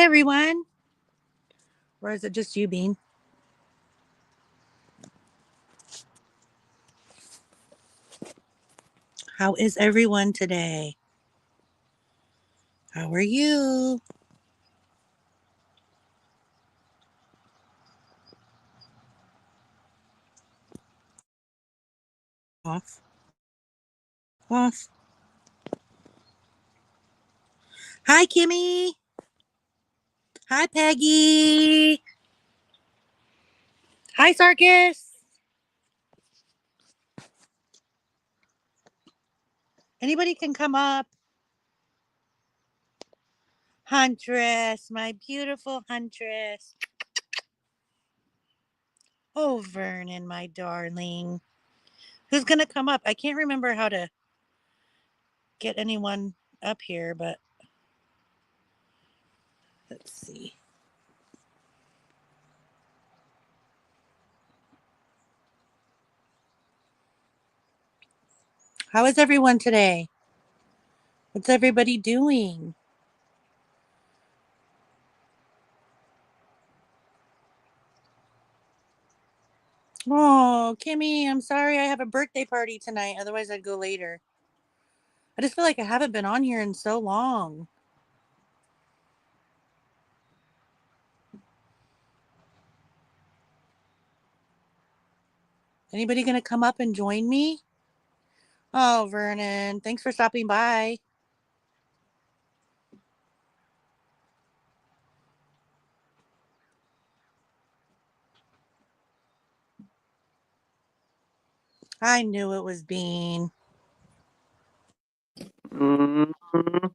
everyone. Or is it just you, Bean? How is everyone today? How are you? Off. Off. Hi, Kimmy. Hi, Peggy. Hi, Sarkis. Anybody can come up. Huntress, my beautiful Huntress. Oh, Vernon, my darling. Who's going to come up? I can't remember how to get anyone up here, but let's see. How is everyone today? What's everybody doing? Oh, Kimmy, I'm sorry I have a birthday party tonight. Otherwise, I'd go later. I just feel like I haven't been on here in so long. Anybody going to come up and join me? Oh, Vernon, thanks for stopping by. I knew it was Bean. Mm-hmm.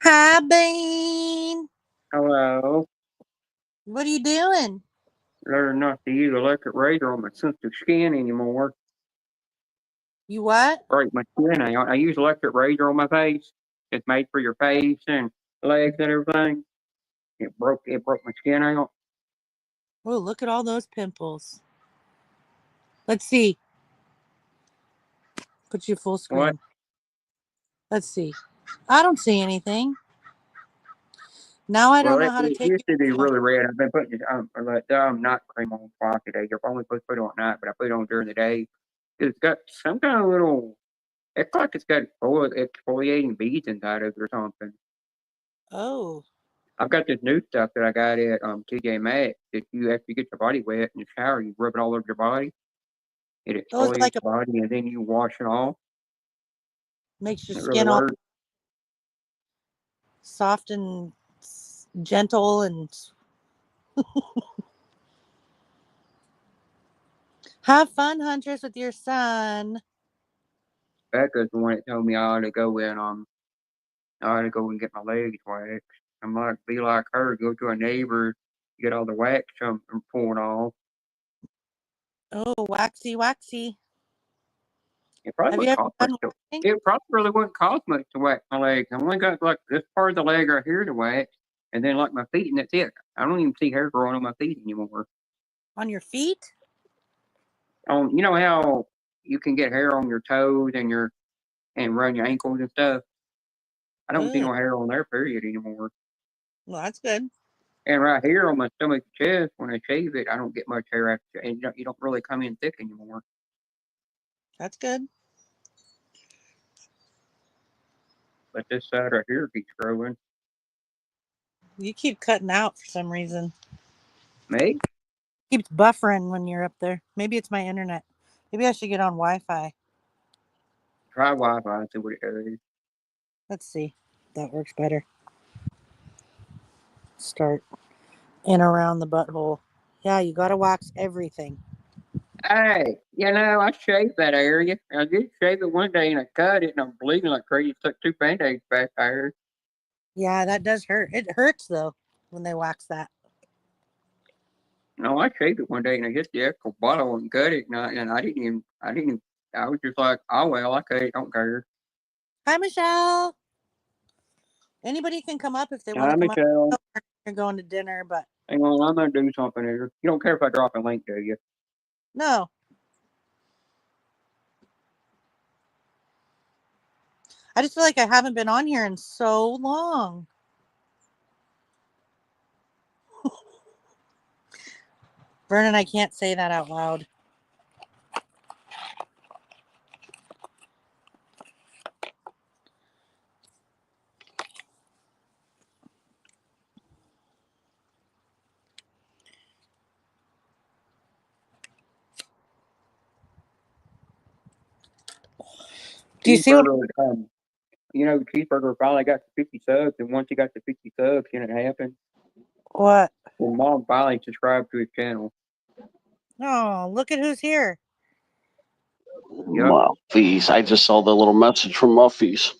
Hi, Bean. Hello. What are you doing? Learn not to use electric razor on my sensitive skin anymore. You what? Break my skin out. I use electric razor on my face. It's made for your face and legs and everything. It broke my skin out. Oh, look at all those pimples. Let's see. Put you full What? screen. Let's see. I don't see anything. Now I don't Well, know it, how to it take used to be your. really red. I've been putting it night cream on twice a day. You're only supposed to put it on at night, but I put it on during the day. It's got some kind of little. It's like it's got exfoliating beads inside of it or something. Oh. I've got this new stuff that I got at TJ Maxx that you after you get your body wet in the shower, you rub it all over your body. It Oh, it's exfoliates like a your body and then you wash it off. makes your It really skin all works. soft and gentle and have fun, Huntress, with your son. Becca's the one that told me I ought to go and get my legs waxed. I'm like be like her, go to a neighbor, get all the wax from pouring off. Oh, waxy, waxy. It probably Have you wouldn't ever cost much done to waxing? it probably really wouldn't cost much to wax my legs. I only got like this part of the leg right here to wax and then like my feet and that's it. I don't even see hair growing on my feet anymore. On your feet? On you know how you can get hair on your toes and around your ankles and stuff. I don't see Oh, no hair on there period anymore. well, that's good. And right here on my stomach and chest, when I shave it, I don't get much hair after, and you don't really come in thick anymore. That's good. But this side right here keeps growing. You keep cutting out for some reason. Me? Keeps buffering when you're up there. Maybe it's my internet. Maybe I should get on Wi-Fi. Try Wi-Fi and see what it does. Let's see. That works better. Start in around the butthole. Yeah, you gotta wax everything. Hey, I shaved that area. I did shave it one day and I cut it and I'm bleeding like crazy. Took two band-aids back there. Yeah, that does hurt. It hurts though when they wax that. No, I shaved it one day and I hit the actual bottle and cut it and I didn't even, I was just like, oh well, I cut it, don't care. Hi, Michelle. Anybody can come up if they want Hi, to come up. Michelle. You're going to dinner, but Hang on, I'm gonna do something here. You don't care if I drop a link, do you? no. I just feel like I haven't been on here in so long. Vernon, I can't say that out loud. Do you see what? Cheeseburger, Cheeseburger finally got to 50 subs, and once he got to 50 subs, you know what happened? What? Well, Mom finally subscribed to his channel. Oh, look at who's here. Yep. Muffies. I just saw the little message from Muffies.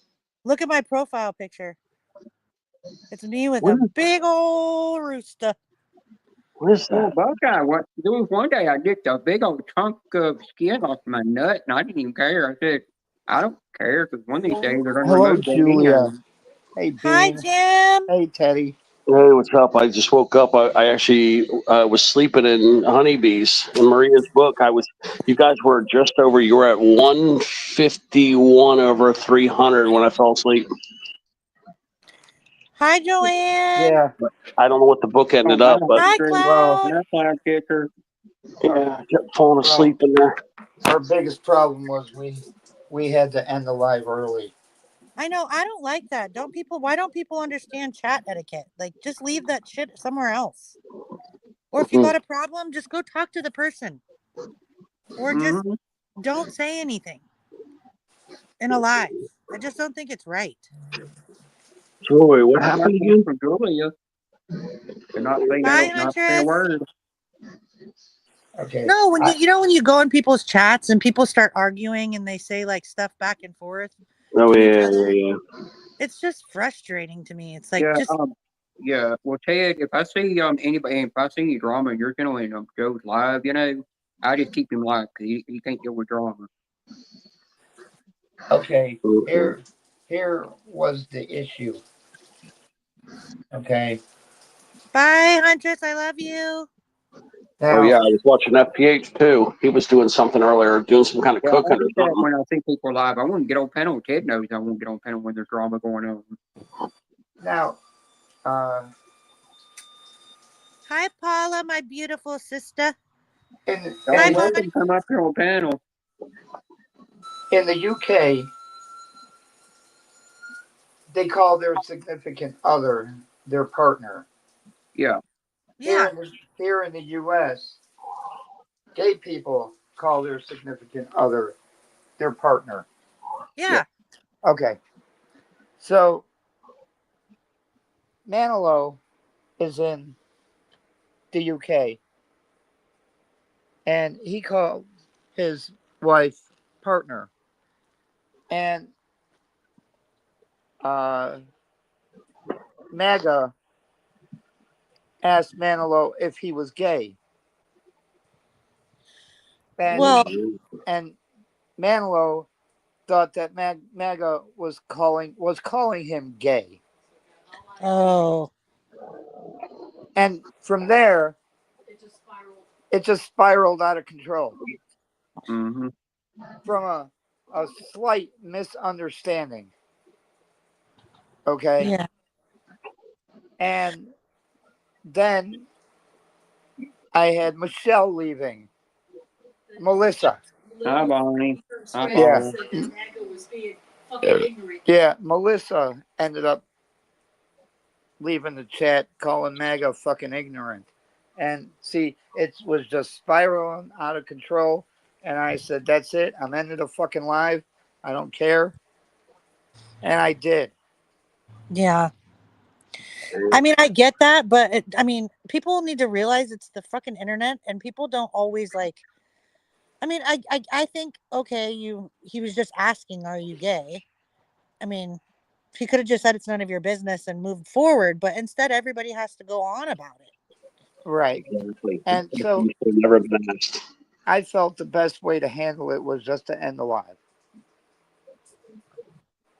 Look at my profile picture. It's me with What a big old rooster. What is Well, that? Buckeye, there was one day I nicked a big old chunk of skin off my nut, and I didn't even care. I said, I don't care, because one of these days they're going to Hello, remove that Julia. anyhow. Hey, Hi, Bean. Jim. Hey, Teddy. Hey, what's up? I just woke up. I actually was sleeping in honeybees. In Maria's book, you guys were just over, you were at 151 over 300 when I fell asleep. Hi, Joanne. Yeah, I don't know what the book Oh, ended my up, but Hi, stream, well, Cloud. that's not a kicker. yeah, I kept falling asleep in there. our biggest problem was we had to end the live early. I know. I don't like that. Why don't people understand chat etiquette? Like, just leave that shit somewhere else. Or if you got a problem, just go talk to the person. Or just Mm-hmm. don't say anything in a live. I just don't think it's right. Joey, what I got happened one again? from Julia. To not say Bye, not say a Huntress. word. Okay. No, when you go in people's chats and people start arguing and they say like stuff back and forth Oh, to each yeah, other, yeah, yeah. it's just frustrating to me. It's like Yeah, just yeah. Well, Ted, if I see if I see any drama in your channel and Joe's live, I just keep him live because he can't deal with drama. Okay. Okay. Here was the issue. Okay. bye, Huntress. I love you. Oh, Now, yeah, I was watching FPH too. He was doing something earlier, doing some kind of Yeah, I cooking or do that something. when I see people live. I wouldn't get on panel. Ted knows I won't get on panel when there's drama going on. now, uh, Hi, Paula, my beautiful sister. in Hi, Y'all in Mama. welcome to come up here on panel. in the UK, they call their significant other their partner. Yeah. Yeah, Here in the US, gay people call their significant other their partner. yeah. Okay. So Manilow is in the UK, and he called his wife partner, and uh, MAGA asked Manilow if he was gay, and Well, and Manilow thought that MAGA was calling him gay, oh, and from there it just spiraled out of control Mm-hmm. from a slight misunderstanding. Okay, yeah, and then I had Michelle leaving. Melissa. Hi, Bonnie. Hi, Yeah. Paula. Yeah. Melissa ended up leaving the chat calling MAGA fucking ignorant. And see, it was just spiraling out of control. And I said, that's it. I'm ending the fucking live. I don't care. And I did. yeah. I mean, I get that, but I mean, people need to realize it's the fucking internet, and people don't always like. I mean, I think okay, he was just asking, "Are you gay?" I mean, he could have just said it's none of your business and moved forward, but instead, everybody has to go on about it. Right. Exactly. And so You should have never been asked. I felt the best way to handle it was just to end the live.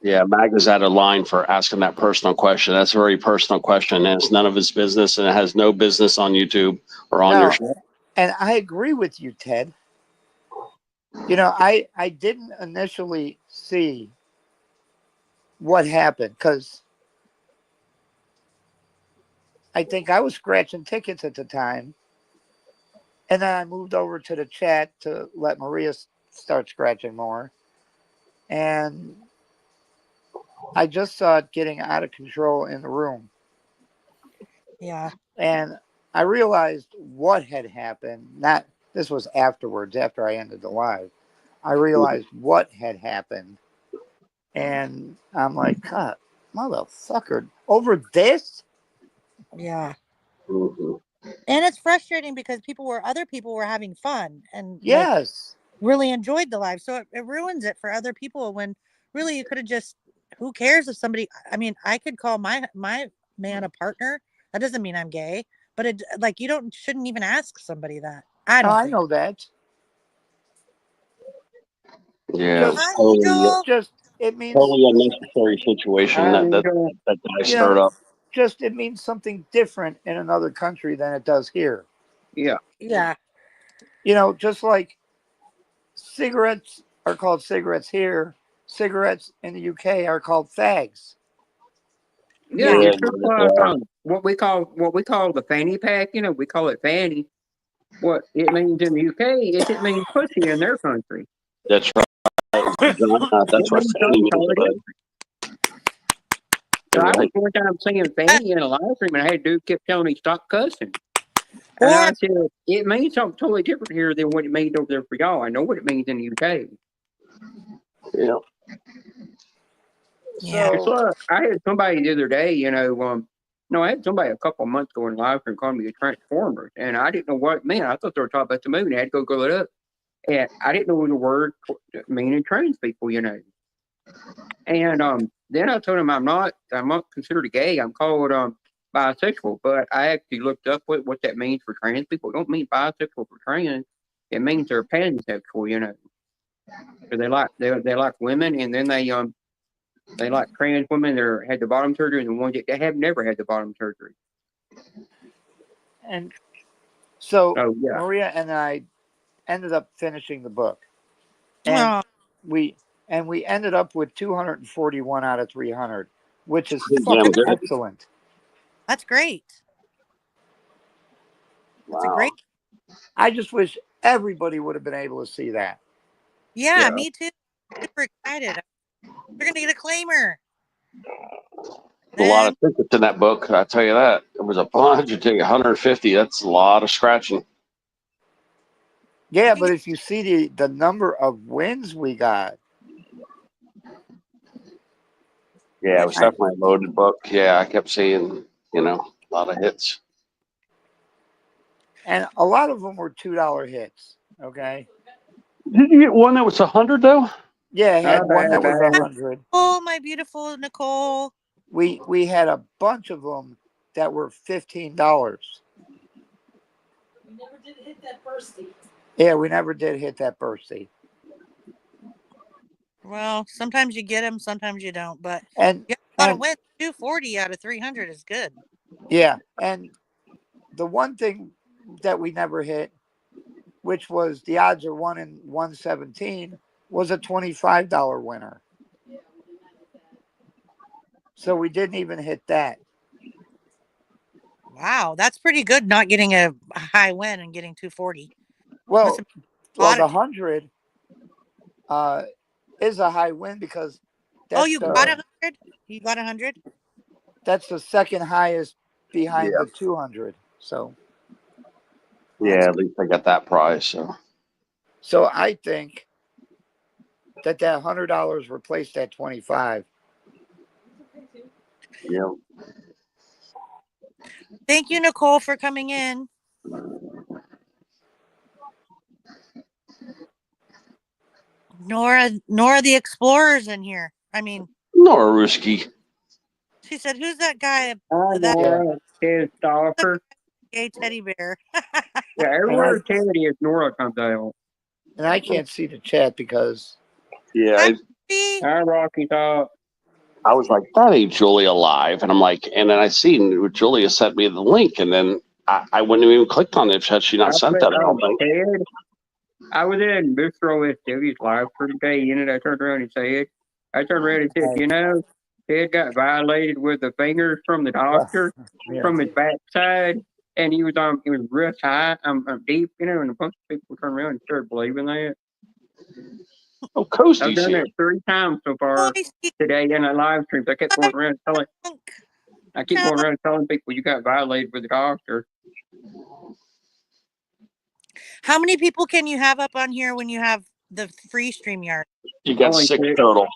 Yeah, Magda's out of line for asking that personal question. That's a very personal question, and it's none of his business, and it has no business on YouTube or on your No. show. And I agree with you, Ted. I didn't initially see what happened because I think I was scratching tickets at the time, And then I moved over to the chat to let Maria start scratching more. And I just saw it getting out of control in the room. Yeah. And I realized what had happened. Not this was afterwards, after I ended the live. I realized what had happened. And I'm like, God, motherfucker, over this? Yeah. Mhm. And it's frustrating because other people were having fun and like Yes. really enjoyed the live. So it ruins it for other people when really you could have just, who cares if somebody, I mean, I could call my man a partner. That doesn't mean I'm gay, but it like, shouldn't even ask somebody that. I Oh, don't I think. know that. Yeah, it was Just, Hi, Angel. just it means, totally unnecessary situation I that mean, that guy you stirred know, up. just it means something different in another country than it does here. yeah. Yeah. You know, just like cigarettes are called cigarettes here, cigarettes in the UK are called fags. Yeah, Yeah, just like what we call the fanny pack, we call it fanny. What it means in the UK is it means pussy in their country. that's right. It That's what means Fanny something means. totally But different. So you're I was right. one time seeing fanny in a live stream and I had a dude kept telling me stop cussing. And Or I said, it means something totally different here than what it means over there for y'all. I know what it means in the UK. Yeah. yeah. It's So, like, I had somebody the other day, no, I had somebody a couple of months ago in live stream calling me a transformer, and I didn't know what it meant. I thought they were talking about the moon. I had to go look it up. And I didn't know the word meaning trans people. And then I told him I'm not considered a gay. I'm called bisexual. But I actually looked up what that means for trans people. It don't mean bisexual for trans. It means they're pansexual. So they like women, and then they like trans women that had the bottom surgery, and the ones that have never had the bottom surgery. and so Oh yeah, Maria and I ended up finishing the book. And Oh, we ended up with 241 out of 300, which is Pretty damn fucking good. excellent. that's great. That's a Wow. great. I just wish everybody would have been able to see that. Yeah, yeah. me too. Super excited. They're gonna get a claimer. A lot Then of tickets in that book. I tell you that. It was a bunch. You take 150. That's a lot of scratching. you Yeah, can but get. if you see the number of wins we got, Yeah, it was I, definitely a loaded book. Yeah, I kept seeing, a lot of hits. and a lot of them were $2 hits. Okay. Did you get one that was 100 though? Yeah, I had Not one bad, that was bad. 100. Oh, my beautiful Nicole. We had a bunch of them that were $15. We never did hit that bursty. Yeah, we never did hit that bursty. Well, sometimes you get them, sometimes you don't. But And you got to and win. 240 out of 300 is good. yeah, and the one thing that we never hit, which was the odds are 1 in 117, was a $25 winner. Yeah, we did not hit that. So we didn't even hit that. Wow, that's pretty good. Not getting a high win and getting 240. Must Well, have been a lot the of. 100 is a high win because Oh, that's you got 100. You got 100. the second highest Yeah. behind the 200. So Yeah, at least I got that prize. so I think that $100 replaced that 25. Yeah. Thank you, Nicole, for coming in. Nora the Explorer's in here. I mean, Nora Ruski. she said, "Who's that guy? I That Yeah. know Ted Stalker. gay teddy bear?" Yeah, And I everywhere Ted is, Nora comes out. can't see the chat because Yeah, Hi, Sophie. Hi, Rocky Top. I was like, that ain't Julia live. And I'm like, and then I seen Julia sent me the link, and then I wouldn't have even clicked on it had she not sent that. I don't think. Ted. I was in Bistro SW's live for the day, and I turned around and said, Ted got violated with the fingers from the doctor yeah. from his backside. and he was real tight, deep, and a bunch of people turned around and started believing that. Oh, I've Coasty's done here. that 3 times so Oh, far I see. today in the live streams. I kept going around telling, people you got violated with the doctor. How many people can you have up on here when you have the free StreamYard? You got Only 6 6. total.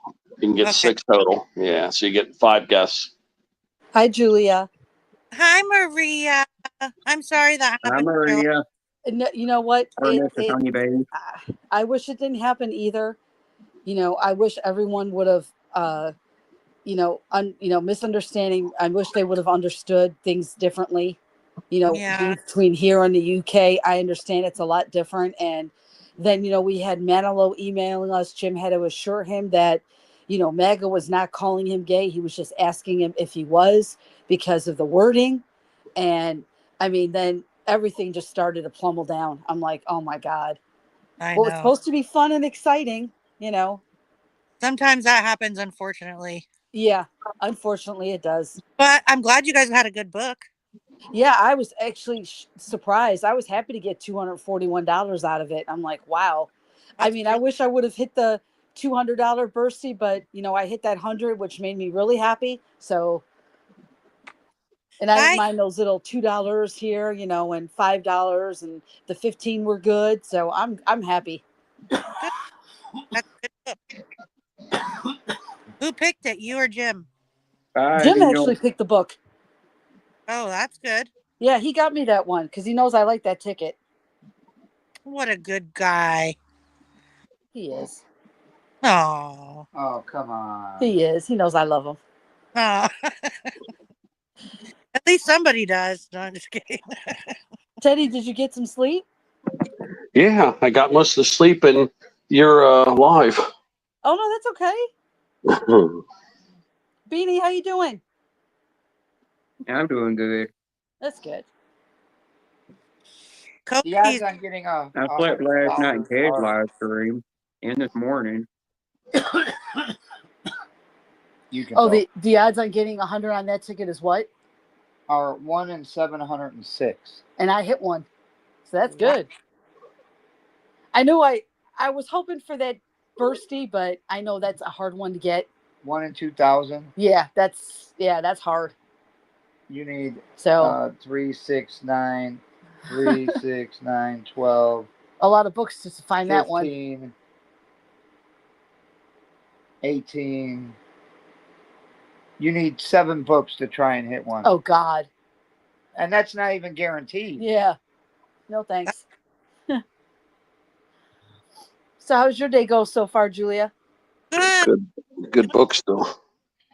You can get Okay. 6 total. Yeah, so you get 5 guests. Hi, Julia. Hi, Maria. I'm sorry that I'm happened to you. Maria, You know what? or Mr. Tony Baby. I wish it didn't happen either. You know, I wish everyone would have, misunderstanding. I wish they would have understood things differently. You know, Yeah. between here and the UK, I understand it's a lot different. And then, we had Manilow emailing us. Jim had to assure him that, MAGA was not calling him gay. He was just asking him if he was because of the wording. And I mean, then everything just started to pummel down. I'm like, oh my God. I Well, it's know. supposed to be fun and exciting, Sometimes that happens, unfortunately. Yeah, unfortunately it does. But I'm glad you guys had a good book. Yeah, I was actually surprised. I was happy to get $241 out of it. I'm like, wow. I mean, I wish I would have hit the $200 bursty, but I hit that 100, which made me really happy. So, and I didn't mind those little $2 here, and $5, and the 15 were good. So I'm happy. That's a good book. Who picked it, you or Jim? Jim actually picked the book. Oh, that's good. Yeah, he got me that one because he knows I like that ticket. What a good guy. He is. Oh. Oh, come on. He is. He knows I love him. Oh. At least somebody does. No, I'm just kidding. Teddy, did you get some sleep? Yeah, I got most of the sleep, and you're live. Oh no, that's okay. Beanie, how you doing? I'm doing good. That's good. The odds on getting a. I slept last night in Ted's live stream and this morning. You can. Oh, the odds on getting 100 on that ticket is what? Are 1 in 706. And I hit one, so that's good. I knew I was hoping for that bursty, but I know that's a hard one to get. 1 in 2,000. Yeah, that's hard. You need 3, 6, 9, 3, 6, 9, 12. A lot of books just to find 15, that one. 18. You need 7 books to try and hit one. Oh God. And that's not even guaranteed. Yeah. No thanks. So how's your day go so far, Julia? Good books though.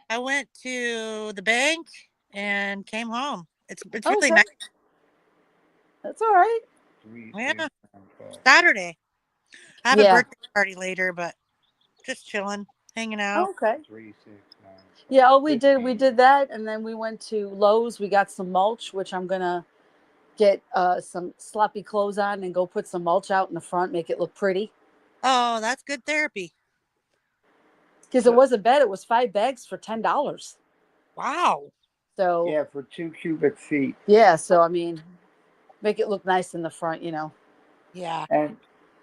I went to the bank and came home. It's really nice. That's all right. Yeah. Saturday. I have a birthday party later, but just chilling, hanging out. Okay. 3, 6, 9. Yeah, we did that, and then we went to Lowe's. We got some mulch, which I'm gonna get some sloppy clothes on and go put some mulch out in the front, make it look pretty. Oh, that's good therapy. Because it wasn't bad. It was 5 bags for $10. Wow. So yeah, for 2 cubic feet. Yeah, so I mean, make it look nice in the front, Yeah. And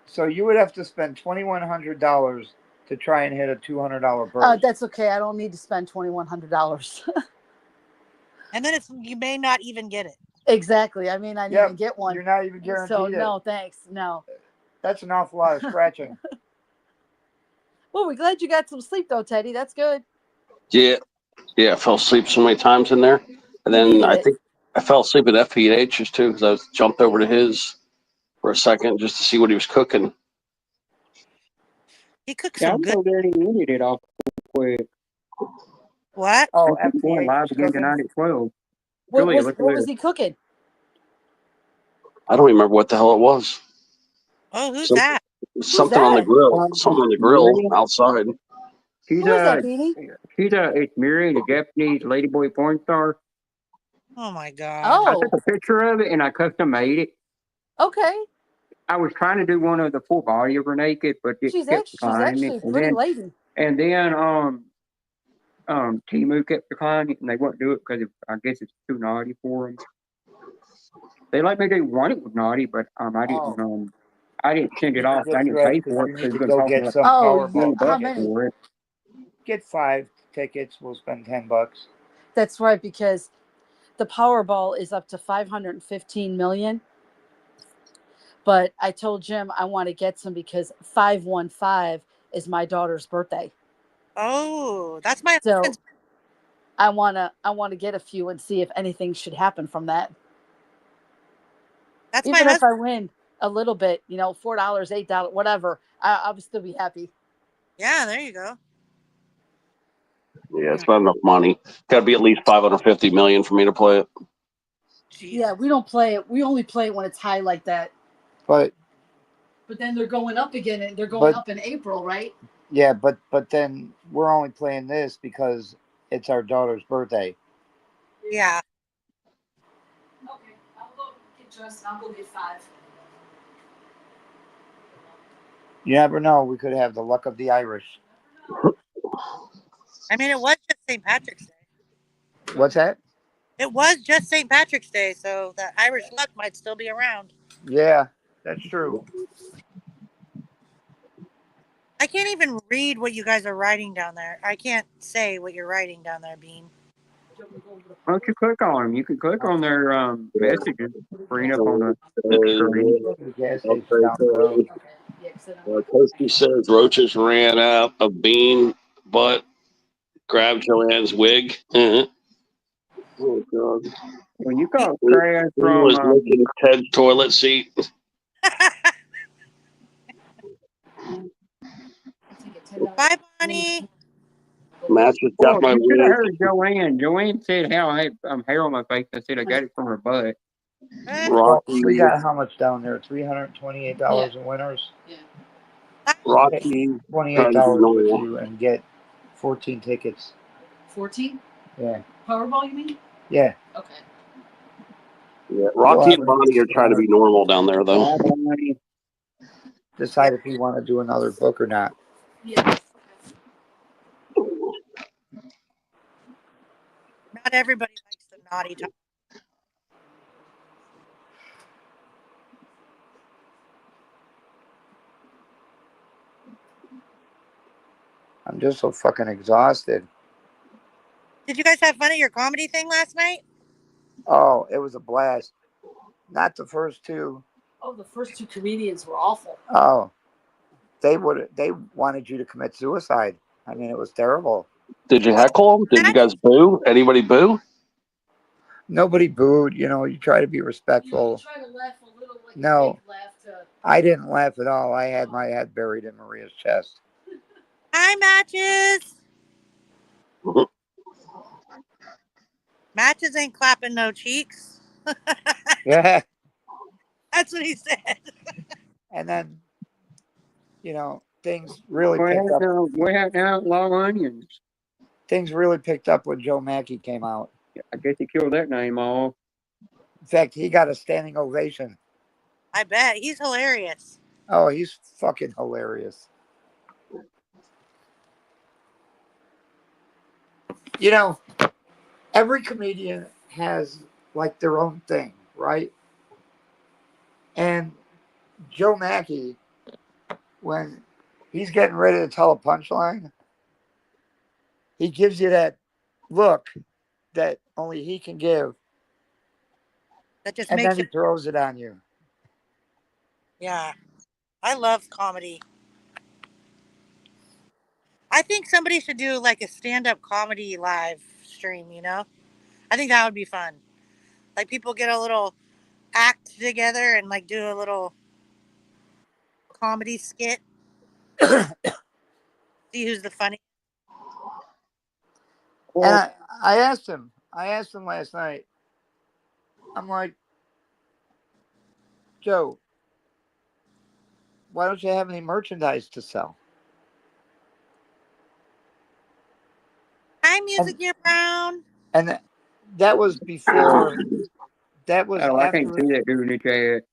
so you would have to spend $2,100 to try and hit a $200 burst. That's okay. I don't need to spend $2,100. And then you may not even get it. Exactly. I mean, I didn't even get one. You're not even guaranteed So it. no, thanks. No. That's an awful lot of scratching. Well, we're glad you got some sleep though, Teddy. That's good. Yeah, I fell asleep so many times in there, and then I think I fell asleep at FPH's too because I jumped over to his for a second just to see what he was cooking. He cooks some good. I'm so dirty. You need it off quick. What? Oh, I'm going live again tonight at 12. What was he cooking? I don't remember what the hell it was. Oh, who's that? Something on the grill. Something on the grill outside. She's it's Miri, the Japanese ladyboy porn star. Oh my God. Oh. I took a picture of it and I custom made it. Okay. I was trying to do one of the full body of her naked, but she's actually a pretty lady. And then Timu kept declining, and they wouldn't do it because I guess it's too naughty for them. They let me do one. It was naughty, but Oh, I didn't send you it need to off. get I didn't dressed pay because for it you because need it's to going to go cost me get like some Oh, Powerball how $20 many? tickets. for it. Get 5 tickets. We'll spend $10. That's right, because the Powerball is up to 515 million. But I told Jim I want to get some because 515 is my daughter's birthday. Oh, that's my So husband's. I wanna get a few and see if anything should happen from that. That's my Even if husband. I win a little bit, $4, $8, whatever, I would still be happy. Yeah, there you go. Yeah, it's not enough money. Got to be at least 550 million for me to play it. Jeez. Yeah, we don't play it. We only play it when it's high like that. But But then they're going up again, and they're going But- up in April, right? yeah, but then we're only playing this because it's our daughter's birthday. Yeah. Okay, I'll go get dressed. And I'll go get 5. You never know. We could have the luck of the Irish. I mean, it was just St. Patrick's Day. What's that? It was just St. Patrick's Day, so the Irish luck might still be around. Yeah, that's true. I can't even read what you guys are writing down there. I can't say what you're writing down there, Bean. Why don't you click on them? You can click on their messages, bring up on the screen. Go to the gas station down the road. Okay. Yeah, 'cause then I'm- Toasty says roaches ran out of Bean, but grabbed Joanne's wig. Oh God! When you got trash He from was licking Ted's toilet seat. take it $10. Bye, Bonnie. Matt just got my you should have wig. heard Joanne. Joanne said how I had hair on my face. I said I got it from her butt. Rocky, We got how much down there? $328 in winners. Rocky, $28 with you and get 14 tickets. 14? Yeah. Powerball, you mean? Yeah. Okay. yeah, Rocky and Bonnie are trying to be normal down there, though. Bye, Bonnie. Decide if you want to do another book or not. Yeah. Not everybody likes the naughty talk. I'm just so fucking exhausted. Did you guys have fun at your comedy thing last night? Oh, it was a blast. Not the first two. Oh, the first 2 comedians were awful. Oh, they wanted you to commit suicide. I mean, it was terrible. Did you heckle them? Did you guys boo? Anybody boo? Nobody booed. You try to be respectful. You try to laugh a little like No. a fake laugh to... I didn't laugh at all. I had my head buried in Maria's chest. Hi, Matches. Matches ain't clapping no cheeks. Yeah. That's what he said. And then, things really We picked up. had outlaw onions. Things really picked up when Joe Mackey came out. I guess he killed that name off. In fact, he got a standing ovation. I bet. He's hilarious. Oh, he's fucking hilarious. Every comedian has like their own thing, right? And Joe Mackey, when he's getting ready to tell a punchline, he gives you that look that only he can give, That just and makes then he it. throws it on you. Yeah. I love comedy. I think somebody should do like a stand-up comedy live stream, I think that would be fun. Like people get a little act together and like do a little comedy skit. See who's the funny. And I asked him last night, I'm like, Joe, why don't you have any merchandise to sell? Hi, Music Year Brown. And that was before, that was Oh, I can't after, see that dude in the chat.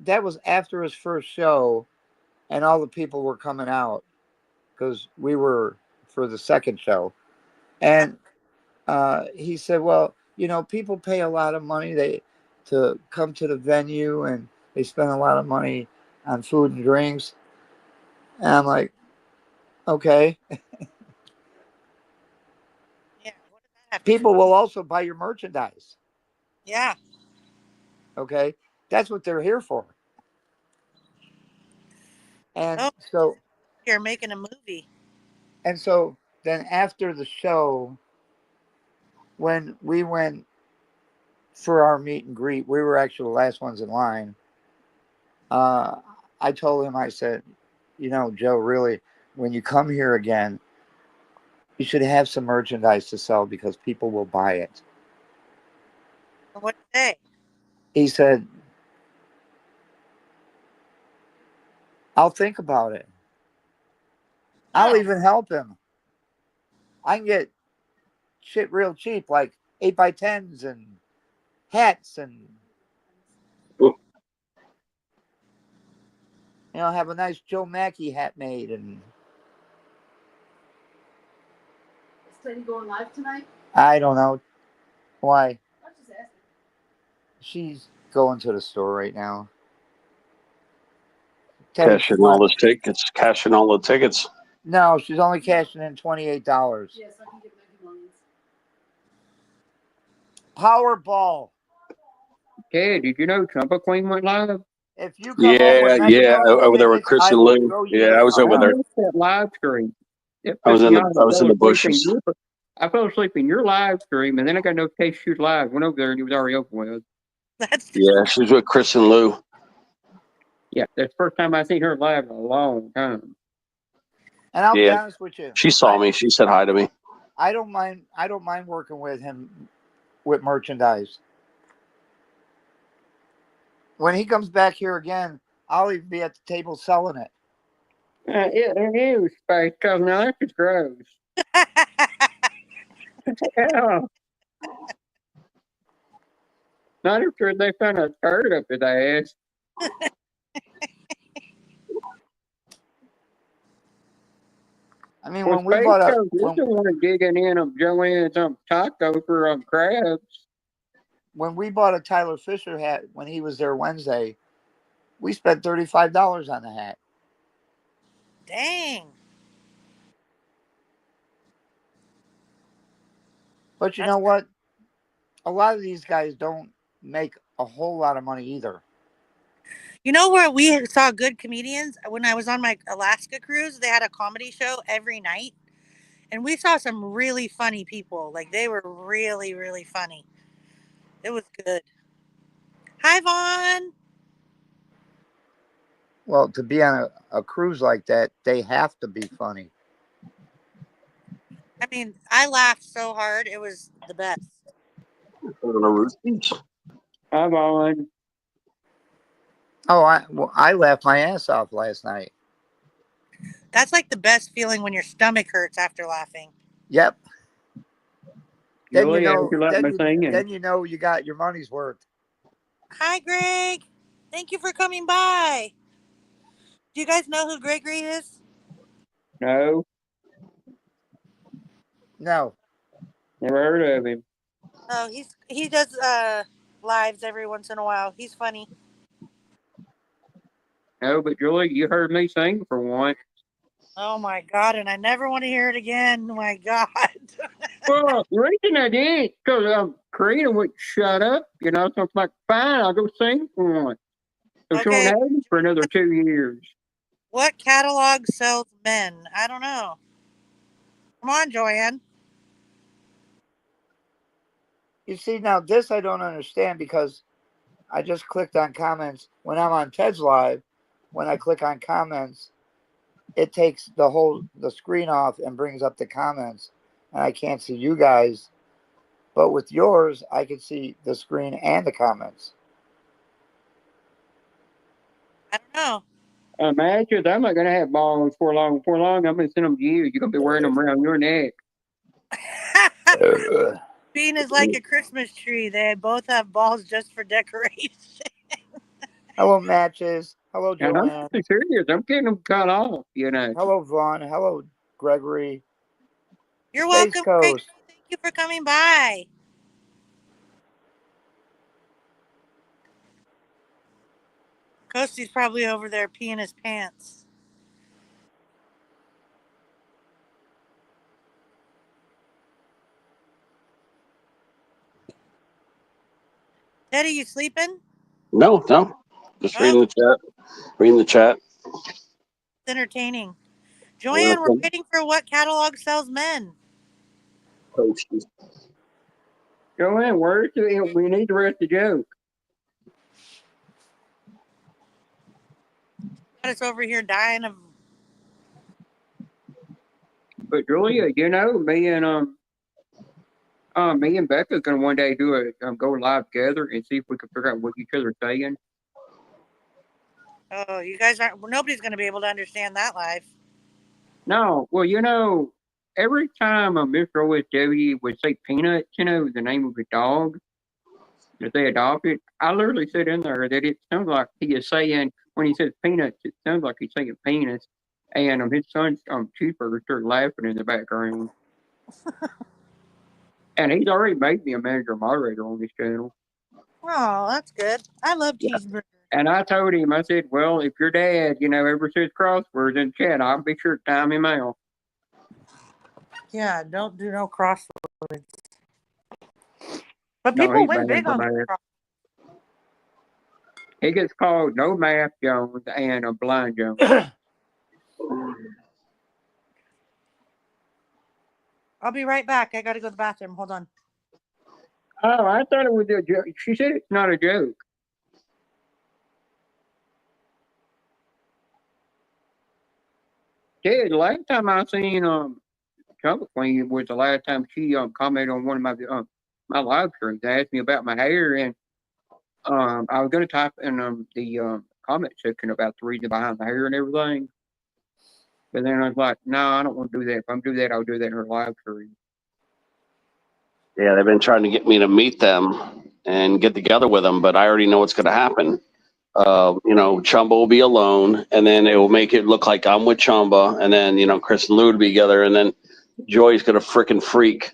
that was after his first show, and all the people were coming out because we were for the second show. And he said, well, people pay a lot of money. to come to the venue, and they spend a lot of money on food and drinks. And I'm like, okay. Yeah. What does that have to do People with? will also buy your merchandise. Yeah. Okay. That's what they're here for. And Oh, so, you're making a movie. then after the show, when we went for our meet and greet, we were actually the last ones in line. I told him, I said, Joe, really, when you come here again, you should have some merchandise to sell because people will buy it. What did you say? He said, I'll think about it. I'll Oh, even help him. I can get shit real cheap, like 8x10s and hats, and have a nice Joe Mackey hat made. And Is Teddy going live tonight? I don't know why. I was just asking. She's going to the store right now. Teddy, Cashing all those tickets. Cashing all the tickets. no, she's only cashing in $28. Yes, I can get Maggie Williams. Powerball. Ted, did you know Trumpet Queen went live? If you come up with Mega Millions Over there with tickets, Chris I and will Lou. throw you Yeah, this I was over I there. missed that live stream. It I was pissed in me the off. I was in the bushes. I fell asleep in your live stream, and then I got notification she was live. Went over there, and he was already open with. that's Yeah, she was with Chris and Lou. Yeah, that's the first time I seen her live in a long time. And I'll be Yeah, honest with you. she saw me. She said hi to me. I don't mind working with him with merchandise. When he comes back here again, I'll even be at the table selling it. It was space because now that's just gross. Yeah. Not sure they found a turd up his ass. I mean, Well, when we Space bought a Ghost, you're the one digging in on Joanne's taco for crabs. when we bought a Tyler Fisher hat when he was there Wednesday, we spent $35 on the hat. dang. But you That's know what? A lot of these guys don't make a whole lot of money either. You know where we saw good comedians? When I was on my Alaska cruise, they had a comedy show every night. And we saw some really funny people. Like they were really, really funny. It was good. Hi, Vaughn. Well, to be on a cruise like that, they have to be funny. I mean, I laughed so hard. It was the best. I'm on. Oh, I laughed my ass off last night. That's like the best feeling when your stomach hurts after laughing. Yep. Then Julie, you know, you let me sing then you know you got your money's worth. Hi, Greg. Thank you for coming by. Do you guys know who Gregory is? No, No. never heard of him. Oh, he does lives every once in a while. He's funny. No, but Julie, you heard me sing for once. Oh my god, and I never want to hear it again. Oh my god. Well, the reason I did because Karina wouldn't shut up. So it's like, fine, I'll go sing for once. So she won't Okay, have me for another 2 years. what catalog sells men? I don't know. Come on, Joanne. You see, now this I don't understand because I just clicked on comments. When I'm on Ted's Live, when I click on comments, it takes the screen off and brings up the comments, and I can't see you guys. But with yours, I can see the screen and the comments. I don't know. Imagine I'm not gonna have balls for long. For long, I'm gonna send them to you. You're gonna be wearing them around your neck. Bean is like a Christmas tree. They both have balls just for decoration. Hello, Matches. Hello, And I'm Joanne. serious. I'm getting them cut off. Hello, Vaughn. Hello, Gregory. You're Space welcome, Gregory. Coast. Thank you for coming by. Toasty's probably over there peeing his pants. Teddy, you sleeping? No, just Oh, reading the chat. Reading the chat. it's entertaining. Joanne, we're waiting for what catalog sells men. Joanne, where's the, we need the rest of the joke. Got us over here dying of. But Julia, you know, me and Becca gonna one day do a go live together and see if we can figure out what each other's saying. Oh, you guys aren't. Nobody's going to be able to understand that live. No, well, you know, every time a Mr. OSW would say Peanuts, you know, the name of a dog that they adopted, I literally said in there that it sounds like he is saying, when he says Peanuts, it sounds like he's saying penis. And his son's cheeseburger started laughing in the background. And he's already made me a manager moderator on this channel. Oh, that's good. I love cheeseburger. And I told him, I said, well, if your dad, you know, ever says crosswords in chat, I'll be sure to time him out. Yeah, don't do no crosswords. But No, people he's win bad big for on math. crosswords. He gets called No Math Jones and a Blind Jones. I'll be right back. I got to go to the bathroom. Hold on. Oh, I thought it was a joke. She said it's not a joke. Yeah, the last time I seen Chocolate Queen was the last time she commented on one of my live streams. They asked me about my hair, and I was gonna type in the comment section about the reason behind the hair and everything. But then I was like, no, I don't want to do that. If I'm do that, I'll do that in her live stream. Yeah, they've been trying to get me to meet them and get together with them, but I already know what's going to happen. You know, Chumba will be alone, and then it will make it look like I'm with Chumba, and then, you know, Chris and Lou will be together, and then Joy's going to frickin' freak.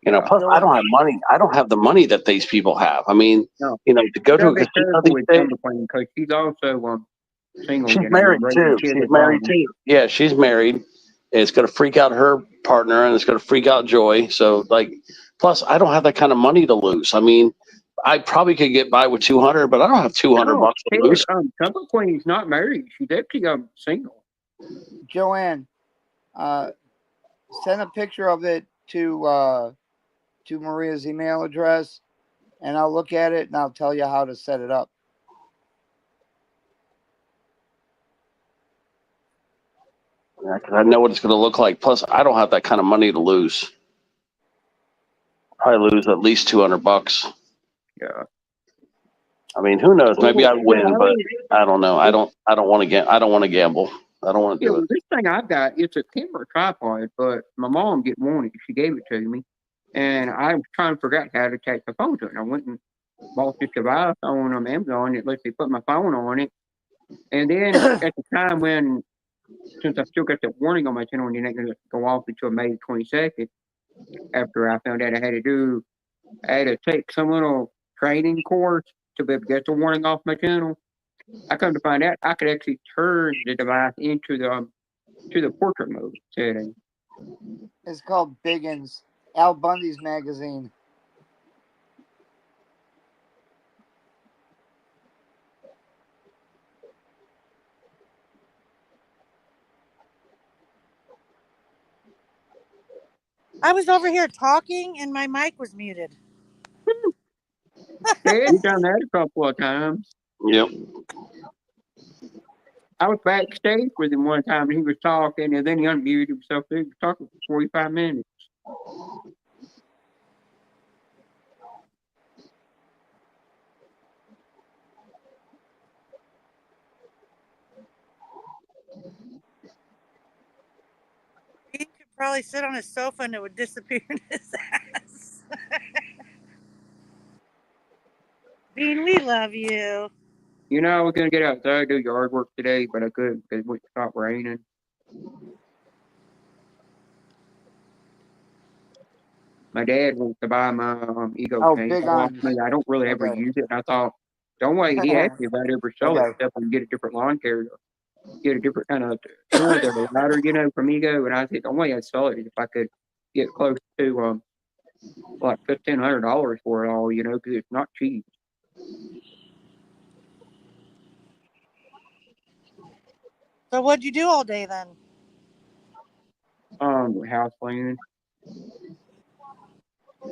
You know, plus I don't have money. I don't have the money that these people have. I mean, No. you know, to go to a Be casino careful these with days. Chocolate Queen because she's also single. She's you know, married raising too. kids She's at married home. too. Yeah, she's married. It's going to freak out her partner, and it's going to freak out Joy. So, like, plus I don't have that kind of money to lose. I mean, I probably could get by with 200, but I don't have 200 bucks to lose. Chocolate Queen's not married. She's actually single. Joanne, send a picture of it to Maria's email address, and I'll look at it and I'll tell you how to set it up. Yeah, 'cause I know what it's going to look like. Plus, I don't have that kind of money to lose. Probably lose at least 200 bucks. Yeah. I mean, who knows? Maybe I win, but I don't know. I don't want to get. I don't want to gamble. I don't want to do it. This thing I got, it's a camera tripod, but my mom didn't want it. She gave it to me, and I was trying to figure out how to attach the phone to it. And I went and bought this device on Amazon. It lets me put my phone on it, and then at the time when, since I still got that warning on my channel, and you're not going to go off until May 22nd, after I found out I had to take some little training course to be able to get the warning off my channel. I come to find out I could actually turn the device into the portrait mode setting. It's called Biggins, Al Bundy's magazine. I was over here talking and my mic was muted. Dad's done that a couple of times. Yep. I was backstage with him one time and he was talking and then he unmuted himself. He was talking for 45 minutes. He could probably sit on his sofa and it would disappear in his ass. Bean, we love you. You know, I was going to get outside, do yard work today, but I couldn't because it wouldn't stop raining. My dad wants to buy my Ego Oh, case Big off On. me. I don't really ever Okay. use it. And I thought Don't wait. He asked me about ever sell that Okay. stuff and get a different lawn care, get a different kind of tool that a ladder, from Ego. And I said, the only way I'd sell it is if I could get close to like $1,500 for it all, because it's not cheap. So what'd you do all day then? House cleaning,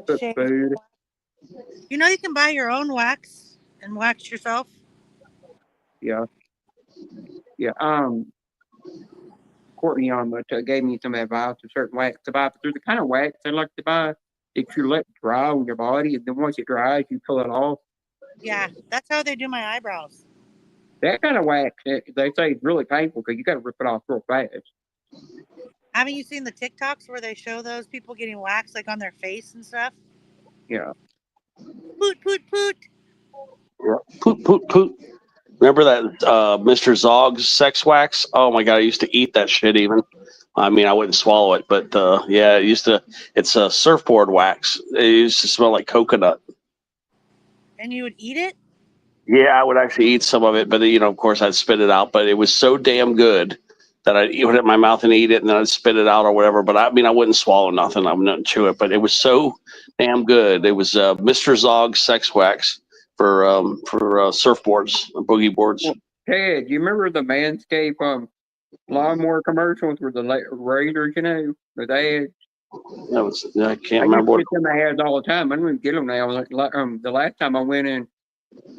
cook Shave. food. You know you can buy your own wax and wax yourself. Yeah, yeah. Courtney gave me some advice on certain wax to buy. But there's a kind of wax I like to buy that you let dry on your body, and then once it dries, you pull it off. Yeah, that's how they do my eyebrows. That kind of wax, they say, is really painful because you got to rip it off real fast. Haven't you seen the TikToks where they show those people getting waxed like on their face and stuff? Yeah. Poot, poot, poot. Yeah. Poot, poot, poot. Remember that Mr. Zog's sex wax? Oh my God, I used to eat that shit even. I mean, I wouldn't swallow it, but yeah, it's a surfboard wax. It used to smell like coconut. And you would eat it? Yeah, I would actually eat some of it, but of course I'd spit it out. But it was so damn good that I'd put it in my mouth and eat it, and then I'd spit it out or whatever. But I mean, I wouldn't swallow nothing. I wouldn't chew it, but it was so damn good. It was Mr. Zog's sex wax for surfboards, boogie boards. Well, Ted, you remember the Manscaped lawnmower commercials with the razors, with ads? I can't I remember used to get them ads all the time. I don't even get them now. The last time I went in,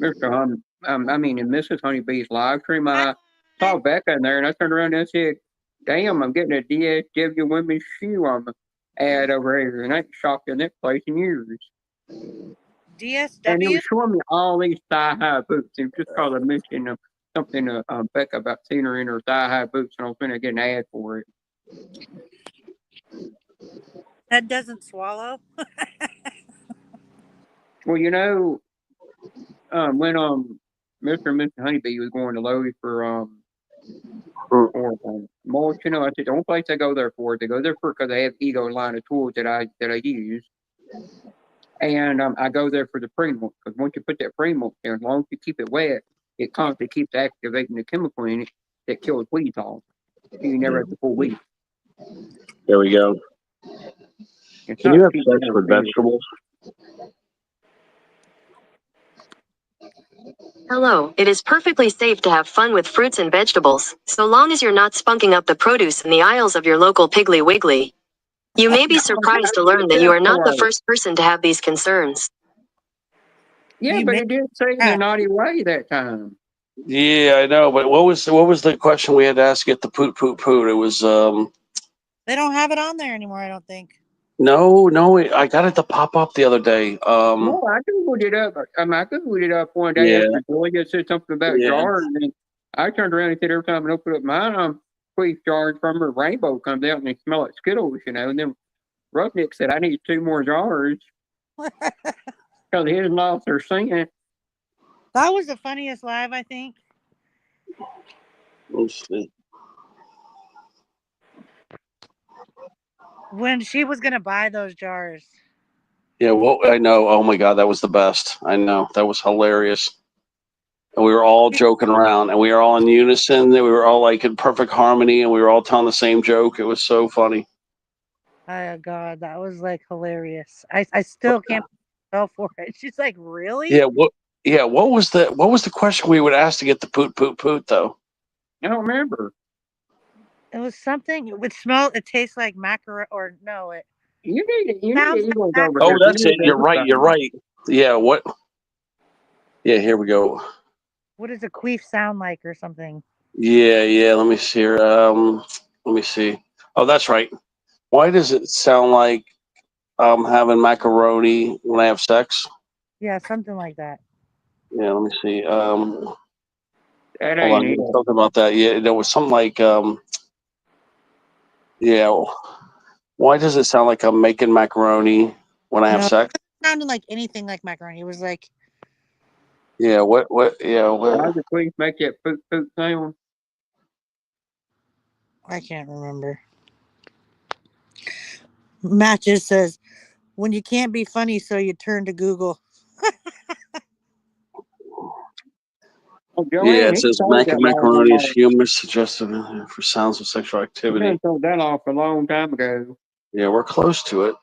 in Mrs. Honeybee's live stream, I saw Becca in there, and I turned around and I said, "Damn, I'm getting a DSW women's shoe ad over here, and I ain't shopped in that place in years." DSW? And it was showing me all these thigh-high boots. It was just called a mention of something to Becca about seeing her in her thigh-high boots, and I was going to get an ad for it. That doesn't swallow? Well, when Mr. and Mrs. Honeybee was going to Lowe's for mulch, I said the only place I go there for, they go there for because I have Ego line of tools that I use, and I go there for the pre-mulch because once you put that pre-mulch there, as long as you keep it wet, it constantly keeps activating the chemical in it that kills weeds off. You never have to pull weeds. There we go. Can you have sex with vegetables? Hello, it is perfectly safe to have fun with fruits and vegetables, so long as you're not spunking up the produce in the aisles of your local Piggly Wiggly. You may be surprised to learn that you are not the first person to have these concerns. Yeah, but it did say in a naughty way that time. Yeah, I know, but what was the question we had to ask at the poot poot poot? It was They don't have it on there anymore, I don't think. No, I got it to pop up the other day. No, I googled it up. I googled it up one day after Julia said something about jars, and then I turned around and said every time I open up mine, squeeze jars from her, rainbow comes out and they smell like Skittles, and then Roughneck said I need 2 more jars because his lost their scent. That was the funniest live, I think. Let's see. When she was gonna buy those jars. Yeah, well, I know. Oh my God, that was the best. I know. That was hilarious. And we were all joking around, and we were all in unison. And we were all like in perfect harmony, and we were all telling the same joke. It was so funny. Oh God, that was like hilarious. I still can't fell for it. She's like, really? Yeah. What was the question we would ask to get the poot poot poot though? I don't remember. It was something. It would smell. It tastes like macaroni, or no, it. You need Eagles over Oh, there. that's it. You're right. Yeah. What? Yeah. Here we go. What does a queef sound like, or something? Yeah. Let me see here. Let me see. Oh, that's right. Why does it sound like I'm having macaroni when I have sex? Yeah, something like that. Yeah. Let me see. That Hold on. ain't it. Talk about that. Yeah. There was something like yeah. Why does it sound like I'm making macaroni when I have sex? It sounded like anything like macaroni. It was like. Yeah. What? Yeah. Why does the queef make that poop poop sound? I can't remember. Matt just says, when you can't be funny, so you turn to Google. Oh, Yeah, Joanne, it he says told that long macaroni is ago. humorous, suggestive for sounds of sexual He activity. done told that off a long time ago. Yeah, we're close to it.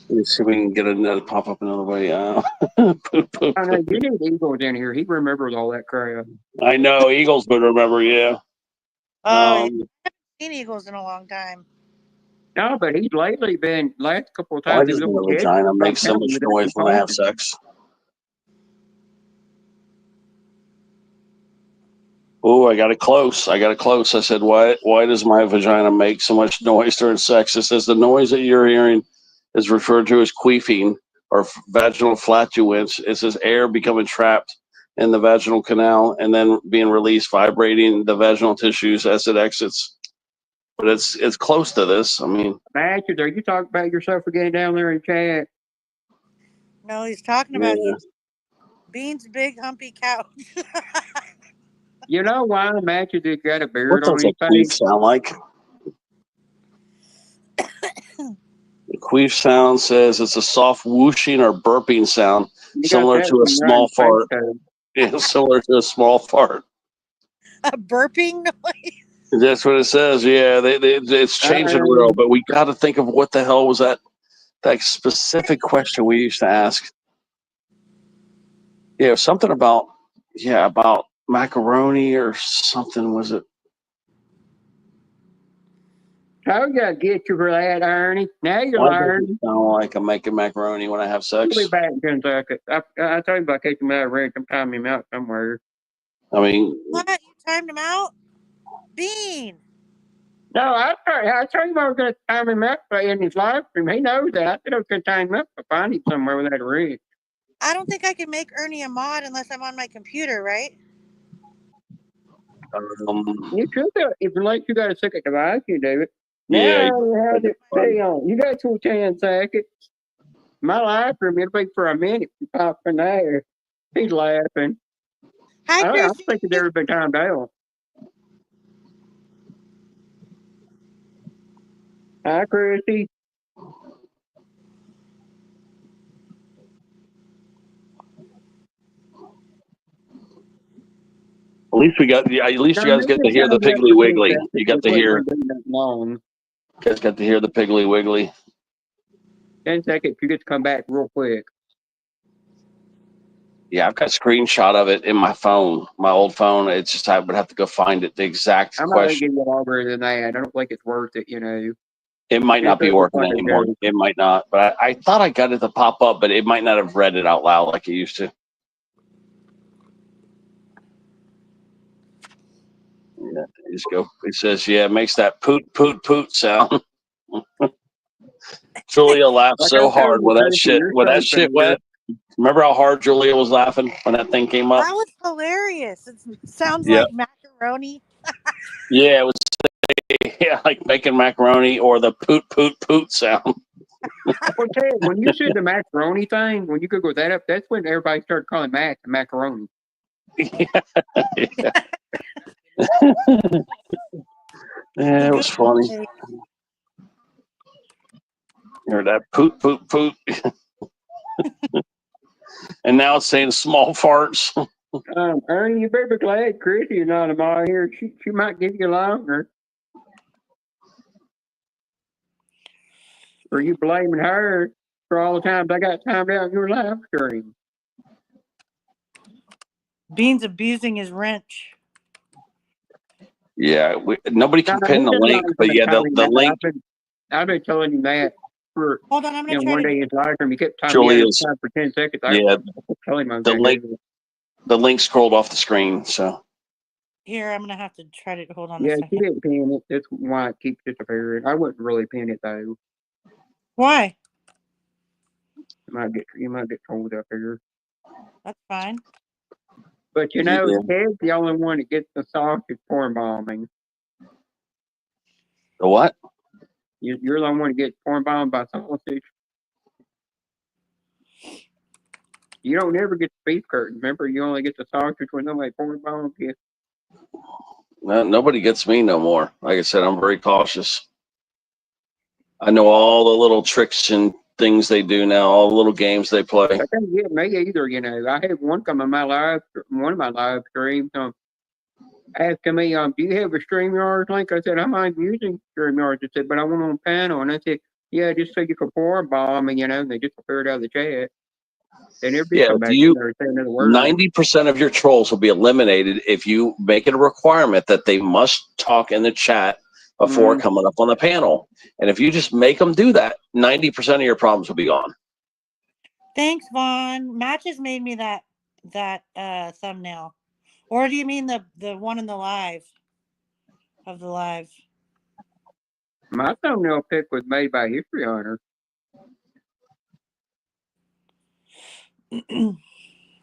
Let me see if we can get another pop up another way. Poop, poop, I know poop. you need Eagles in here. He remembers all that crap. I know Eagles would remember. Yeah. Oh, yeah. Um, I haven't seen Eagles in a long time. No, but he's lately been last couple of why times he does was on my the Jets. vagina Started make so telling much me that noise he when I have posted. sex? Oh, I got it close. I said, why does my vagina make so much noise during sex? It says the noise that you're hearing is referred to as queefing or vaginal flatulence. It says air becoming trapped in the vaginal canal and then being released, vibrating the vaginal tissues as it exits. But it's close to this. I mean, Matches, are you talking about yourself again down there in chat? No, he's talking yeah. about you. Bean's big humpy couch. You know why Matches has got a What beard on does a his queef face? sound like? The queef sound says it's a soft whooshing or burping sound, You got similar that to a one right in small his face, fart. though. Yeah, similar to a small fart. A burping noise. That's what it says. Yeah, it's changing real, but we got to think of what the hell was that specific question we used to ask. Yeah, something about macaroni or something. Was it? So you gotta get you for that, Ernie. Now you're Why does it learning. sound like I'm making macaroni when I have sex? We'll be back in 10 seconds. I told you about catching him out of ring. I'm timing him out somewhere. I mean, What? You timed him out? Bean. No, I told him I was going to time him up in his live stream. He knows that. I said I was going to time him up to find him somewhere with that ring. I don't think I can make Ernie a mod unless I'm on my computer, right? You could do if like you got a second device, you do it. yeah. Now you have it stay on. You got till 10 seconds. My live stream, it'll be for a minute. You pop in there. He's laughing. Hi, I'm Chrissy. thinking there would be time down. Hi, Chrissy. At least we got. Yeah, at least you guys get to hear the Piggly Wiggly. You got to hear. Long. You guys got to hear the Piggly Wiggly. 10 seconds. You get to come back real quick. Yeah, I've got a screenshot of it in my phone, my old phone. It's just I would have to go find it. The exact I'm not going to question. give you longer than that. I don't think it's worth it, you know. It might not be It's working like a anymore. joke. It might not. But I thought I got it to pop up, but it might not have read it out loud like it used to. Yeah, just go. It says, yeah, it makes that poot, poot, poot sound. Julia laughed Like so I told hard you, when that Tracy, shit you're when that so shit funny. went. Remember how hard Julia was laughing when that thing came up? That was hilarious. It sounds Yeah. like macaroni. Yeah, it was like making macaroni or the poot, poot, poot sound. Well, Ted, when you said the macaroni thing, when you Google that up, that's when everybody started calling Mac the macaroni. Yeah, it was funny. You heard that poot, poot, poot. And now it's saying small farts. Ernie, you better be glad Chrissy is not a mod here. She might give you longer. Or you blaming her for all the times I got timed out in your live stream. Bean's abusing his wrench. Yeah, nobody can No, pin he the does link, not but even yeah, tell me the that. link. I've been telling him that for Hold on, I'm gonna try one to day in his live stream. He kept timing me out Julia's. for 10 seconds. Yeah, I tell him I was the gonna link. do it. The link scrolled off the screen, so. Here, I'm gonna have to try to hold on Yeah, a she second. didn't pin it. That's why it keeps disappearing. I wouldn't really pin it though. Why? You might get told up here. That's fine. But you Yeah. know, Ted's the only one that gets the sausage porn bombing. The what? You're the only one that gets porn bombed by sausage. You don't never get the beef curtain. Remember, you only get the sausage when somebody porn bombs you. No, nobody gets me no more. Like I said, I'm very cautious. I know all the little tricks and things they do now, all the little games they play. That doesn't get me either, you know. I had one come in one of my live streams, asking me, do you have a StreamYard link? I said, I'm not using StreamYard. They said, but I want on panel. And I said, yeah, just so you can pour bomb me, you know, and they just disappeared out of the chat. They never did Yeah, come back in there and say another word. 90% of your trolls will be eliminated if you make it a requirement that they must talk in the chat before coming up on the panel. And if you just make them do that, 90% of your problems will be gone. Thanks, Vaughn. Matches made me that thumbnail. Or do you mean the one in the live of the live? My thumbnail pic was made by History Hunter. That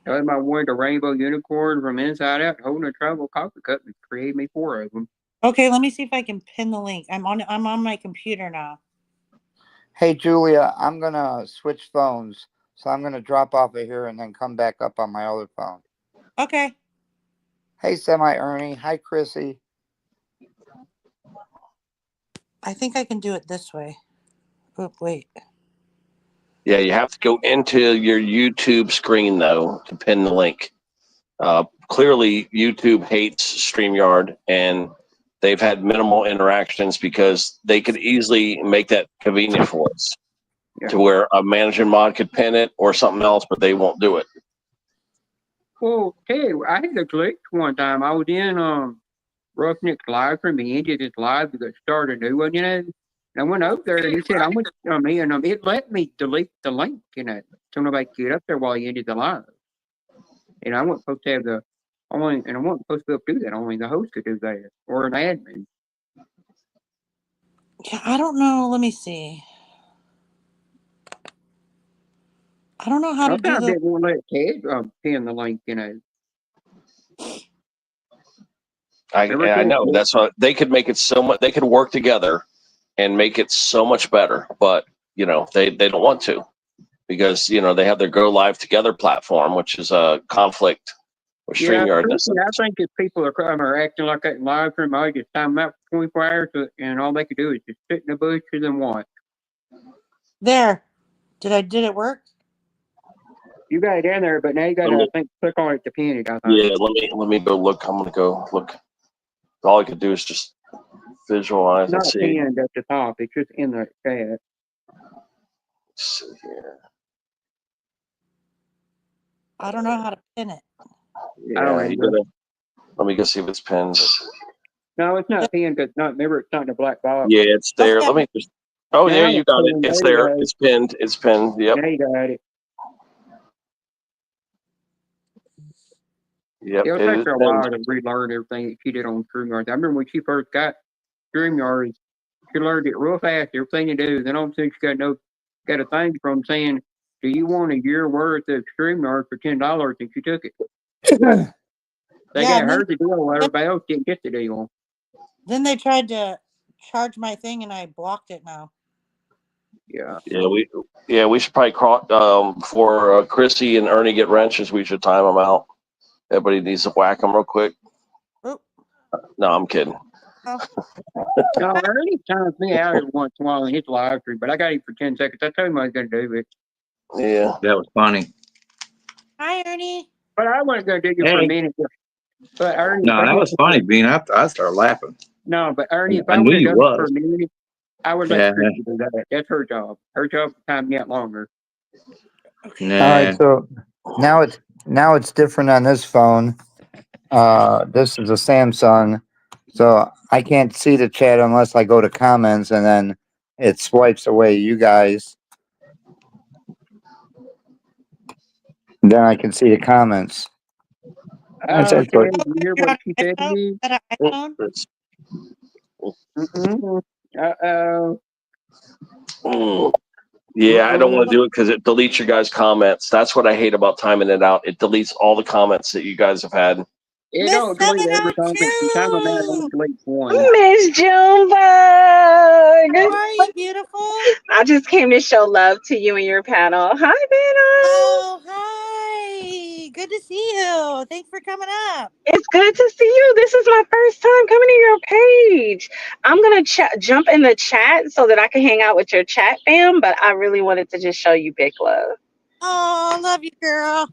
was my one, the rainbow unicorn from Inside Out, holding a travel coffee cup and created me 4 of them. Okay, let me see if I can pin the link. I'm on my computer now. Hey, Julia, I'm going to switch phones. So I'm going to drop off of here and then come back up on my other phone. Okay. Hey, Semi-Ernie. Hi, Chrissy. I think I can do it this way. Oh, wait. Yeah, you have to go into your YouTube screen, though, to pin the link. Clearly, YouTube hates StreamYard, and they've had minimal interactions because they could easily make that convenient for us to where a managing mod could pin it or something else, but they won't do it. Well, hey, I had a glitch one time. I was in Roughneck's live stream. He ended his live to start a new one, you know. And I went over there and he said, I went to me and it let me delete the link, you know, so nobody could get up there while he ended the live. And I wasn't supposed to have I wasn't supposed to be able to do that. Only the host could do that or an admin. Yeah, I don't know. Let me see. I don't know how to do Sometimes the. they won't let Ted pin the link, you know. I know that's what they could make it so much. They could work together and make it so much better, but you know they don't want to because you know they have their Go Live Together platform, which is a conflict with StreamYard. I think if people are acting like that in live stream, I just time them out for 24 hours, and all they could do is just sit in the bushes and watch. There, did it work? You got it in there, but now you got to click on it to pin it. I think. Yeah, let me go look. I'm gonna go look. All I could do is just visualize and see. It's not pinned at the top. It's just in the chat. Let's see here. I don't know how to pin it. Yeah, let me go see if it's pinned. No, it's not pinned because remember, it's not in a black box. Yeah, it's there. Okay. Let me just. Oh, Now yeah, you got it. It's there. Go. It's pinned. It's pinned. Yep. Now you got it. Yep. It'll take her a while to relearn everything that she did on StreamYard. I remember when she first got StreamYard, she learned it real fast, everything to do. Then all of a sudden she got a thing from saying, do you want a year worth of StreamYard for $10? And she took it. They got her the deal while everybody else didn't get the deal. Then they tried to charge my thing and I blocked it now. Yeah. We should probably before Chrissy and Ernie get wrenches, we should time them out. Everybody needs to whack them real quick. Oop. No, I'm kidding. Oh. No, Ernie times me out every once in a while in his live stream, but I got him for 10 seconds. I told him I was going to do it. Yeah. That was funny. Hi, Ernie. But I wasn't going to do it for a minute. But Ernie, No, that was funny, Bean. I started laughing. No, but Ernie, if I I knew would have you done was. it for a minute, I would let Chrissy do that. That's her job. Her job is time yet longer. All right, so now it's different on this phone. This is a Samsung, so I can't see the chat unless I go to comments, and then it swipes away you guys. Then I can see the comments. That's Okay, actually- you hear what she said to you? Uh-oh. Yeah, I don't want to do it because it deletes your guys' comments. That's what I hate about timing it out. It deletes all the comments that you guys have had. It don't delete every comment. You time them out, only deletes one. Miss Junebug. How are you, beautiful? I just came to show love to you and your panel. Hi, Banner. Oh, hi. Good good to see you. Thanks for coming up. It's good to see you. This is my first time coming to your page. I'm gonna jump in the chat so that I can hang out with your chat fam, but I really wanted to just show you big love. Oh, love you, girl.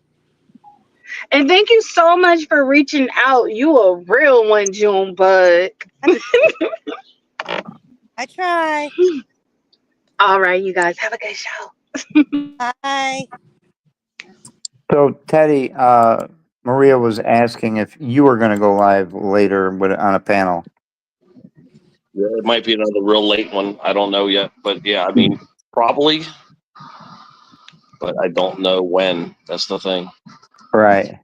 And thank you so much for reaching out. You a real one, Junebug. I try. All right, you guys have a good show. Bye. So Teddy, Maria was asking if you were going to go live later on a panel. Yeah, it might be another real late one. I don't know yet, but yeah, I mean, probably, but I don't know when. That's the thing. Right.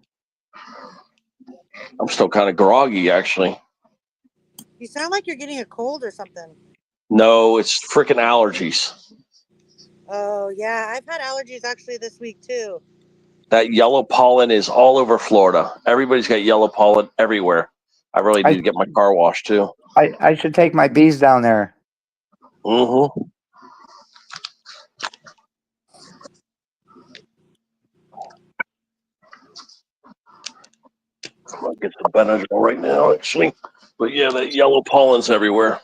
I'm still kind of groggy, actually. You sound like you're getting a cold or something. No, it's freaking allergies. Oh, yeah. I've had allergies actually this week, too. That yellow pollen is all over Florida. Everybody's got yellow pollen everywhere. I really need to get my car washed, too. I should take my bees down there. Mm-hmm. I'll get some Benadryl right now, actually. But yeah, that yellow pollen's everywhere.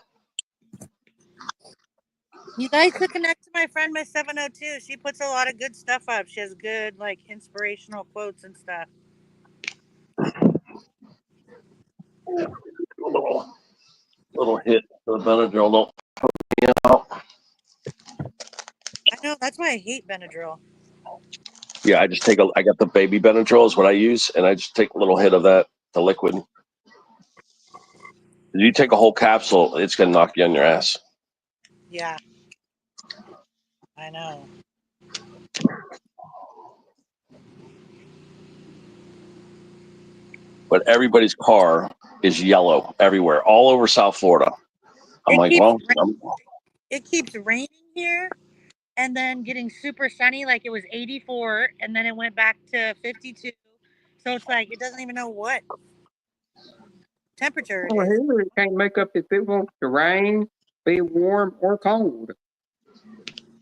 You guys should connect to my friend, Miss 702. She puts a lot of good stuff up. She has good, like, inspirational quotes and stuff. Little hit of the Benadryl. Don't put me out. I know. That's why I hate Benadryl. Yeah, I got the baby Benadryl is what I use, and I just take a little hit of that, the liquid. If you take a whole capsule, it's going to knock you on your ass. Yeah. I know. But everybody's car is yellow everywhere, all over South Florida. It keeps raining here and then getting super sunny, like it was 84, and then it went back to 52. So it's like it doesn't even know what temperature it is. Here it can't make up if it wants to rain, be warm or cold.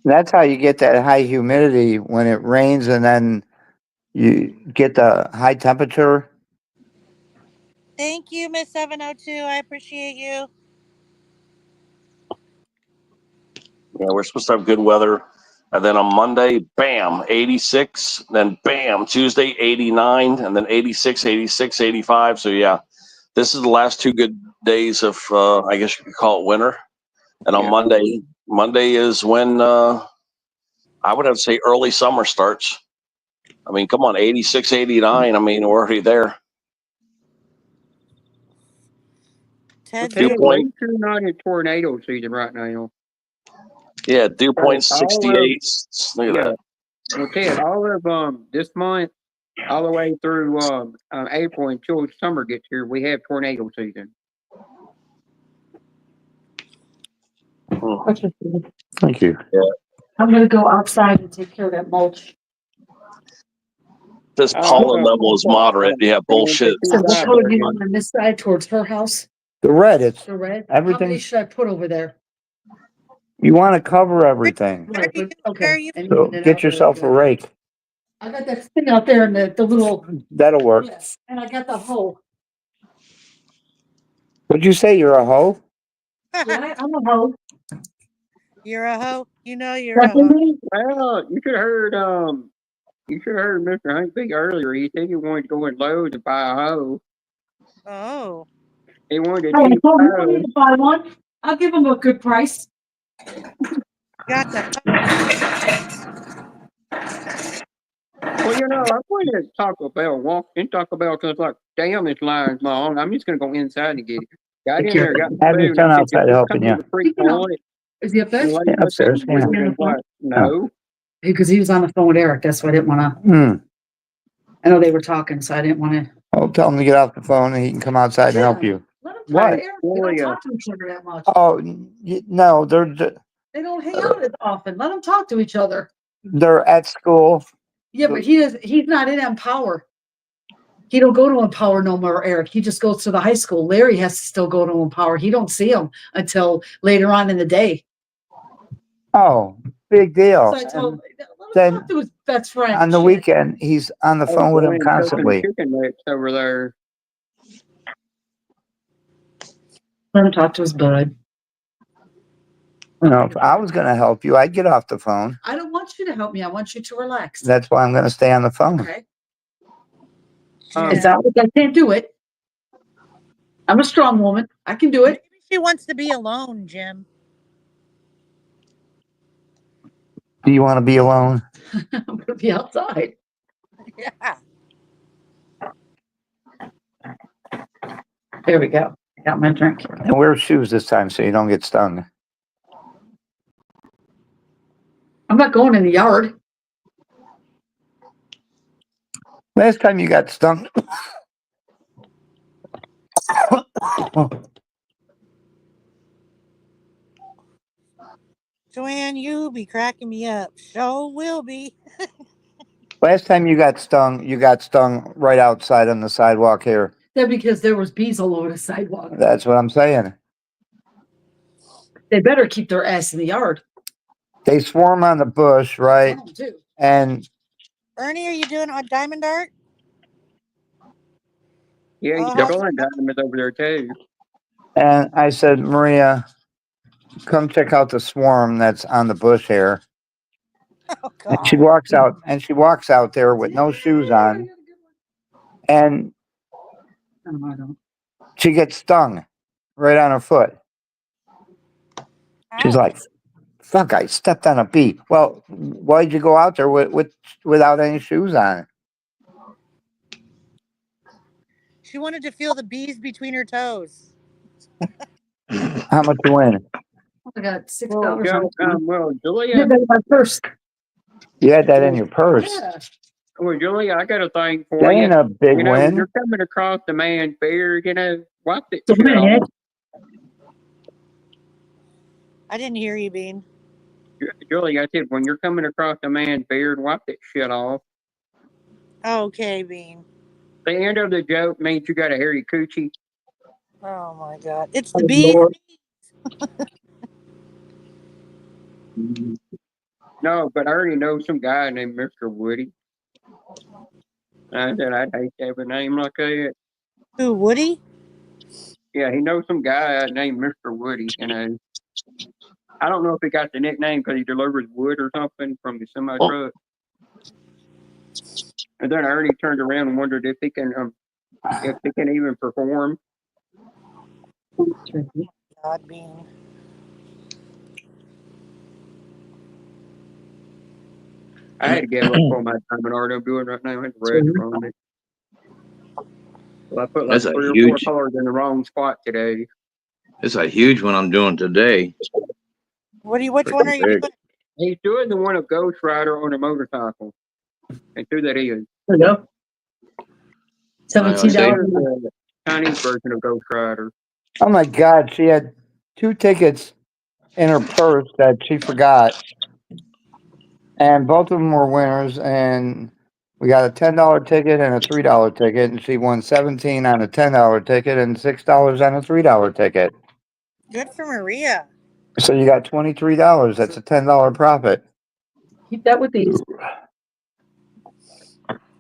That's how you get that high humidity when it rains and then you get the high temperature. Thank you, Miss 702. I appreciate you. Yeah, we're supposed to have good weather. And then on Monday, bam, 86. Then bam, Tuesday, 89. And then 86, 86, 85. So yeah, this is the last 2 good days of, I guess you could call it winter. And on Monday is when I would have to say early summer starts. I mean, come on, 86, 89. I mean, we're already there. Dew point. We're not in tornado season right now. Yeah, dew point 68. Look at that. Well, Ted, all of this month, all the way through April until summer gets here, we have tornado season. Thank you. Yeah. I'm gonna go outside and take care of that mulch. This pollen level is moderate. Yeah, bullshit. So what color do you want on this side towards her house? The red. It's The red. everything. How many should I put over there? You want to cover everything. Right, but, okay. So get yourself a rake. I got that thing out there and the little. That'll work. Yes, and I got the hoe. Would you say you're a hoe? Yeah, I'm a hoe. You're a hoe. You know you're a hoe. Well, you should have heard Mr. Hank earlier. He said he wanted to go in Lowe's and buy a hoe. Oh. He wanted I told him I need to buy one. I'll give him a good price. Got that. Well, I went to Taco Bell, walked in Taco Bell because like, damn, this line's long. I'm just gonna go inside and get it. Got in there, got Have your son outside helping you. Is he up there? Yeah, upstairs. Yeah. No. Because he was on the phone with Eric. That's why I didn't want to. I know they were talking, so I didn't want to. I'll tell him to get off the phone and he can come outside and help you. Let him talk What? to Eric. They don't talk to each other that much. Oh, no, They don't hang out as often. Let them talk to each other. they're at school. Yeah, but he's not in Empower. He don't go to Empower no more, Eric. He just goes to the high school. Larry has to still go to Empower. He don't see him until later on in the day. Oh, big deal. So I told him, then Talk to his best friend. on the shit. weekend, he's on the phone with him Glenn choking constantly. chicken legs over there. Let him talk to his bud. You know, if I was going to help you, I'd get off the phone. I don't want you to help me. I want you to relax. That's why I'm going to stay on the phone. Okay. Um, It's not like I can't do it. I'm a strong woman. I can do it. Maybe she wants to be alone, Jim. Do you want to be alone? I'm gonna be outside. Yeah. There we go. I got my drink. And wear shoes this time so you don't get stung. I'm not going in the yard. Last time you got stung. Joanne, you be cracking me up. So will be. Last time you got stung right outside on the sidewalk here. That because there was bees all over the sidewalk. That's what I'm saying. They better keep their ass in the yard. They swarm on the bush, right? Tell 'em too. And Ernie, are you doing a diamond dart? yeah, he's how's Glenn Diamond over there too. and I said, Maria, come check out the swarm that's on the bush here. Oh And God. she walks out there with no shoes on, and No, I don't. she gets stung right on her foot. She's Ow. like, fuck, I stepped on a bee. Well, why'd you go out there without any shoes on? She wanted to feel the bees between her toes. How much you win? I got $6 Well, on Julia, my purse. You had that in your purse. Yeah. well, Julia, I got a thing for That you. ain't a big You know, when win. you're coming across the man fair, you know, wipe it So, shit man, off. I didn't hear you, Bean. Julia, I said, when you're coming across the man beard, wipe that shit off. Okay, Bean. The end of the joke means you got a hairy coochie. Oh my God. It's the Oh, bees. Lord. No, but I already know some guy named Mr. Woody. I said, I'd hate to have a name like that. Who, Woody? Yeah, he knows some guy named Mr. Woody. You know, I don't know if he got the nickname because he delivers wood or something from the semi truck. And then I already turned around and wondered if he can even perform. God, Bean. I had to give up on my diamond art I'm doing right now. I had to rest from it. Well, I put like That's a 3 or 4 huge- colors in the wrong spot today. It's a huge one I'm doing today. Which one are you big. doing? He's doing the one of Ghost Rider on a motorcycle. And who that is. There you go. $17. see. The Chinese version of Ghost Rider. Oh my God, she had 2 tickets in her purse that she forgot. And both of them were winners. And we got a $10 ticket and a $3 ticket. And she won 17 on a $10 ticket and $6 on a $3 ticket. Good for Maria. So you got $23. That's a $10 profit. Keep that with these.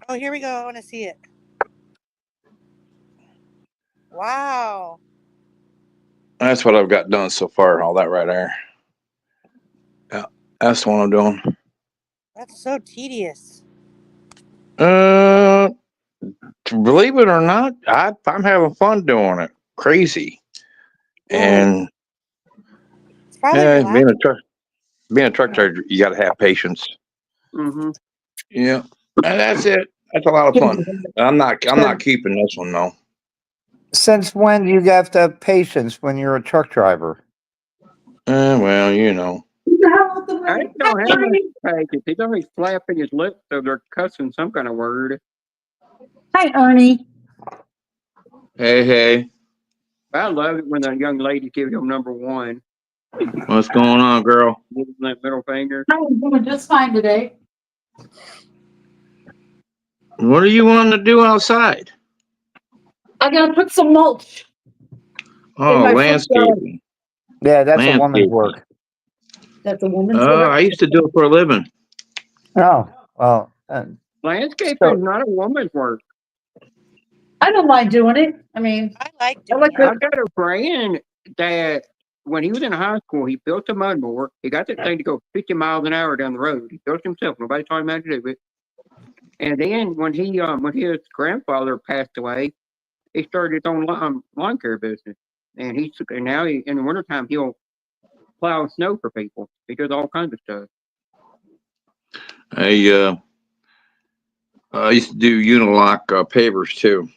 Oh, here we go. I want to see it. Wow. That's what I've got done so far. All that right there. Yeah, that's the one I'm doing. That's so tedious. Believe it or not, I'm having fun doing it. Crazy. And It's probably yeah, relaxing. being a truck driver, you got to have patience. Mm-hmm. Yeah, and that's it. That's a lot of fun. I'm not keeping this one though. Since when do you have to have patience when you're a truck driver? Well, you know. I don't have much patience. He's always flapping his lips so they're cussing some kind of word. Hi, Ernie. Hey, I love it when the young lady gives him number 1. what's going on, girl? Gives him that middle finger. I'm doing just fine today. What are you wanting to do outside? I gotta put some mulch. Oh, my front landscaping. Yeah, that's a Landscaping. woman's work. That's a woman's I used to do it for a living. Oh, well, Landscaping so is not a woman's work. I don't mind doing it. I mean, I like I doing like it. the I've got a friend that when he was in high school, he built a mud mower. He got that thing to go 50 miles an hour down the road. He built it himself. Nobody taught him how to do it. And then when his grandfather passed away, he started his own lawn care business. And now in the wintertime he'll plow snow for people. He does all kinds of stuff. I used to do Unilock pavers too,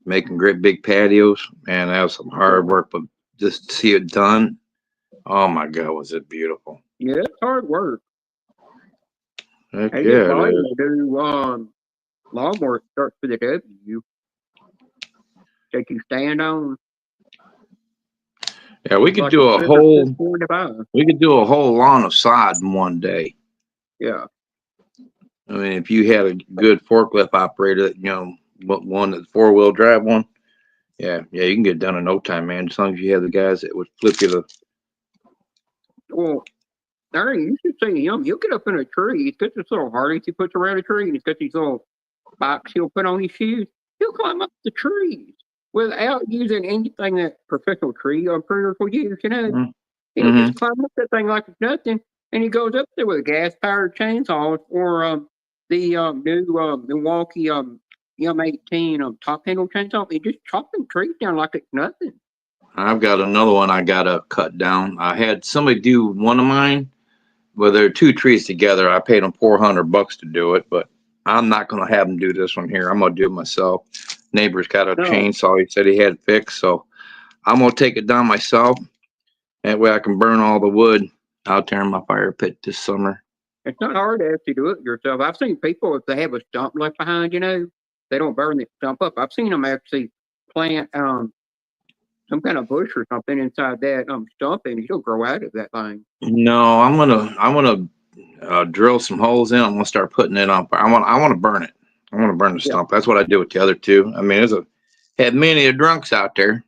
making great big patios, and that was some hard work, but just to see it done, oh my God, was it beautiful? Yeah, it's hard work. Heck Hey, your yeah, it body is. will do lawnmower starts with a W. That you stand on. Yeah, we It's could like a do a scissor whole, fit 45. we could do a whole lawn of sod in one day. Yeah. I mean, if you had a good forklift operator, one that's 4-wheel drive one, yeah, you can get done in no time, man. As long as you have the guys that would flip you the. Well, Larry, you should see him. He'll get up in a tree. He's got this little harness he puts around a tree, and he's got these little spikes he'll put on his shoes. He'll climb up the trees without using anything that professional tree pruners will use, He'll Mm-hmm. just climb up that thing like it's nothing, and he goes up there with a gas-powered chainsaw or the new Milwaukee M18 top handle chainsaw. He just chopping trees down like it's nothing. I've got another one I gotta cut down. I had somebody do one of mine. Well, there are two trees together. I paid them $400 to do it, but I'm not gonna have them do this one here. I'm gonna do it myself. Neighbor's got a No, chainsaw. He said he had it fixed, so I'm gonna take it down myself. That way I can burn all the wood out there in my fire pit this summer. it's not hard to actually do it yourself. I've seen people if they have a stump left behind, they don't burn the stump up. I've seen them actually plant some kind of bush or something inside that stump, and it'll grow out of that thing. No, I'm gonna drill some holes in. I'm gonna start putting it on. I want to burn it. I want to burn the Yeah, stump. That's what I did with the other two. I mean, had many of drunks out there.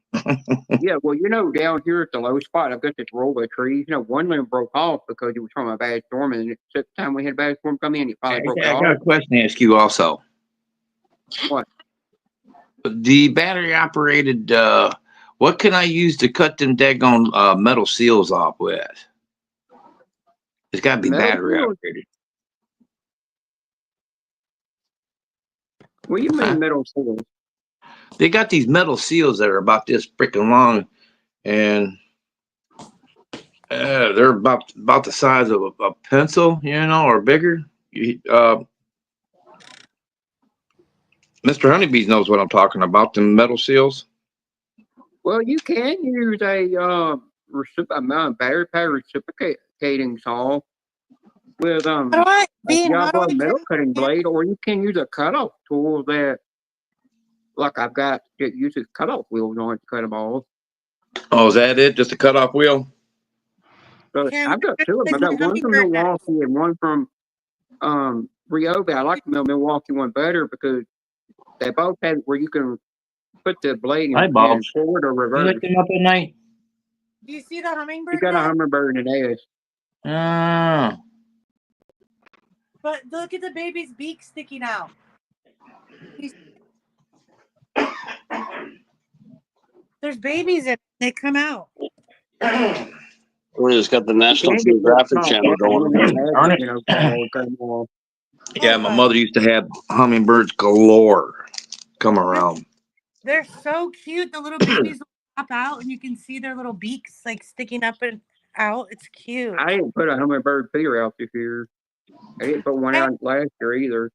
yeah. Well, down here at the low spot, I've got this row of trees. One limb broke off because it was from a bad storm, and the time we had a bad storm come in, it finally broke I got a off. question to ask you also. What? The battery operated, what can I use to cut them daggone metal seals off with? It's got to be Metal battery seals? operated. What do you Huh? mean metal seals? They got these metal seals that are about this freaking long, and they're about the size of a pencil, or bigger. Mr. Honeybees knows what I'm talking about. The metal seals. Well, you can use a battery powered reciprocating saw with How do I, a Bean, how do Diablo I metal turn cutting it? blade, or you can use a cutoff tool that, like I've got, that uses cutoff wheels on it to cut them off. Oh, is that it? Just a cutoff wheel? But Cam, I've got where's two of them. my I've got one from hummingbird now? Milwaukee and one from Ryobi. I like the Milwaukee one better because they both have where you can put the blade Hi, in Bobs. forward or You reverse. let them up at night? Do you see the You hummingbird got a nest? Humminbird and an S. Ah, But look at the baby's beak sticking out. There's babies in it. They come out. We just got the National Can't get real Geographic small. channel going When again. they darn have, it. small, come off. Yeah, my mother used to have hummingbirds galore come around. They're so cute. The little babies will pop out and you can see their little beaks like sticking up and out. It's cute. I didn't put a Humminbird feeder out this year. I didn't put one out last year either.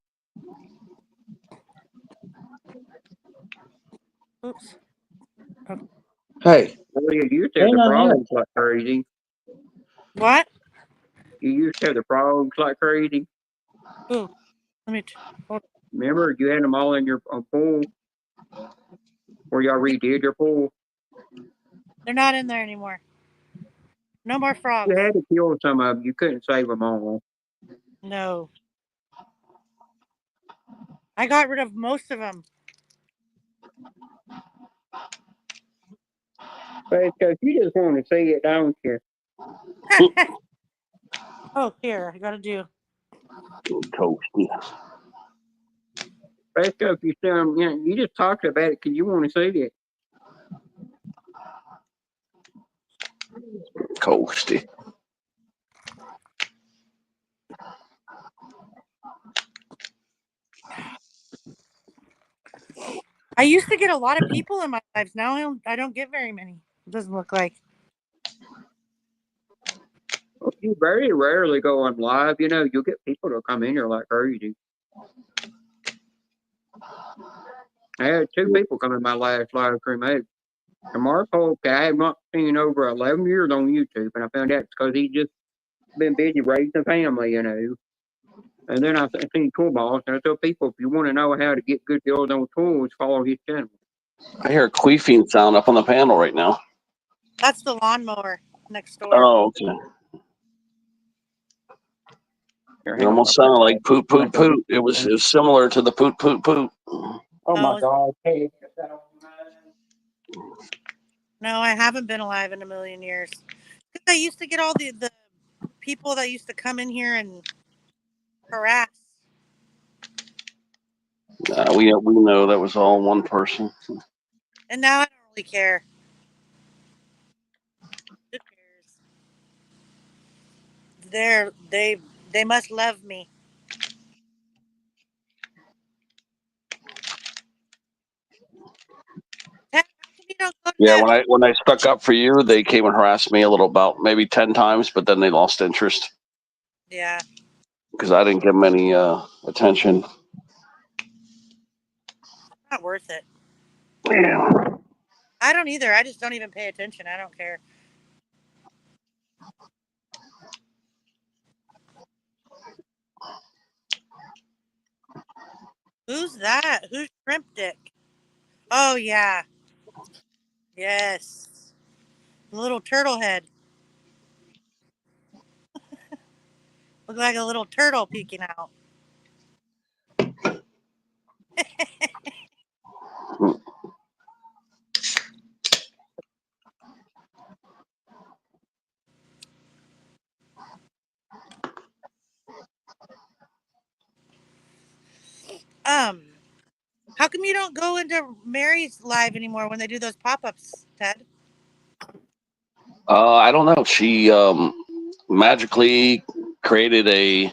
Oops. Hey. Well, you used to have the frogs like crazy. What? You used to have the frogs like crazy. Ooh. Let me. Remember, you had them all in your pool? Or y'all redid your pool? They're not in there anymore. No more frogs. You had to kill some of them. You couldn't save them all. No. I got rid of most of them. But it's because you just want to see it, don't you? Oh, here. I got to do. Toasty. Best if you see them, you know, you just talked about it because you want to see it. Toasty. I used to get a lot of people in my lives. Now I don't get very many. It doesn't look like. You very rarely go on live. You know, you'll get people to come in here like crazy. I had 2 people come in my last live stream. I had Mark Polk, I have not seen over 11 years on YouTube, and I found out it's because he just been busy raising a family, you know. And then I seen Tool Boss, and I tell people, if you want to know how to get good deals on tools, follow his channel. I hear a queefing sound up on the panel right now. That's the lawnmower next door. Oh, okay. It almost sounded like poot, poot, poot. It was similar to the poot, poot, poot. Oh my God. Hey, no, I haven't been alive in a million years. Because I used to get all the people that used to come in here and harass. We know that was all one person. And now I don't really care. Who cares? They must love me. Yeah, when I stuck up for you, they came and harassed me a little, about maybe 10 times, but then they lost interest. Yeah. Because I didn't give them any attention. Not worth it. Yeah. I don't either. I just don't even pay attention. I don't care. Who's that? Who's Shrimp Dick? Oh, yeah. Yes. Little turtle head. Look like a little turtle peeking out. How come you don't go into Mary's live anymore when they do those pop-ups, Ted? I don't know. She magically created a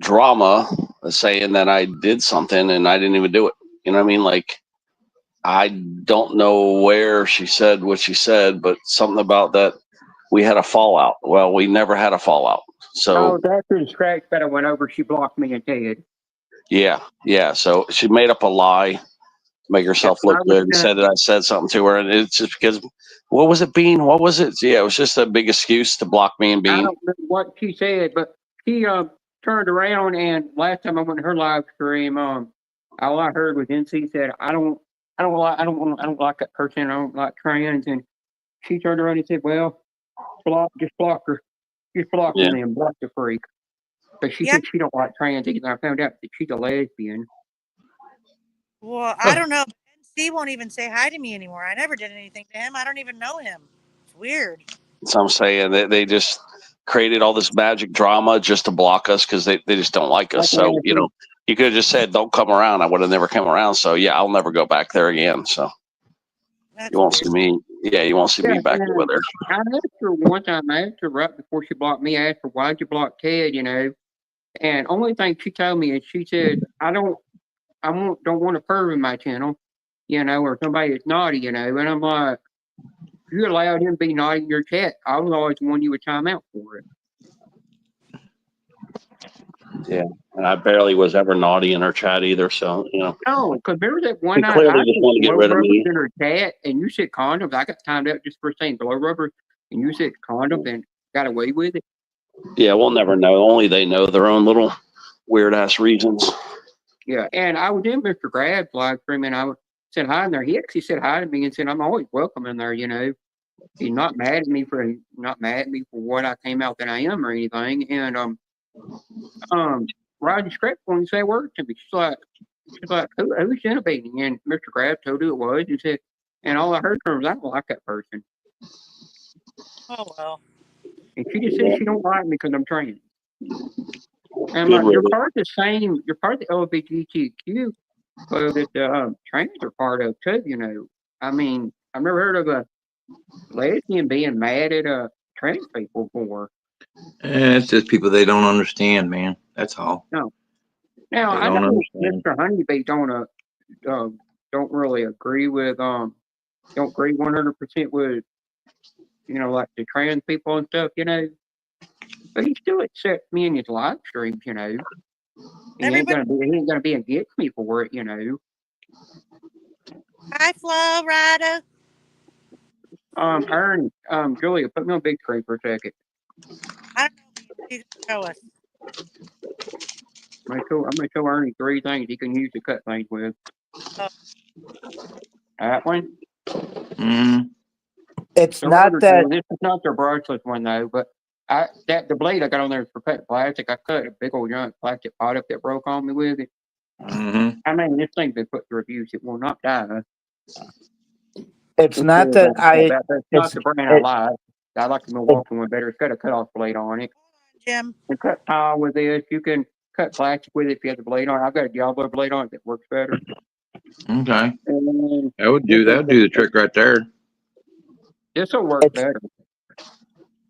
drama saying that I did something and I didn't even do it. You know what I mean? Like, I don't know where she said what she said, but something about that we had a fallout. Well, we never had a fallout. So after the scratch that went over, she blocked me and Ted. yeah. So she made up a lie to make herself look good and said that I said something to her. And it's just because, what was it, Bean? What was it? Yeah, it was just a big excuse to block me and Bean. I don't know what she said, but she turned around, and last time I went to her live stream, all I heard was NC said, I don't like that person. I don't like trans. And she turned around and said, well, just block her. Just block her and block the freak. But she said she don't like trans either. I found out that she's a lesbian. Well, I don't know. NC won't even say hi to me anymore. I never did anything to him. I don't even know him. It's weird. So I'm saying that they just created all this magic drama just to block us because they just don't like us. So, you know, you could have just said, don't come around. I would have never come around. So, yeah, I'll never go back there again. So you won't see me. Yeah, you won't see me back with her. I asked her one time, I asked her right before she blocked me, I asked her, why'd you block Ted, you know? And only thing she told me is she said, I don't want a perv in my channel, you know, or somebody that's naughty, you know. And I'm like, you allowed him to be naughty in your chat. I was always the one you would time out for it. Yeah, and I barely was ever naughty in her chat either. So, you know. No, because there was that one night clearly just want to get rid of me. In her chat, and you said condoms. I got timed out just for saying blow rubber, and you said condoms and got away with it. Yeah, we'll never know. Only they know their own little weird ass reasons. Yeah, and I was in Mr. Grab's live stream, and I said hi in there. He actually said hi to me and said, I'm always welcome in there, you know. He's not mad at me for what I came out that I am or anything. And Roger Scratch won't say a word to me. She's like, who's innovating? And Mr. Grab told who it was. He said, and all I heard from her was, I don't like that person. Oh well. And she just said she don't like me because I'm trans. And Good you're riddance. part of the same. You're part of the LGBTQ club that the trans are part of too. I mean, I've never heard of a lesbian being mad at trans people before. It's just people they don't understand, man. That's all. No. Now They I don't know understand. Mr. Honeybee don't really agree with don't agree 100% with like the trans people and stuff. But he still accepts me in his live streams. Everybody, He ain't gonna be against me for it. hi, Flo Rida. Ernie, Julia, put me on big screen for a second. I don't know. Please show us. I'm gonna show Ernie 3 things he can use to cut things with. Oh. That one. Mm. It's The not rotary that. tool, this is not their brushless one though, but the blade I got on there is for cut plastic. I cut a big old giant plastic pot up that broke on me with it. Mm-hmm. I mean, this thing's been put through abuse. It will not die. It's not that I. That's not It's the brand I like. I like the Milwaukee one better. It's got a cutoff blade on it. Jim. You can cut tile with this. You can cut plastic with it if you have the blade on it. I've got a Diablo blade on it that works better. Okay. And That would do the trick right there. this will work better.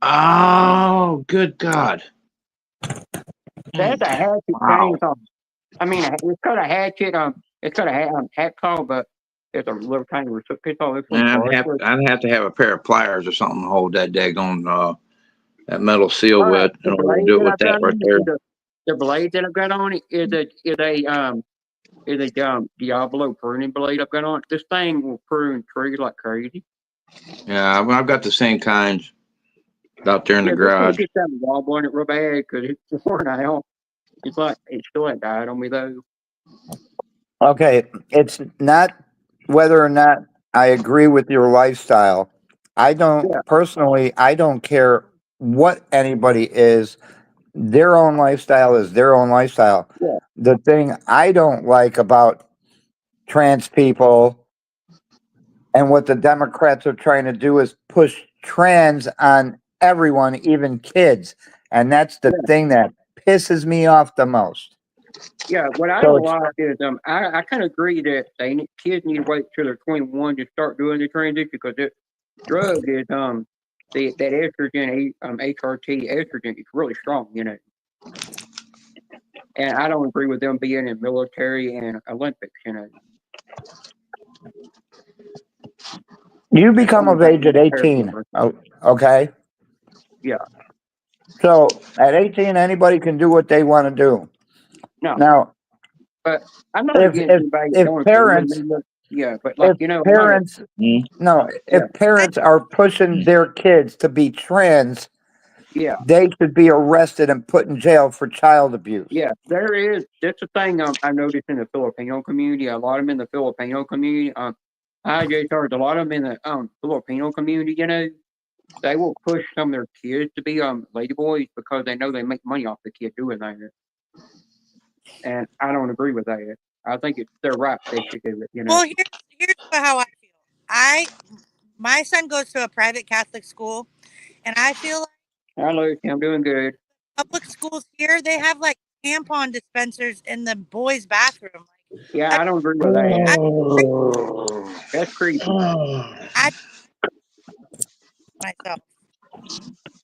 Oh, good God. That's a hatchet chainsaw. I mean, it's got a hatchet. It's got a hacksaw, but it's a little tiny pistol. Man, I'd have to have a pair of pliers or something to hold that daggone that metal seal with in order to do it with that right there. The blade that I've got on it is a Diablo pruning blade I've got on it. This thing will prune trees like crazy. Yeah, I've got the same kinds out there in the garage. Just have a wobble on it real bad because it's worn out. It's like it still ain't died on me though. Okay, it's not whether or not I agree with your lifestyle. I don't personally. I don't care what anybody is. Their own lifestyle is their own lifestyle. Yeah. The thing I don't like about trans people and what the Democrats are trying to do is push trans on everyone, even kids. And that's the thing that pisses me off the most. Yeah, what I don't like is I kind of agree that kids need to wait till they're 21 to start doing the transition because the drug is that estrogen HRT estrogen is really strong, And I don't agree with them being in military and Olympics, You become of age at 18, okay? Yeah. So at 18, anybody can do what they want to do. No. Now, but I'm not against anybody going parents, but parents, if parents are pushing their kids to be trans, they should be arrested and put in jail for child abuse. Yeah, there is. That's the thing I noticed in the Filipino community. A lot of them in the Filipino community. IJSRs, a lot of them in the Filipino community. They will push some of their kids to be ladyboys because they know they make money off the kid doing that. And I don't agree with that. I think it's their right. They should do it. Well, here's how I feel. My son goes to a private Catholic school, and I feel like hello, I'm doing good. Public schools here, they have like tampon dispensers in the boys' bathroom. Yeah, I don't agree with that. That's creepy. I myself,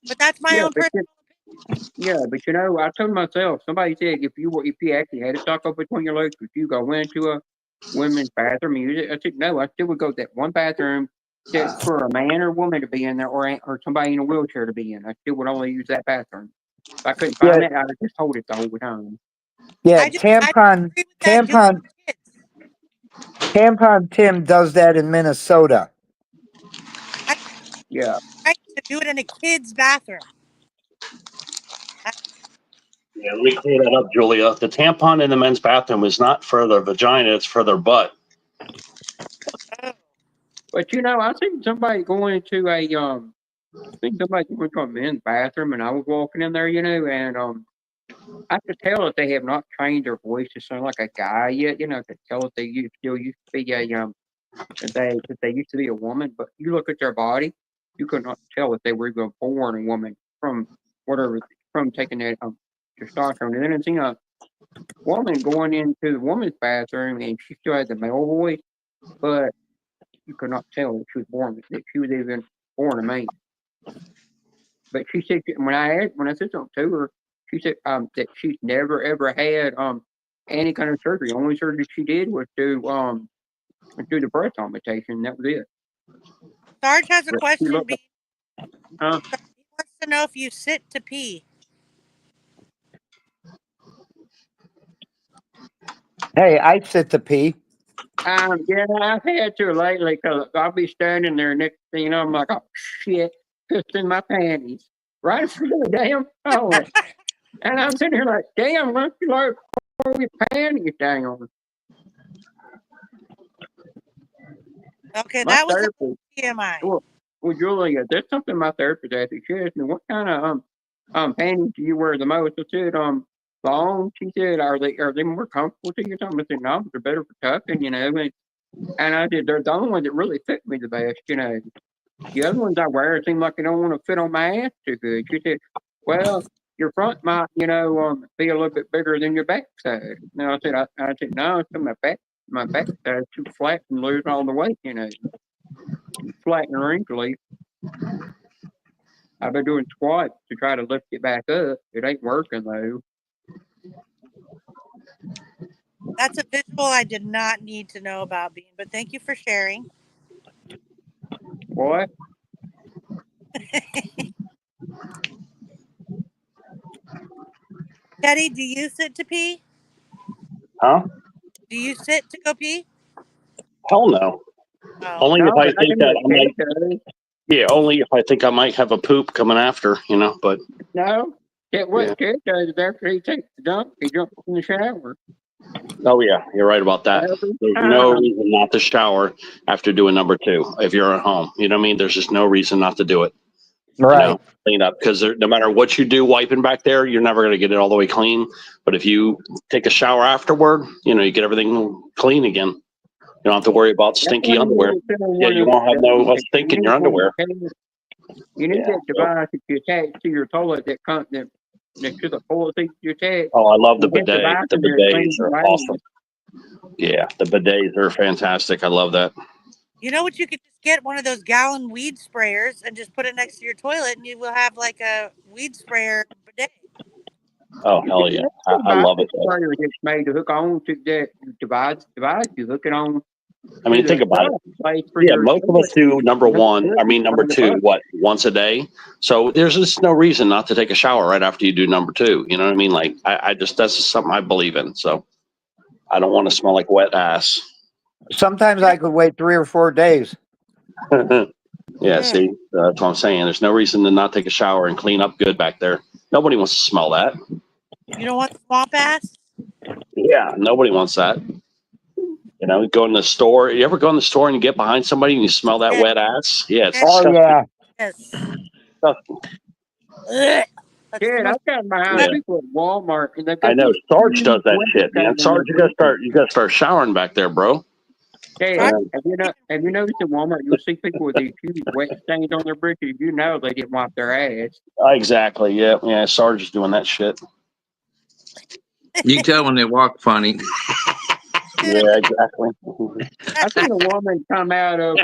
but that's my own personal. Yeah, but I told myself. Somebody said if you actually had a sock up between your legs, would you go into a women's bathroom and use it? I said no. I still would go to that one bathroom just for a man or woman to be in there, or somebody in a wheelchair to be in. I still would only use that bathroom. If I couldn't find that, I would just hold it the whole time. Yeah, tampon Tim does that in Minnesota. Yeah. Right, to do it in a kid's bathroom. Yeah, let me clear that up, Julia. The tampon in the men's bathroom is not for their vagina; it's for their butt. But I seen somebody going into a men's bathroom, and I was walking in there, and I could tell that they have not trained their voice to sound like a guy yet. I could tell that they still used to be that they used to be a woman. But you look at their body, you could not tell that they were even born a woman from taking that testosterone. And then I seen a woman going into the woman's bathroom, and she still had the male voice, but you could not tell that she was even born a man. But she said when I said something to her, she said that she's never ever had any kind of surgery. Only surgery she did was do the breast augmentation. That was it. Sarge has a But she question. looked He like, wants to know if you sit to pee. Hey, I sit to pee. yeah, I've had to lately because I'll be standing there next thing you know, I'm like, oh shit, pissed in my panties right in front of the damn toilet. And I'm sitting here like, damn, why don't you like pull your panties down? Okay, My that was therapist, TMI. well, Julia, that's something my therapist asked me. She asked me, what kind of panties do you wear the most? I said, long. She said, are they more comfortable to you? I said, no, but they're better for tucking, you know. And I said, they're the only ones that really fit me the best, you know. The other ones I wear seem like they don't want to fit on my ass too good. She said, well, your front might, you know, be a little bit bigger than your back side. And I said, no, it's my back side's too flat and lose all the weight, you know. Flat and wrinkly. I've been doing squats to try to lift it back up. It ain't working though. That's a visual I did not need to know about, Bean, but thank you for sharing. What? Teddy, do you sit to pee? Huh? Do you sit to go pee? Hell no. Oh. Only No, if I but I think can that do I it might. too. Yeah, only if I think I might have a poop coming after, you know. But No. What Yeah. Kid does is after he takes the dump, he jumps in the shower. oh yeah, you're right about that. Every There's no time. reason not to shower after doing number 2 if you're at home. You know what I mean? There's just no reason not to do it. You know, clean up because no matter what you do wiping back there, you're never going to get it all the way clean. But if you take a shower afterward, you know, you get everything clean again. You don't have to worry about That's stinky why you underwear. need to tell Yeah, one you of won't have no the stink in you your need one underwear. you need Yeah. that device that you attach to your toilet that comes that to the toilet seat you attach. Oh, I love the You get the bidet. device The in there, it cleans bidets the are lines. awesome. Yeah, the bidets are fantastic. I love that. You know what? You could just get one of those gallon weed sprayers and just put it next to your toilet, and you will have like a weed sprayer bidet. Oh, hell yeah. I love it. Though. Sprayer gets made to hook on to that device. You hook it on. I mean, think about it. Yeah, most of us do number 1. I mean, number 2, once a day. So there's just no reason not to take a shower right after you do number 2. You know what I mean? Like, I just, that's just something I believe in. So I don't want to smell like wet ass. Sometimes I could wait 3 or 4 days. Yeah, see, that's what I'm saying. There's no reason to not take a shower and clean up good back there. Nobody wants to smell that. You don't want swamp ass? Yeah, nobody wants that. You know, go in the store. You ever go in the store and you get behind somebody and you smell that wet ass? Yeah, it's disgusting. yeah. Yes. Disgusting. Yeah, I've got behind people at Walmart, and they've got I know these Sarge does that wet shit, man. things on Sarge, their you gotta start showering back there, bro. Yeah, have you noticed at Walmart you'll see people with these huge wet stains on their britches? You know they didn't wipe their ass. Exactly. Yeah. Sarge is doing that shit. You can tell when they walk funny. Yeah, exactly. I seen a woman come out of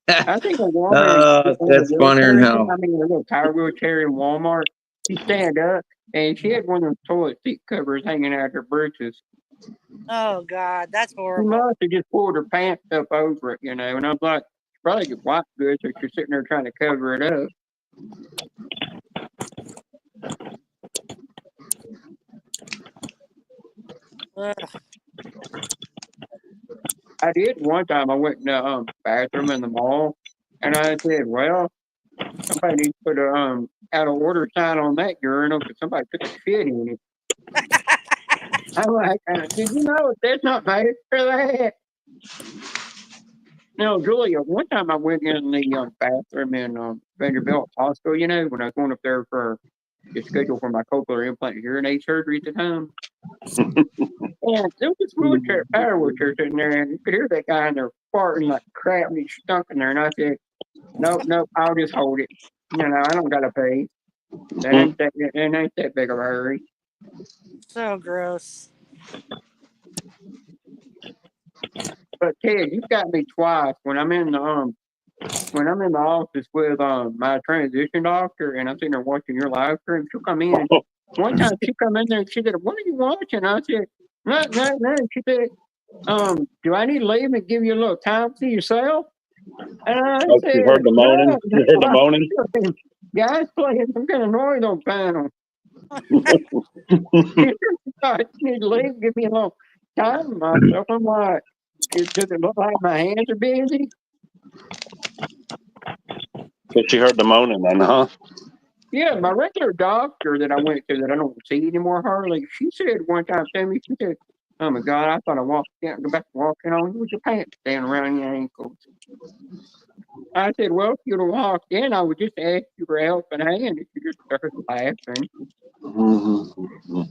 I think a woman That's funnier than hell. I mean a little power wheelchair in Walmart. She stand up and she had one of those toilet seat covers hanging out her britches. Oh God, that's She horrible. must have just pulled her pants up over it, you know. And I was like, she probably could wipe good, so she's sitting there trying to cover it up. I did one time. I went in the bathroom in the mall, and I said, "Well, somebody needs to put a out of order sign on that urinal because somebody took a shit in it." I'm like, "Did you know that's not made for that?" No, Julia. One time I went in the bathroom in Vanderbilt Hospital. You know, when I was going up there for the schedule for my cochlear implant hearing aid surgery at the time. And there was this power wheelchair sitting there, and you could hear that guy in there farting like crap, and he stunk in there. And I said, "Nope, I'll just hold it. You know, I don't gotta pay. That ain't that big of a hurry." So gross. But Ted, you've got me twice when I'm in the office with my transition doctor and I'm sitting there watching your live stream. She'll come in. One time she come in there and she said, "What are you watching?" I said, "No." She said, "Do I need to leave and give you a little time to yourself?" And I Oh, said, you heard the moaning? "No, You heard the moaning? guys playing some kind of noise on panel. I need to leave, give me a little time to myself." I'm like, "Does it look like my hands are busy?" But you heard the moaning then, huh? Yeah, my regular doctor that I went to that I don't see anymore hardly, she said one time to me, she said, "Oh my God, I thought I walked down, go back to walking on you with your pants down around your ankles." I said, "Well, if you'd have walked in, I would just ask you for a helping hand if you just started laughing." Mm-hmm.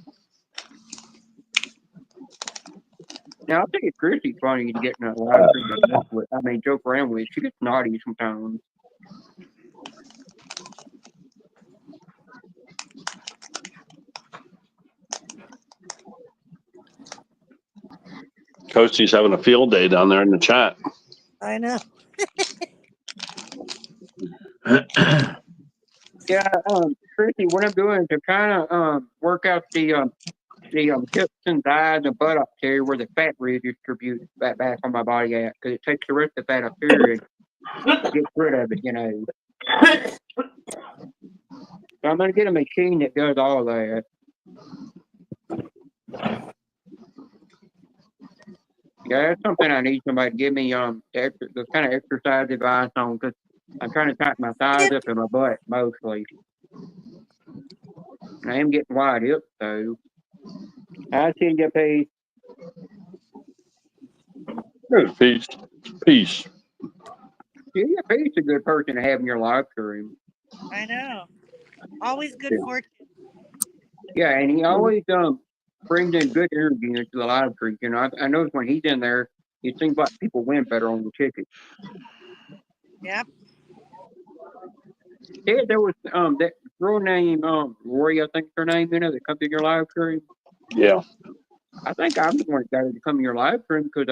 Now, I think it's pretty funny to get in a live stream to mess with. I mean, joke around with. She gets naughty sometimes. Coasty's having a field day down there in the chat. I know. Yeah, Chrissy, what I'm doing is to kind of work out the hips and thighs and buttocks here where the fat redistributes back on my body at, because it takes the rest of the fat up here and gets rid of it, you know. So I'm gonna get a machine that does all that. Yeah, that's something I need somebody to give me the kind of exercise advice on, because I'm trying to tighten my thighs up and my butt mostly. And I am getting wide hips, so I see you, Pete. Peace. Peace. Yeah, Pete's a good person to have in your live stream. I know. Always good fortune. Yeah, and he always brings in good energy into the live stream. You know, I notice when he's in there, it seems like people win better on the ticket. Yep. Yeah, there was that girl named Rory, I think her name, you know, that comes in your live stream. Yeah. I think I'm the one that got her to come in your live stream because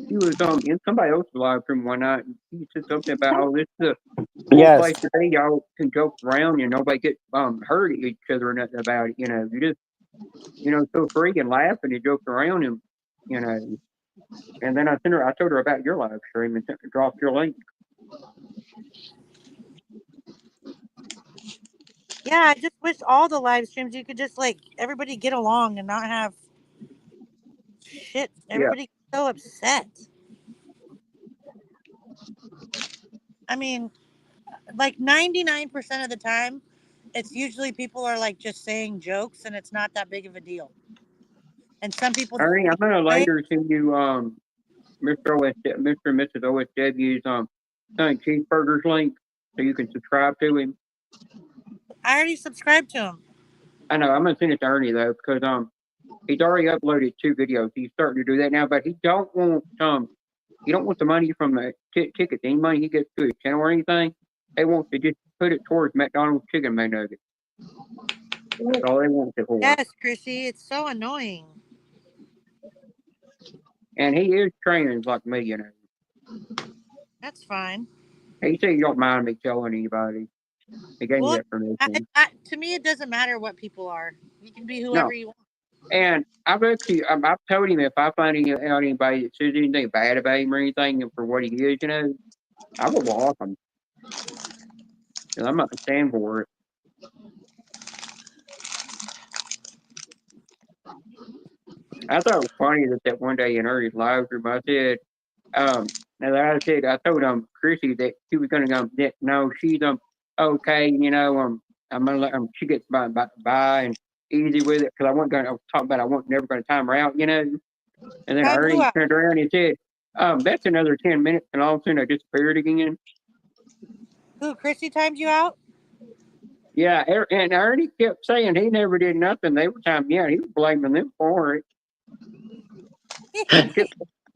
she was in somebody else's live stream one night and she said something about, "Oh, this is a cool place to be. Y'all can joke around and nobody gets hurt at each other or nothing about it. You know, you just feel free and laugh and you joke around and you know." And then I told her about your live stream and dropped your link. Yeah, I just wish all the live streams you could just like everybody get along and not have shit. Everybody so upset. I mean, like 99% of the time, it's usually people are like just saying jokes and it's not that big of a deal. And some people. Ernie, I'm gonna later send you Mr. and Mrs. OSW's cheeseburgers link so you can subscribe to him. I already subscribed to him. I know, I'm gonna send it to Ernie though, because he's already uploaded 2 videos. He's starting to do that now, but he don't want the money from the tickets, any money he gets to his channel or anything. They want to just put it towards McDonald's chicken McNuggets. That's all they want it for. Yes, Chrissy, it's so annoying. And he is training like me, you know. That's fine. He said you don't mind me telling anybody. He gave me that permission. To me, it doesn't matter what people are. You can be whoever you want. And I've told him if I find out anybody that says anything bad about him or anything for what he is, you know, I will block him. And I'm not going to stand for it. I thought it was funny that one day in Ernie's live room, I said, I told Chrissy that she was going to go, no, she's okay, you know, I'm going to let she gets by and easy with it, because I was talking about I wasn't never going to time her out, you know. And then Ernie turned around and said, that's another 10 minutes, and all of a sudden I disappeared again. Who, Chrissy timed you out? Yeah, and Ernie kept saying he never did nothing. They were timing me out. He was blaming them for it.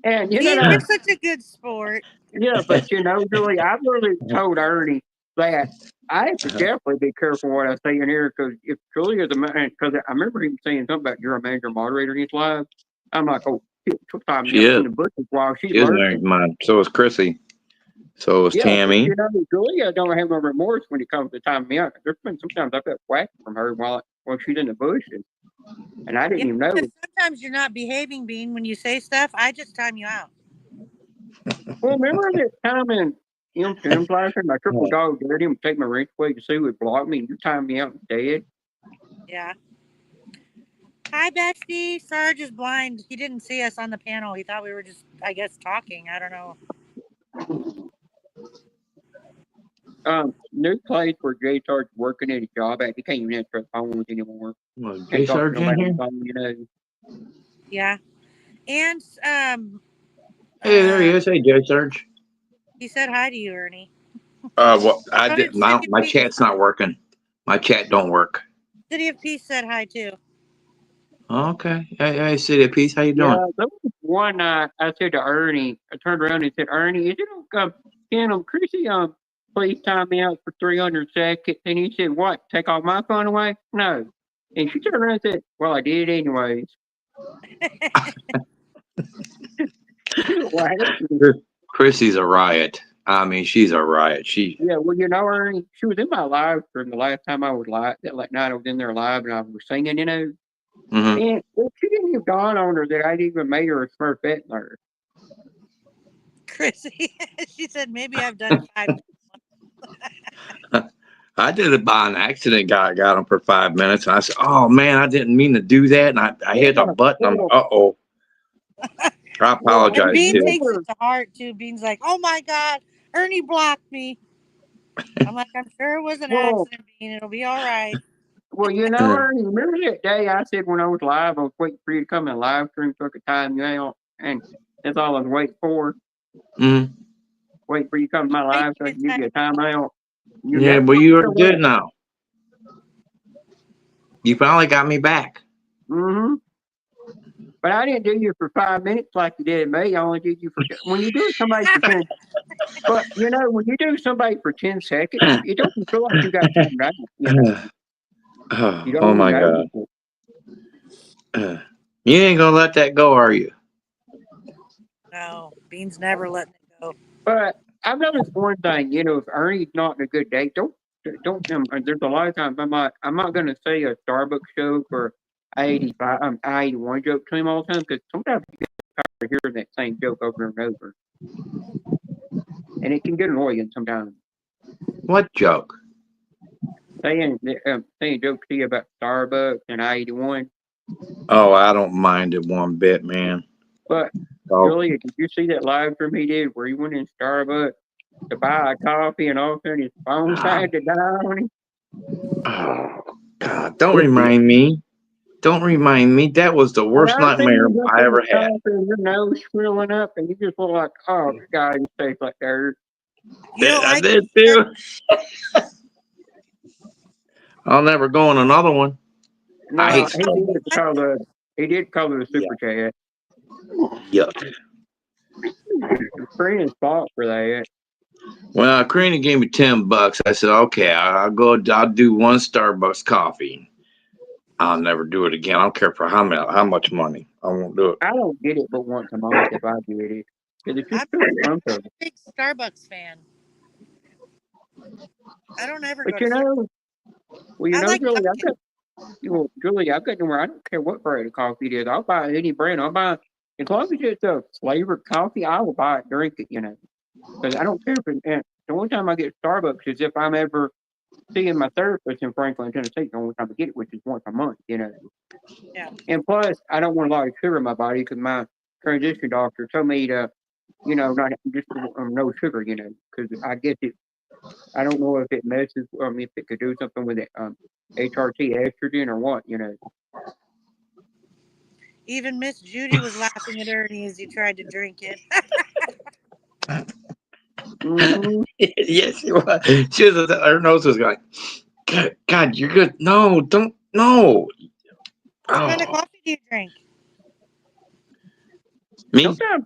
And you're such a good sport. Yeah, but Julie, I really told Ernie that I have to definitely be careful what I say in here because if Julia's a man, because I remember him saying something about you're a major moderator in his live. I'm like, oh, shit, sometimes She out is. in the bushes while she's She is married lurking. to mine. So is Chrissy. So is Yeah, but Tammy. you know, Julia don't have no remorse when it comes to time me out. There's been sometimes I felt whacked from her while she's in the bushes, and I didn't even know. Because sometimes you're not behaving, Bean, when you say stuff. I just time you out. Well, remember that time in M10 flashing, my triple dog dared him to take my wrench away to see who would block me, and you timed me out instead. Yeah. Hi, Bestie. Sarge is blind. He didn't see us on the panel. He thought we were just, I guess, talking. I don't know. New place where Jay starts working at his job at. He can't even answer the phones anymore. Well, Can't Jay talk to Sarge in nobody here? on the phone, you know. Yeah. And Hey, there he is. Hey, Jay Sarge. he said hi to you, Ernie. Well, I So did. did My City of Peace. chat's not working. My chat don't work. City of Peace said hi too. Okay. Hey, City of Peace. How you doing? Yeah, there was one night I said to Ernie, I turned around and said, Ernie, is it okay? Chrissy, please time me out for 300 seconds. And he said, what? Take all my fun away? No. And she turned around and said, well, I did anyways. Chrissy's a riot. I mean, she's a riot. Yeah, well, you know, Ernie, she was in my live stream the last time I was live. That night I was in there live and I was singing, you know. Mm-hmm. And she didn't even dawn on her that I'd even made her a Smurfette nerd. Chrissy, she said, maybe I've done 5. I did it by an accident. Got him for 5 minutes, and I said, "Oh man, I didn't mean to do that." And I hit a button. I'm uh-oh. I apologize Bean too. takes it to heart too. Bean's like, "Oh my God, Ernie blocked me." I'm like, "I'm sure it was an accident, Bean. It'll be all right." Well, you know, Ernie, remember that day I said when I was live, I was waiting for you to come in live stream so I could time you out, and that's all I was waiting for. Mm-hmm. Wait for you to come to my live so I can give you a timeout. Yeah, but you are good now. You finally got me back. Mm-hmm. But I didn't do you for 5 minutes like you did me. I only did you for when you do somebody for 10. But you know, when you do somebody for 10 seconds, it doesn't feel like you got time right. You know? Oh my God! You ain't gonna let that go, are you? No, Bean's never letting it go. But I've noticed one thing. You know, if Ernie's not in a good day, don't. There's a lot of times I'm not going to say a Starbucks joke or I-81 joke to him all the time because sometimes you get tired of hearing that same joke over and over, and it can get annoying sometimes. What joke? Saying jokes to you about Starbucks and I-81. Oh, I don't mind it one bit, man. But Julia, did you see that live stream he did where he went in Starbucks to buy a coffee and all of a sudden his phone tried to die on him? Oh God! Don't remind me. Don't remind me. That was the worst nightmare I ever had. And your nose swelling up, and you just look like, oh God, you taste like dirt. I did too. I'll never go on another one. No, I hate he did color the super chat. Yuck. Friend's fault for that. Well, Karina gave me $10. I said, okay, I'll do one Starbucks coffee. I'll never do it again. I don't care for how much money. I won't do it. I don't get it but once a month if I get it. Because it's just too expensive. I'm a big Starbucks fan. I don't ever But go you to know, Julie, I've got nowhere. I don't care what brand of coffee it is. I'll buy any brand. I'll buy as long as it's a flavored coffee. I will buy it, drink it. You know, because I don't care if the only time I get Starbucks is if I'm ever seeing my therapist in Franklin, Tennessee. The only time I get it, which is once a month. You know. Yeah. And plus, I don't want a lot of sugar in my body because my transition doctor told me to, not just no sugar. You know, because I guess it. I don't know if it messes. If it could do something with it, HRT estrogen or what. You know. Even Miss Judy was laughing at Ernie as he tried to drink it. Mm-hmm. Yes, she was. Her nose was going, God, you're good. No, don't. No. What kind of coffee do you drink? Me? Sometimes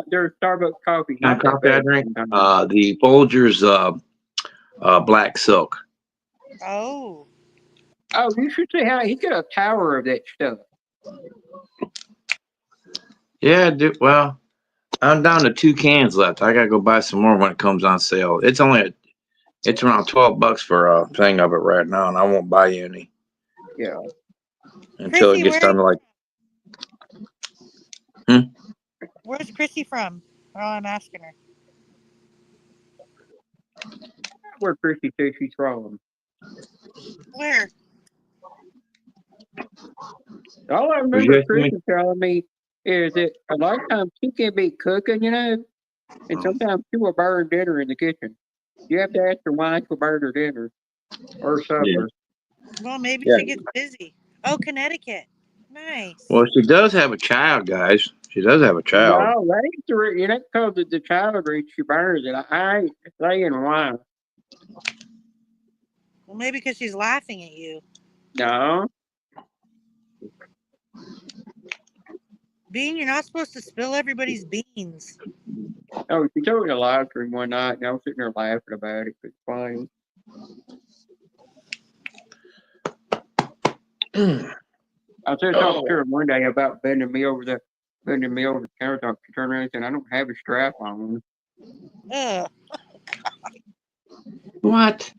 there's Starbucks coffee. Not coffee I drink. The Folgers Black Silk. Oh, Oh, you should see how he got a tower of that stuff. Yeah, dude. Well, I'm down to 2 cans left. I gotta go buy some more when it comes on sale. It's around $12 for a thing of it right now, and I won't buy you any Yeah. until it Chrissy, gets where down to like. where's Chrissy from? Oh, I'm asking her. Where Chrissy says she's from. Where? All I Was remember you asking me? Chrissy telling me is that a lot of times she can be cooking, and sometimes she will burn dinner in the kitchen. You have to ask her why she'll burn her dinner or supper. Yeah. Well, maybe Yeah. she gets busy. Oh, Connecticut. Nice. Well, she does have a child, guys. She does have a child. No, that ain't because the child reads she burns it. I ain't saying why. Well, maybe because she's laughing at you. No. Bean, you're not supposed to spill everybody's beans. Oh, she told me a live stream one night, and I was sitting there laughing about it. It's funny. I said talking to her one day about bending me over the countertop. She turned around and said, "I don't have a strap on." Ugh. What?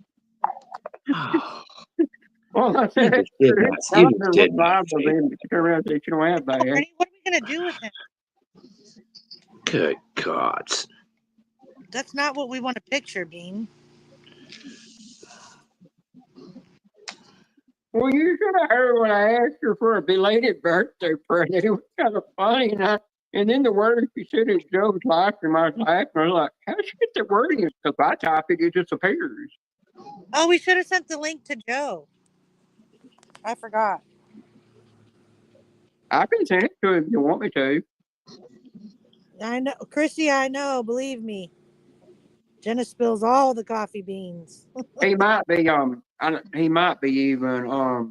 Well, I You said, just did not. I You don't just know did what not. live was in. She turned around and said, "You don't have that." Ernie, what are we going to do with him? Good God. That's not what we want to picture, Bean. Well, you should have heard when I asked her for a belated birthday present. It was kind of funny, and then the word she said is Joe's life, and I was laughing. I was like, "How did she get the wording?" Because I type it, it disappears. Oh, we should have sent the link to Joe. I forgot. I can send it to him if you want me to. I know, Chrissy. I know. Believe me. Jenna spills all the coffee beans. He might be he might be even I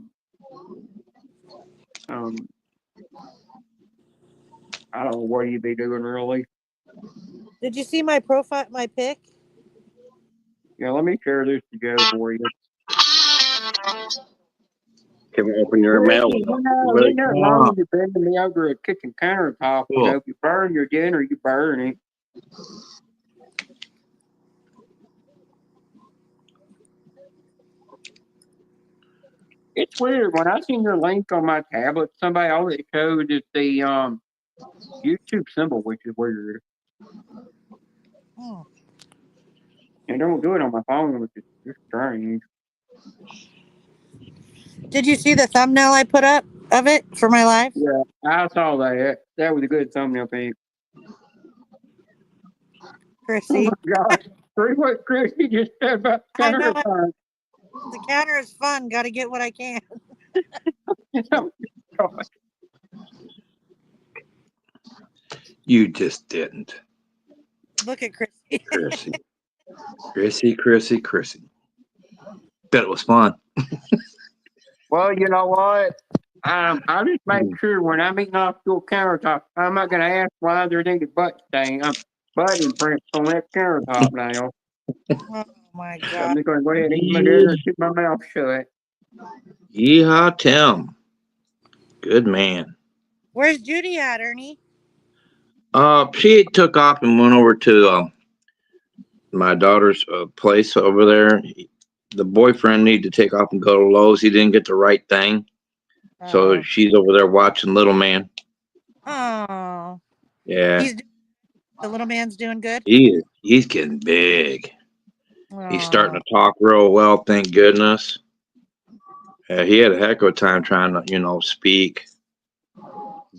don't know what he'd be doing really. Did you see my profile, my pic? Yeah, let me share this to Joe for you. Can we open your mail? Isn't that wrong when you're bending me over a kitchen countertop? You know, if you burn your dinner, you burn it. It's weird. When I seen your link on my tablet, somebody already showed us the YouTube symbol, which is weird. Oh. And don't do it on my phone, which is just strange. Did you see the thumbnail I put up of it for my live? Yeah, I saw that. That was a good thumbnail pic. Chrissy. Oh my God. Read what Chrissy just said about I know. countertop. The counter is fun. Got to get what I can. Oh, God. You just didn't. Look at Chrissy. Chrissy. Bet it was fun. Well, you know what? I just make sure when I'm eating off school countertop, I'm not going to ask why there's any butt stain. Button prints on that countertop now. Oh my I'm God. just going to go ahead and eat my dinner and keep my mouth shut. Yeehaw, Tim. Good man. Where's Judy at, Ernie? She took off and went over to my daughter's place over there. The boyfriend needed to take off and go to Lowe's. He didn't get the right thing. So she's over there watching Little Man. Oh. Yeah. The little man's doing good? He's getting big. He's starting to talk real well, thank goodness. He had a heck of a time trying to, speak.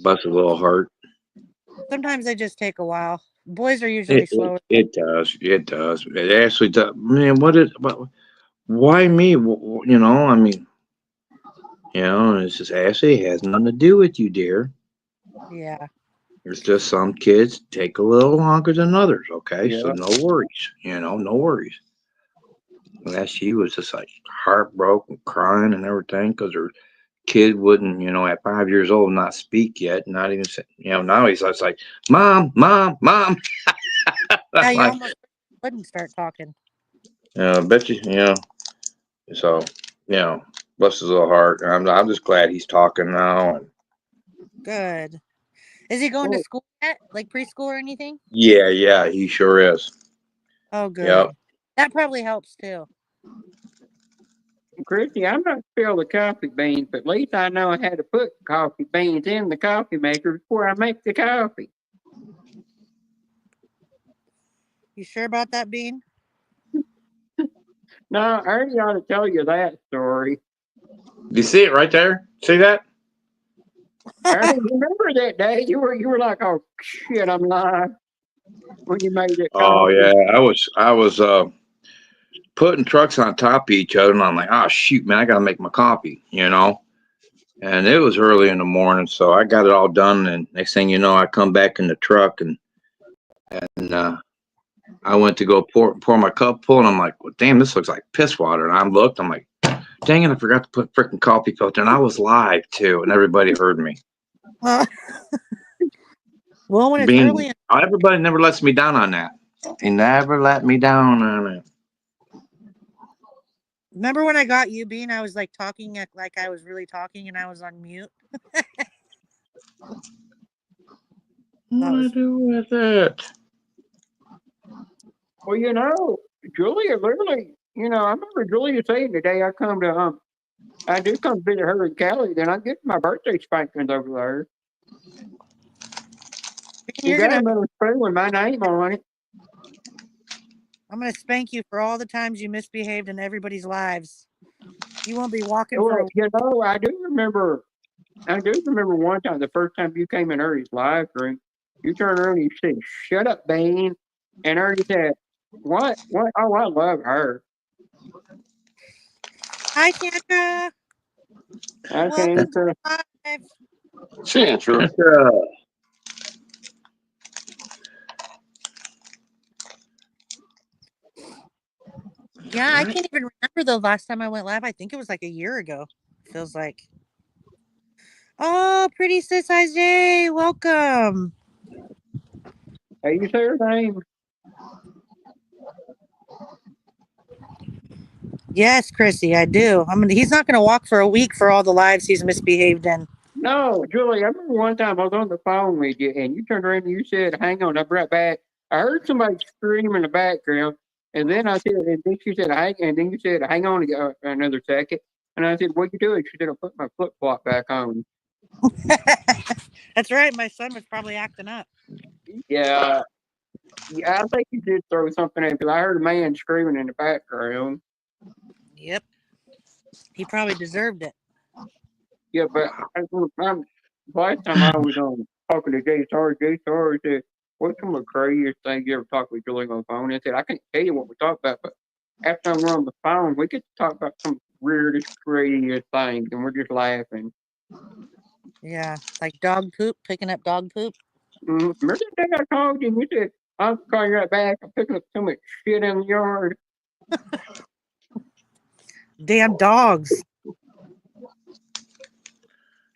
Bust a little heart. Sometimes they just take a while. Boys are usually slower. It does. It actually does. Man, why me? It's just Ashley. It has nothing to do with you, dear. Yeah. There's just some kids take a little longer than others, okay? Yeah. So no worries, no worries. And she was just like heartbroken, crying and everything because her kid wouldn't, at 5 years old, not speak yet, not even, now he's just like, Mom. Now you Like, almost wouldn't start talking. I bet you, So, bless his little heart. I'm just glad he's talking now. And Good. Is he going to Well, school yet? Like preschool or anything? yeah, he sure is. Oh, good. Yep. That probably helps too. Christy, I'm not spill the coffee beans, but at least I know how to put coffee beans in the coffee maker before I make the coffee. You sure about that, Bean? No, I already ought to tell you that story. Do you see it right there? See that? I already remember that day. You were like, oh shit, I'm live when you made it Oh coffee. yeah, I was putting trucks on top of each other, and I'm like, oh shoot, man, I gotta make my coffee, And it was early in the morning, so I got it all done. And next thing you know, I come back in the truck and I went to go pour my cup full, and I'm like, well, damn, this looks like piss water. And I looked, I'm like, dang it, I forgot to put freaking coffee filter. And I was live too, and everybody heard me. Well, when it's Being, early, everybody never lets me down on that. They never let me down on it. remember when I got you, Bean? I was like talking like I was really talking, and I was on mute. What do I do with it? Well, Julia literally, I remember Julia saying the day I come to I do come visit her in Cali, then I get my birthday spankings over there. You got another spoon with my name on it. I'm gonna spank you for all the times you misbehaved in everybody's lives. You won't be walking Well, for. I do remember one time, the first time you came in Ernie's live stream, you turned around and you said, "Shut up, Bean," and Ernie said, "What? What? Oh, I love her." Hi, Sandra. Okay, Welcome to live. Sandra. Yeah, I can't even remember the last time I went live. I think it was like a year ago. Feels like. Oh, pretty sis IJ, welcome. Hey, you say her name? Yes, Chrissy, I do. He's not gonna walk for a week for all the lives he's misbehaved in. No, Julie, I remember one time I was on the phone with you and you turned around and you said, "Hang on, I'll be right back." I heard somebody scream in the background, and then she said, "Hang," and then you said, "Hang on another second." And I said, "What you doing?" She said, "I put my flip flop back on." That's right. My son was probably acting up. Yeah, I think you did throw something in because I heard a man screaming in the background. Yep. He probably deserved it. Yeah, but last time I was on talking to Jay Star said, "What's some of the craziest thing you ever talked with Julie on the phone?" I said, "I can't tell you what we talked about, but after I'm on the phone, we get to talk about some weirdest, craziest things, and we're just laughing." Yeah, like dog poop, picking up dog poop. Remember that day I called you and you said, "I'll call you right back. I'm picking up so much shit in the yard." Damn dogs.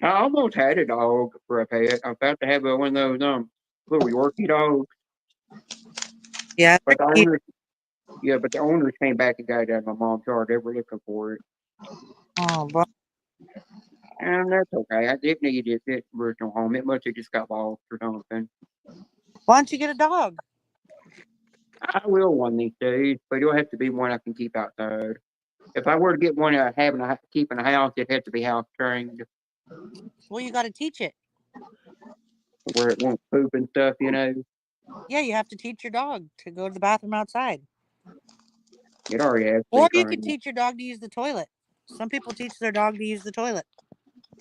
I almost had a dog for a pet. I'm about to have one of those little Yorkie dogs. Yeah. But the owners came back and got it out of my mom's yard. They were looking for it. Oh, but And that's okay. It needed its original home. It must have just got lost or something. why don't you get a dog? I will one these days, but it'll have to be one I can keep outside. If I were to get one keep in a house, it'd have to be house trained Well, you got to teach it. where it won't poop and stuff, Yeah, you have to teach your dog to go to the bathroom outside. It already has. Or you could teach your dog to use the toilet. Some people teach their dog to use the toilet.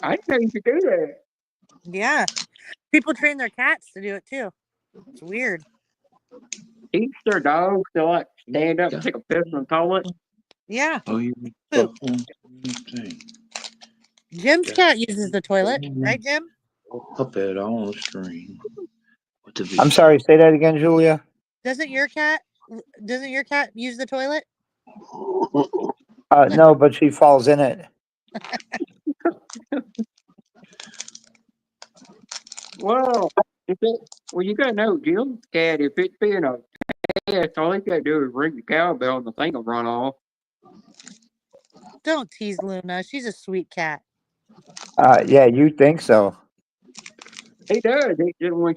I didn't know you could do that. Yeah. People train their cats to do it too. It's weird. Teach their dogs to like stand up and take a piss in the toilet. Yeah. Oh, you Poop. Jim's cat uses the toilet, right, Jim? Up it on the screen. I'm sorry, say that again, Julia. Doesn't your cat use the toilet? No, but she falls in it. Well, you gotta know, Jim's cat, if it's being a ass, all he gotta do is ring the cowbell and the thing will run off. Don't tease Luna. She's a sweet cat. Yeah, you think so? He does. When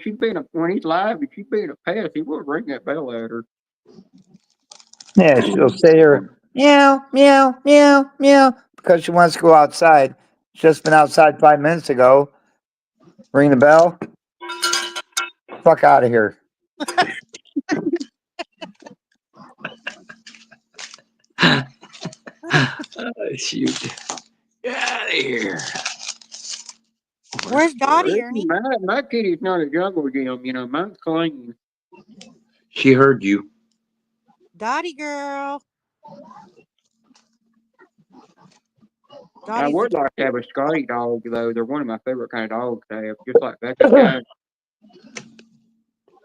when he's live and she's being a pest, he will ring that bell at her. Yeah, she'll sit here, meow, meow, meow, meow, because she wants to go outside. Just been outside 5 minutes ago. Ring the bell. Fuck out of here. Shoot. Get out of here. Where's Dottie, Ernie? My kitty's not a jungle gym, mine's clean. She heard you. Dottie girl. I Dottie's would the like to have a Scotty dog, though. They're one of my favorite kind of dogs to have, just like Becky's cat.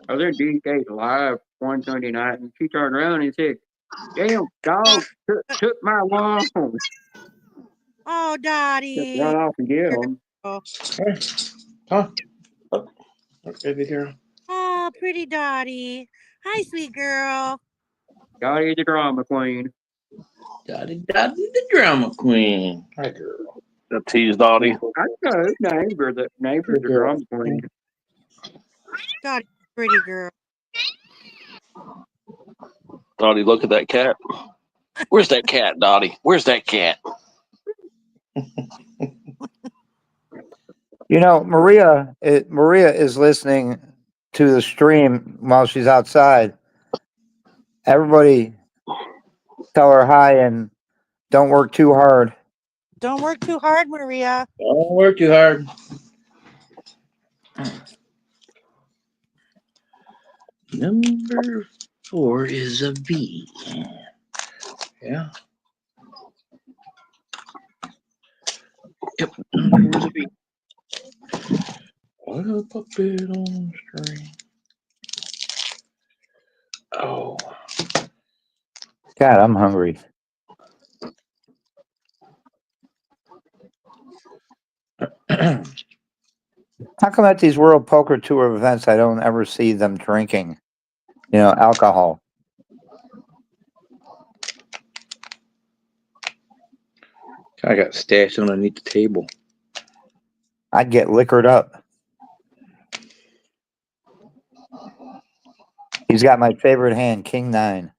I was in DK's live one Sunday night, and she turned around and said, "Damn, dog took my walk." Oh, Just Dottie. run off and get them. Huh? Oh, baby girl. Oh, pretty Dottie. Hi, sweet girl. Dottie the drama queen. Dottie, the drama queen. Hi, girl. The tease Dottie. I know, neighbor's the drama queen. Dottie, pretty girl. Dottie, look at that cat. Where's that cat, Dottie? Where's that cat? Maria is listening to the stream while she's outside. Everybody tell her hi and don't work too hard. Don't work too hard, Maria. Don't work too hard. Number 4 is a V. Yeah. Yep. Number 4 is a V. What a puppet on the string. Oh. God, I'm hungry. How come at these World Poker Tour events I don't ever see them drinking, alcohol? I got stashed underneath the table. I'd get liquored up. He's got my favorite hand, King 9.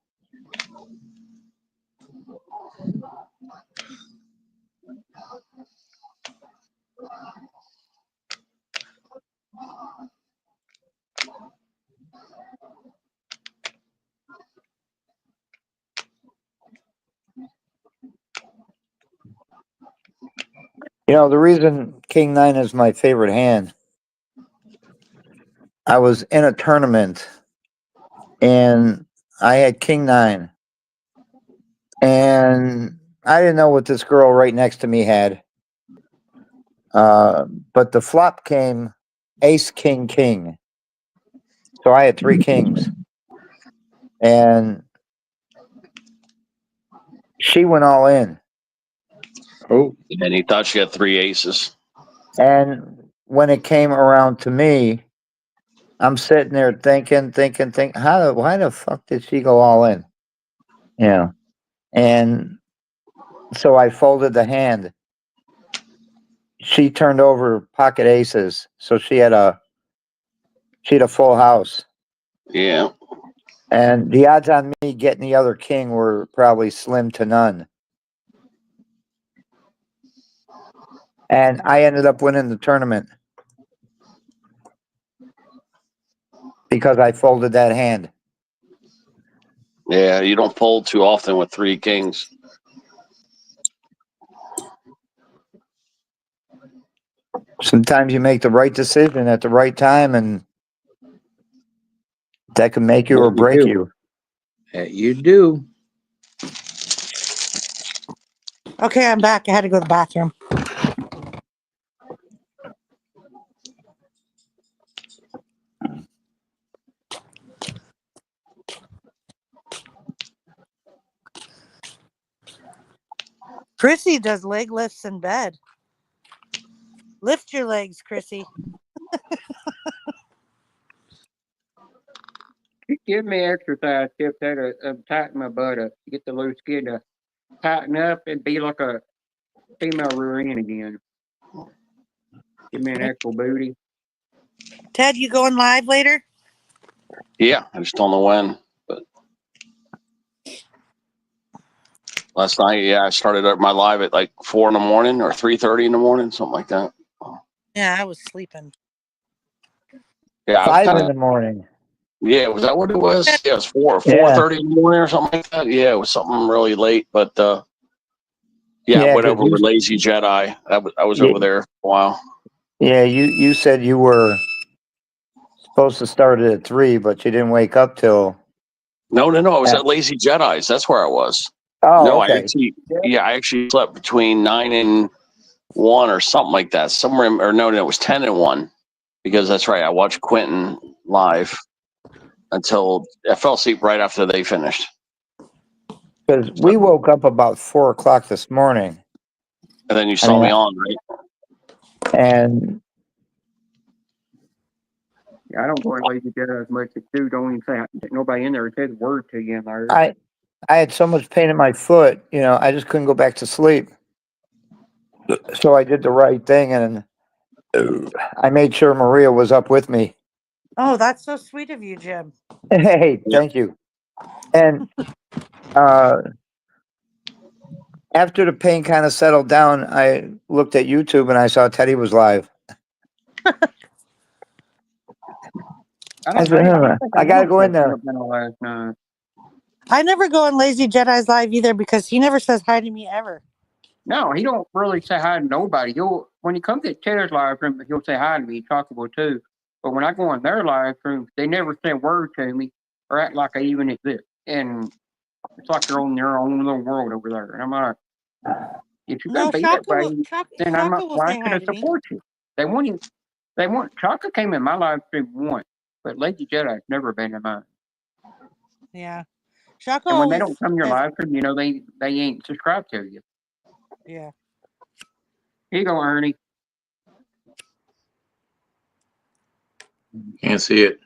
The reason King 9 is my favorite hand, I was in a tournament and I had King 9. And I didn't know what this girl right next to me had. But the flop came Ace, King, King. So I had 3 kings. And she went all in. Oh. And he thought she had 3 aces. And when it came around to me, I'm sitting there thinking, why the fuck did she go all in? And so I folded the hand. She turned over pocket aces, so she had a full house. Yeah. And the odds on me getting the other king were probably slim to none. And I ended up winning the tournament because I folded that hand. Yeah, you don't fold too often with 3 kings. Sometimes you make the right decision at the right time, and that can make you or break you. You do. Okay, I'm back. I had to go to the bathroom. Chrissy does leg lifts in bed. Lift your legs, Chrissy. She give me exercise tips how to tighten my butt up to get the loose skin to tighten up and be like a female Ruin again. Give me an actual booty. Ted, you going live later? Yeah, I just don't know when. But last night, yeah, I started up my live at like 4 in the morning or 3:30 in the morning, something like that. Yeah, I was sleeping. Yeah, 5 in the morning. yeah, was that what it was? Yeah, it was 4:30 Yeah. in the morning or something like that. Yeah, it was something really late, but yeah, Yeah, went 'cause over with Lazy Jedi. I was Yeah. over there for a while. Yeah, you said you were supposed to start it at 3, but you didn't wake up till. No, I was Yeah. at Lazy Jedi's. That's where I was. Oh, No, okay. I actually slept between 9 and 1 or something like that. Somewhere, or no, it was 10 and 1, because that's right. I watched Quentin live until I fell asleep right after they finished. Because we woke up about 4 o'clock this morning, And then you saw me on, right? and Yeah, I don't go in Lazy Jedi as much as you. Don't even say nobody in there says a word to you in there. I had so much pain in my foot, I just couldn't go back to sleep. So I did the right thing, and I made sure Maria was up with me. Oh, that's so sweet of you, Jim. Hey, thank you. And after the pain kind of settled down, I looked at YouTube and I saw Teddy was live. I said, I gotta go in there. Last night. I never go on Lazy Jedi's live either because he never says hi to me ever. No, he don't really say hi to nobody. When he comes to Ted's live room, he'll say hi to me, talkable too. But when I go in their live rooms, they never say a word to me or act like I even exist. And it's like they're on their own little world over there. And I'm like, if you're gonna be that way, then why should I support you? They want Chaka came in my live stream once, but Lazy Jedi's never been in mine. Yeah. Shaka and when they don't come to your live stream, they ain't subscribed to you. Yeah. Here you go, Ernie. Can't see it.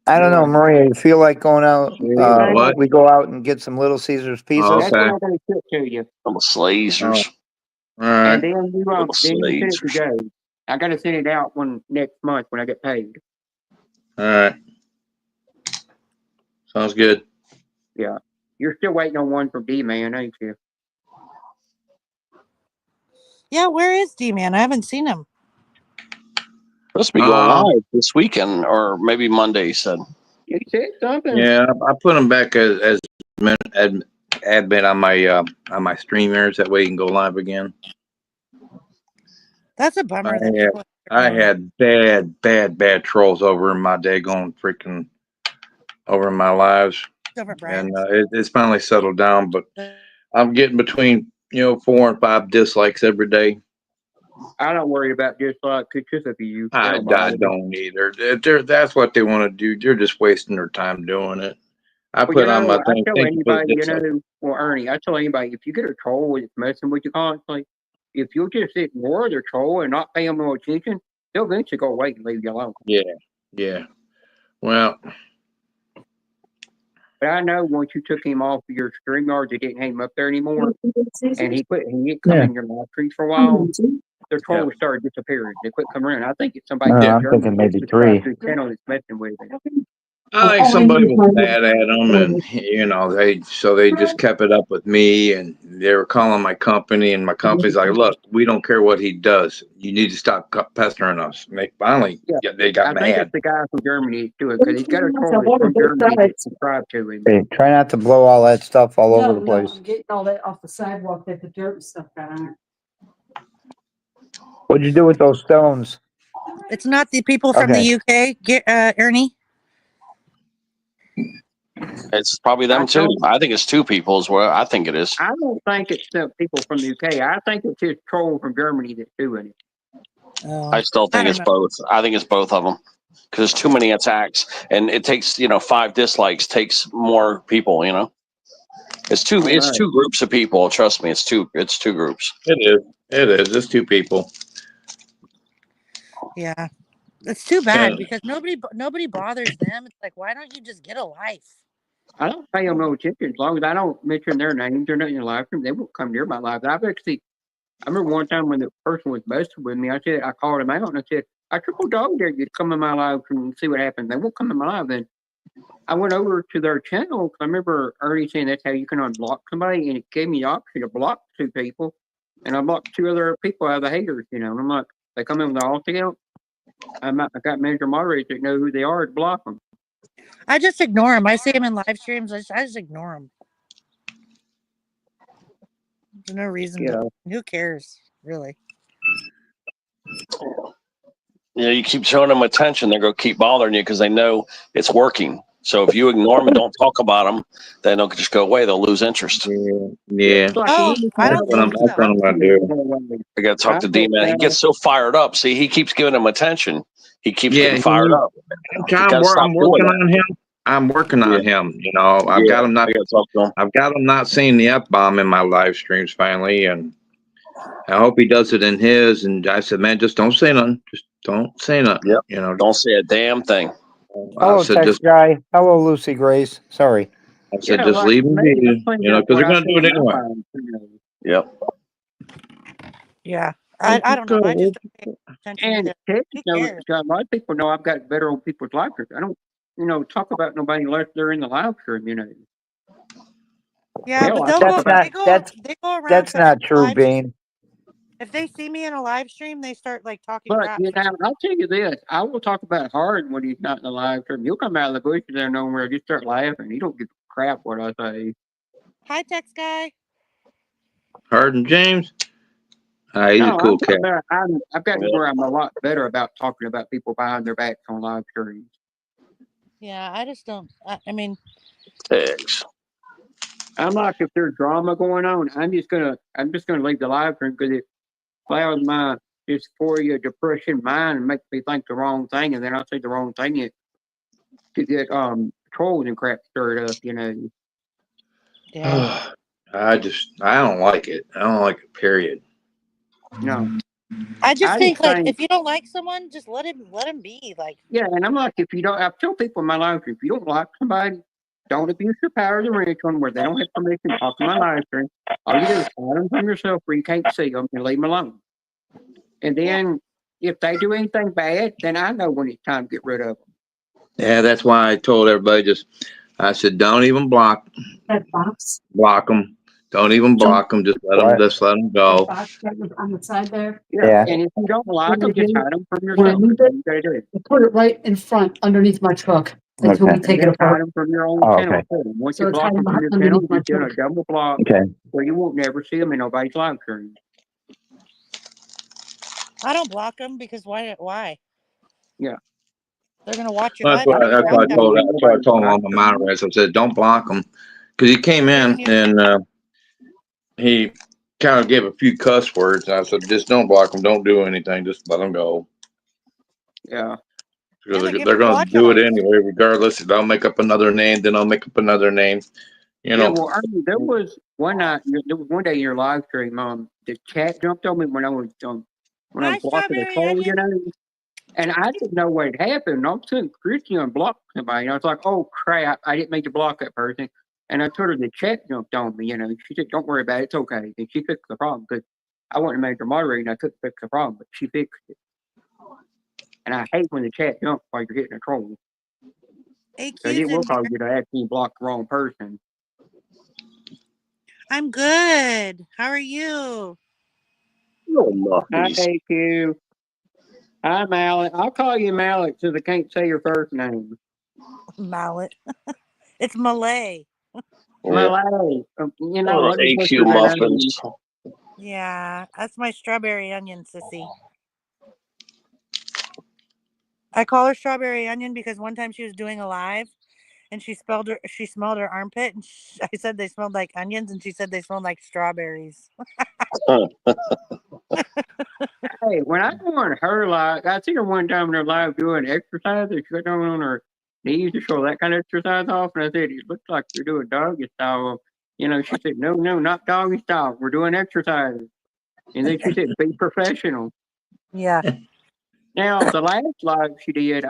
I don't know, Maria. You feel like going out? What? We go out and get some Little Caesars pizzas. Oh, That's okay. what I'm going to ship to you. Little Slazers. All right. And then you send it to Slazers. Joe. I got to send it out next month when I get paid. All right. Sounds good. Yeah. You're still waiting on one from D-Man, ain't you? Yeah, where is D-Man? I haven't seen him. Supposed to be going live this weekend, or maybe Monday, he said. You said something. Yeah, I put him back as admin on my streamers. That way you can go live again. That's a bummer. I had bad trolls over in my daggone freaking over in my lives, and it's finally settled down. But I'm getting between 4 and 5 dislikes every day. I don't worry about dislike pictures of you. I don't either. That's what they want to do. They're just wasting their time doing it. I put on my thing. I tell anybody, Ernie, I tell anybody, if you get a troll that's messing with you constantly, if you'll just ignore their troll and not pay them no attention, they'll eventually go away and leave you alone. Yeah. Well, but I know once you took him off of your StreamYard, you didn't have him up there anymore, and he didn't come in your live streams for a while. The trolls started disappearing. They quit coming around. I think it's somebody. I'm thinking maybe 3. Channel that's messing with it. I think somebody was mad at them, and they just kept it up with me, and they were calling my company, and my company's like, "Look, we don't care what he does. You need to stop pestering us." And they finally, they got mad. I think it's the guy from Germany too, because he's got a troll from Germany to subscribe to him. Hey, try not to blow all that stuff all over the place. I'm getting all that off the sidewalk that the dirt and stuff got on it. What'd you do with those stones? It's not the people from the UK, Ernie. It's probably them too. I think it's 2 people as well. I think it is. I don't think it's the people from the UK. I think it's his troll from Germany that's doing it. I still think it's both. I think it's both of them, because there's too many attacks, and it takes 5 dislikes takes more people. It's two groups of people. Trust me, it's two groups. It is. It's 2 people. Yeah, it's too bad because nobody bothers them. It's like, why don't you just get a life? I don't pay them no attention as long as I don't mention their names or nothing in the live stream. They won't come near my live. I've actually, I remember one time when the person was messing with me. I called him out and I said, I triple dog dare you to come in my live stream and see what happens. They won't come in my live. Then I went over to their channel. I remember Ernie saying that's how you can unblock somebody, and it gave me the option to block 2 people, and I blocked 2 other people out of the haters. And I'm like, they come in with the alt account. I got manager moderators that know who they are to block them. I just ignore them. I see them in live streams. I just ignore them. There's no reason to. Who cares, really? Yeah, you keep showing them attention, they're going to keep bothering you because they know it's working. So if you ignore them and don't talk about them, then they'll just go away. They'll lose interest. Yeah. Oh, I don't think That's what I'm gonna do. I got to talk to D-Man. He gets so fired up. See, he keeps giving him attention. He keeps getting fired up. I'm working on him. I'm working on him. You know, I've got him not. I've got him not saying the F-bomb in my live streams finally, and I hope he does it in his. And I said, man, just don't say nothing. Just don't say nothing. Yep. You know, don't say a damn thing. Hello, text guy. Hello, Lucy Grace. Sorry. I said, just leave him be. You know, because they're going to do it anyway. Yep. Yeah. I don't know. I just don't pay attention to And that. a lot of people know I've got better on people's live streams. I don't, talk about nobody unless they're in the live stream, Yeah, but they'll they go around. That's not true, Bean. If they see me in a live stream, they start like talking But crap. I'll tell you this: I will talk about Hard when he's not in the live stream. He'll come out of the bushes there nowhere, just start laughing. He don't give a crap what I say. Hi, text guy. Hardin James. He's a cool cat. I've gotten where I'm a lot better about talking about people behind their backs on live streams. Yeah, I just don't. I mean, Thanks. I'm like, if there's drama going on, I'm just gonna leave the live stream because it clouds my dysphoria, depression mind and makes me think the wrong thing, and then I say the wrong thing to get trolls and crap stirred up, Yeah. I don't like it. I don't like it. Period. No. I just think if you don't like someone, just let him be. Like. Yeah, and I'm like, I tell people in my live stream, if you don't like somebody, don't abuse your power of the rich one where they don't have permission to talk in my live stream. All you do is hide them from yourself where you can't see them and leave them alone. And then if they do anything bad, then I know when it's time to get rid of them. Yeah, that's why I told everybody I said, don't even block them. Don't even block them. Just let them go. On the side there. Yeah. And if you don't like them, just hide them from yourself. Put it right in front underneath my truck. That's when we take it apart. Hide them from your own channel. Once you block them from your channel, you're doing a double block where you won't never see them in nobody's live stream. I don't block them because why? Yeah. They're gonna watch your live. That's why I told all my moderators. I said, don't block them, because he came in and he kind of gave a few cuss words. And I said, just don't block them. Don't do anything. Just let them go. Yeah. Because they're going to do it anyway, regardless. If I'll make up another name, then I'll make up another name. You know. Yeah, well, there was one day in your live stream, the chat jumped on me when I was blocking the troll, and I didn't know what had happened. And all of a sudden, Christian unblocked somebody. And I was like, oh crap, I didn't mean to block that person. And I told her the chat jumped on me, She said, don't worry about it, it's okay. And she fixed the problem because I wasn't a major moderator and I couldn't fix the problem, but she fixed it. And I hate when the chat jumps while you're hitting a troll. Because it will cause you to actually block the wrong person. I'm good. How are you? Hi, AQ. Hi, Mallet. I'll call you Mallet since I can't say your first name. Mallet. It's Malay. Malay. AQ muffins. Yeah, that's my strawberry onion, sissy. I call her strawberry onion because one time she was doing a live and she smelled her armpit and I said they smelled like onions and she said they smelled like strawberries. Hey, when I go on her live, I see her one time in her live doing exercise. She got down on her knees to show that kind of exercise off. And I said, it looks like you're doing doggy style. She said, no, not doggy style. We're doing exercise. And then she said, be professional. Yeah. Now, the last live she did,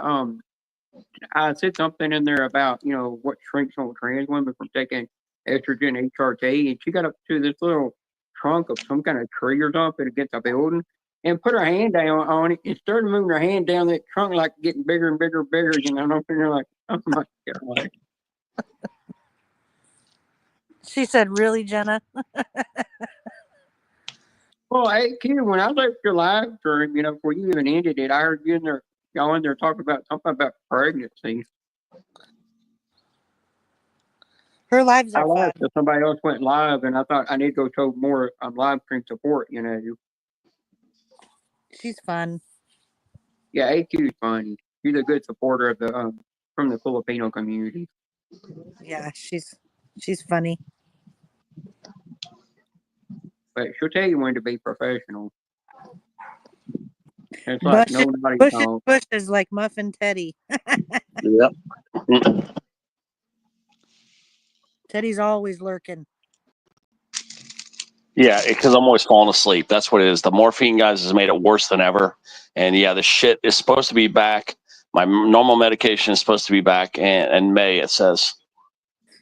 I said something in there about, what shrinks on trans women from taking estrogen HRT, and she got up to this little trunk of some kind of tree or something against a building and put her hand down on it and started moving her hand down that trunk like getting bigger and bigger and bigger, and I'm sitting there like, oh my God. She said, "Really, Jenna?" Well, hey, Q, when I left your live stream, before you even ended it, I heard you in there, y'all in there talking about something about pregnancy. Her lives I are fun. laughed that somebody else went live, and I thought I need to go show more live stream support. She's fun. Yeah, AQ is funny. She's a good supporter of the from the Filipino community. Yeah, she's funny. But she'll tell you when to be professional. It's like no naughty talk. Bushes like Muffin Teddy. Yep. Teddy's always lurking. Yeah, because I'm always falling asleep. That's what it is. The morphine, guys, has made it worse than ever. And yeah, the shit is supposed to be back. My normal medication is supposed to be back in May, it says.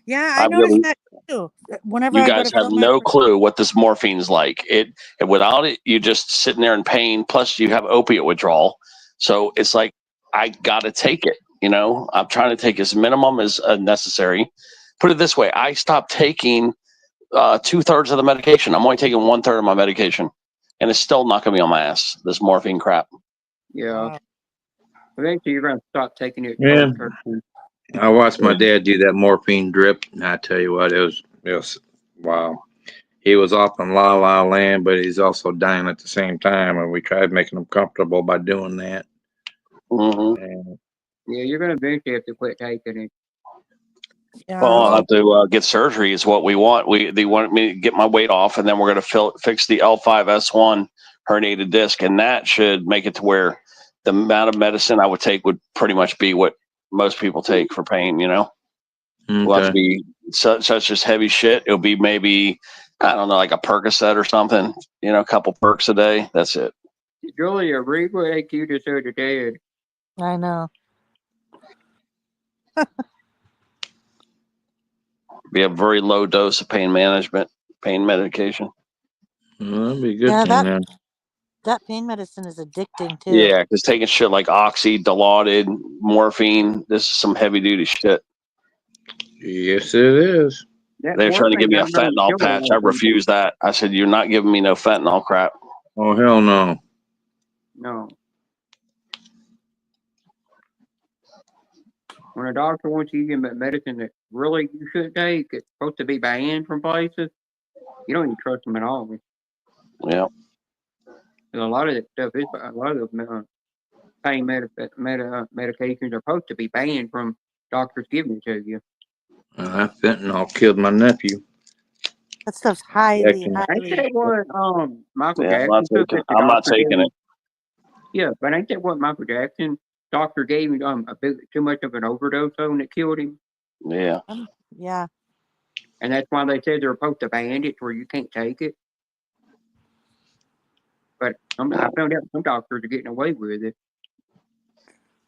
Yeah, I noticed that too. Whenever You I go guys to have fill my no clue what this morphine's like. Without it, you're just sitting there in pain. Plus, you have opiate withdrawal. So it's like, I got to take it. I'm trying to take as minimum as necessary. Put it this way, I stopped taking 2/3 of the medication. I'm only taking 1/3 of my medication, and it's still not going to be on my ass. This morphine crap. Yeah. Eventually, you're going to stop taking it. Yeah. I watched my dad do that morphine drip, and I tell you what, it was wow. He was off in La La Land, but he's also dying at the same time, and we tried making him comfortable by doing that. Mm-hmm. Yeah, you're going to eventually have to quit taking it. Yeah. Well, I'll have to get surgery is what we want. They want me to get my weight off, and then we're going to fix the L5S1 herniated disc, and that should make it to where the amount of medicine I would take would pretty much be what most people take for pain. We'll have to be such as heavy shit. It'll be maybe, I don't know, like a Percocet or something. A couple perks a day. That's it. Julia, read what AQ just said today. I know. Be a very low dose of pain medication. That'd be good. Yeah, that pain medicine is addicting too. Yeah, because taking shit like Oxy, Dilaudid, morphine, this is some heavy duty shit. Yes, it is. They're trying to give me a fentanyl patch. I refuse that. I said, you're not giving me no fentanyl crap. Oh, hell no. No. When a doctor wants you to give medicine that really you shouldn't take, it's supposed to be banned from places, you don't even trust them at all. Yeah. A lot of that stuff is, a lot of the pain medications are supposed to be banned from doctors giving it to you. That fentanyl killed my nephew. That stuff's highly. Ain't that what Michael Yeah, Jackson took? I'm not taking it. Yeah, but ain't that what Michael Jackson doctor gave him too much of an overdose on that killed him? Yeah. Yeah. And that's why they said they're supposed to ban it where you can't take it. But I found out some doctors are getting away with it.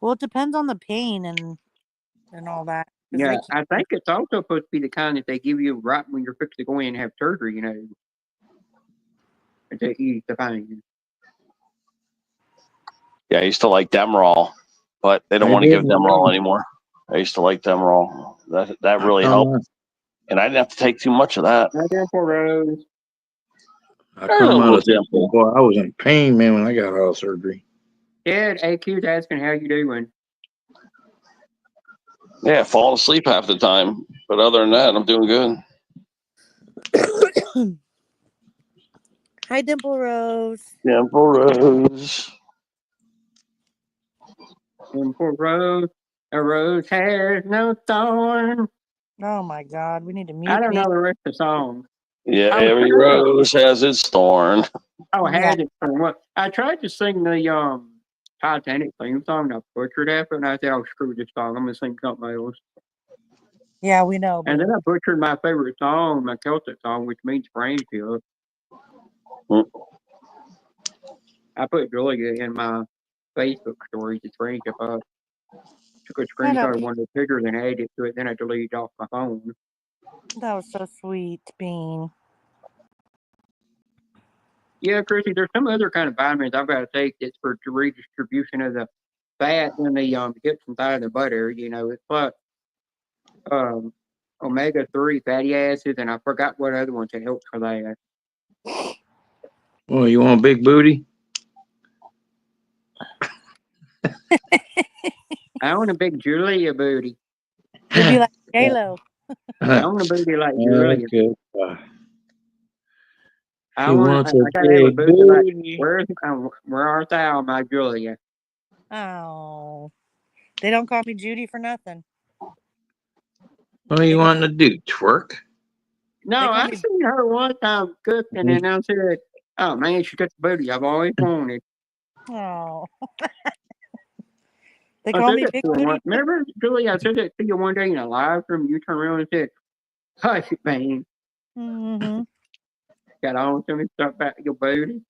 Well, it depends on the pain and all that. Yeah, I think it's also supposed to be the kind that they give you right when you're fixed to go in and have surgery, to ease the pain. Yeah, I used to like Demerol, but they don't want to give Demerol anymore. I used to like Demerol. That really helped. And I didn't have to take too much of that. I come out of simple. Boy, I was in pain, man, when I got out of surgery. Yeah, AQ's asking how you doing. Yeah, falling asleep half the time. But other than that, I'm doing good. Hi, Dimple Rose. Dimple Rose. Dimple Rose. A rose has no thorn. Oh my God, we need to mute. I don't know the rest of the song. Yeah, every rose has its thorn. Oh, has its thorn. Well, I tried to sing the Titanic theme song, and I butchered it, and I said, "Oh, screw this song. I'm gonna sing something else." Yeah, we know. And then I butchered my favorite song, my Celtic song, which means friendship. I put Julia in my Facebook stories to friendship up. took a Shut up. screenshot of one of the pictures and added it to it. Then I deleted it off my phone. That was so sweet, Bean. Yeah, Chrissy, there's some other kind of vitamins I've got to take that's for the redistribution of the fat in the hips and thigh of the butt area. You know, it's like omega-3 fatty acids, and I forgot what other ones that help for that. Well, you want a big booty? I want a big Julia booty. You'll be like J-Lo. I want a booty like Julia. Okay. I He want. wants I a gotta have a big booty like. booty. Where art thou, my Julia? Oh, they don't call me Judy for nothing. What are you wanting to do? Twerk? No, They call I me- seen her one time cooking, and I said, "Oh man, she got the booty I've always wanted." Oh, they I call said me that Big to her Booty. once. Remember, Julia? I said that to you one day in a live room. You turned around and said, "Hush, man, Mm-hmm. got on to me stuff about your booty."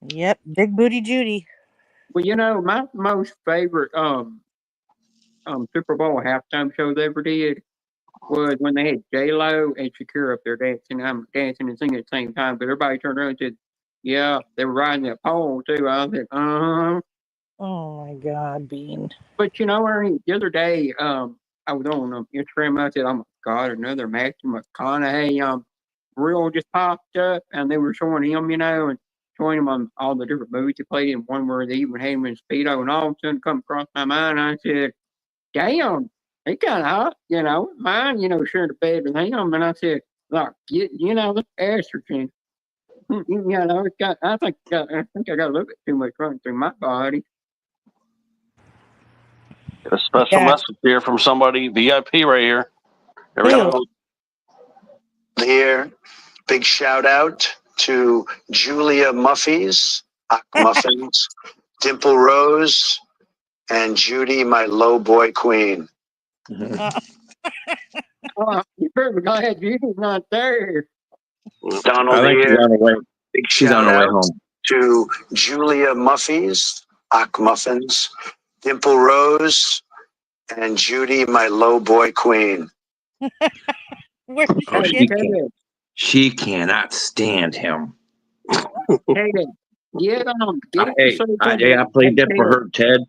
Yep, Big Booty Judy. Well, you know, my most favorite Super Bowl halftime show they ever did was when they had J Lo and Shakira up there dancing. I'm dancing and singing at the same time, but everybody turned around and said, "Yeah, they were riding that pole too." I said, "Uh huh." Oh my God, Bean. But you know, Ernie, the other day, I was on Instagram. I said, "Oh my God, another Matthew McConaughey reel just popped up," and they were showing him, you know, and showing him on all the different movies he played in. One where they even had him in Speedo, and all of a sudden, come across my mind. I said, "Damn, he kind of hot," you know. Mine, you know, sharing the bed with him, and I said, "Look, you know, the estrogen." You know, it's got. I think I think I got a little bit too much running through my body. A special Yeah. message here from somebody, VIP right here. Here we Who? go. Here, big shout out to Julia Muffies, Ock Muffins, Dimple Rose, and Judy, my low boy queen. Oh, you better be glad Judy's not there. Donald I think she's here, on her way. big She's shout on her way out home. to Julia Muffies, Ock Muffins, Dimple Rose, and Judy, my low boy queen. Where did Oh, you she get can. She cannot stand him. Hey, get on. Get it. Hey, I played that for her, Ted.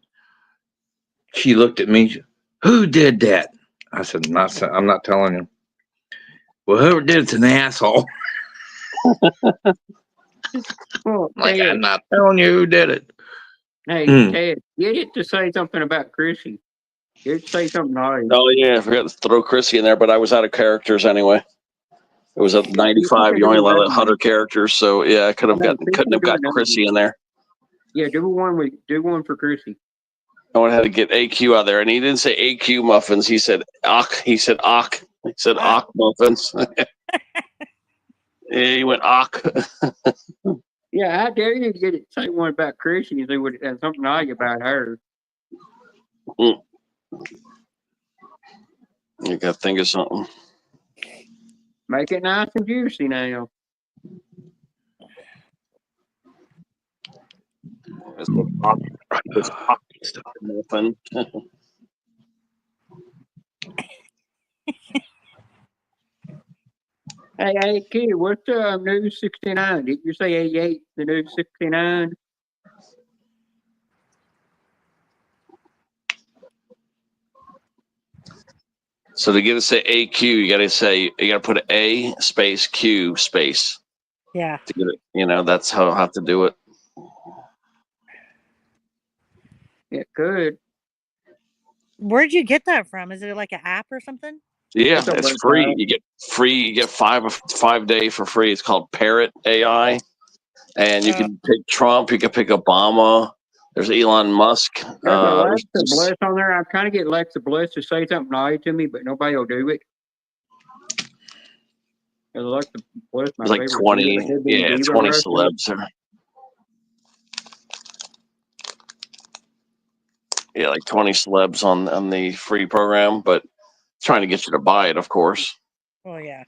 She looked at me. Who did that? I said, I'm not telling you. Well, whoever did it's an asshole. Well, Like, Ted, I'm not telling you who did it. hey, Mm. Ted, get it to say something about Chrissy. Get it to say something nice. Oh yeah, I forgot to throw Chrissy in there, but I was out of characters anyway. It was at 95. You only allowed 100 characters, so yeah, I couldn't have got Chrissy in there. Yeah, do one for Chrissy. I would have to get AQ out there, and he didn't say AQ muffins. He said Ock. He said Ock. He said Ock muffins. Yeah, he went Ock. Yeah, how dare you get it? Say one about Chrissy and see what something nice about her. You got to think of something. Make it nice and juicy now. It's Ock. It's Ock muffin. Hey, kid, what's new 69? Did you say 88? The new 69? So to get to say AQ, you got to put an A space Q space. Yeah. To get it, you know, that's how I have to do it. It could. Where'd you get that from? Is it like an app or something? Yeah, it's free. You get free. You get 5 day for free. It's called Parrot AI, and you can pick Trump. You can pick Obama. There's Elon Musk. There's Alexa Bliss on there. I'm trying to get Alexa Bliss to say something nice to me, but nobody will do it. Alexa Bliss, my There's like favorite 20. diva, Yeah, diva 20 wrestler. celebs there. Yeah, like 20 celebs on the free program, but trying to get you to buy it, of course. Oh yeah.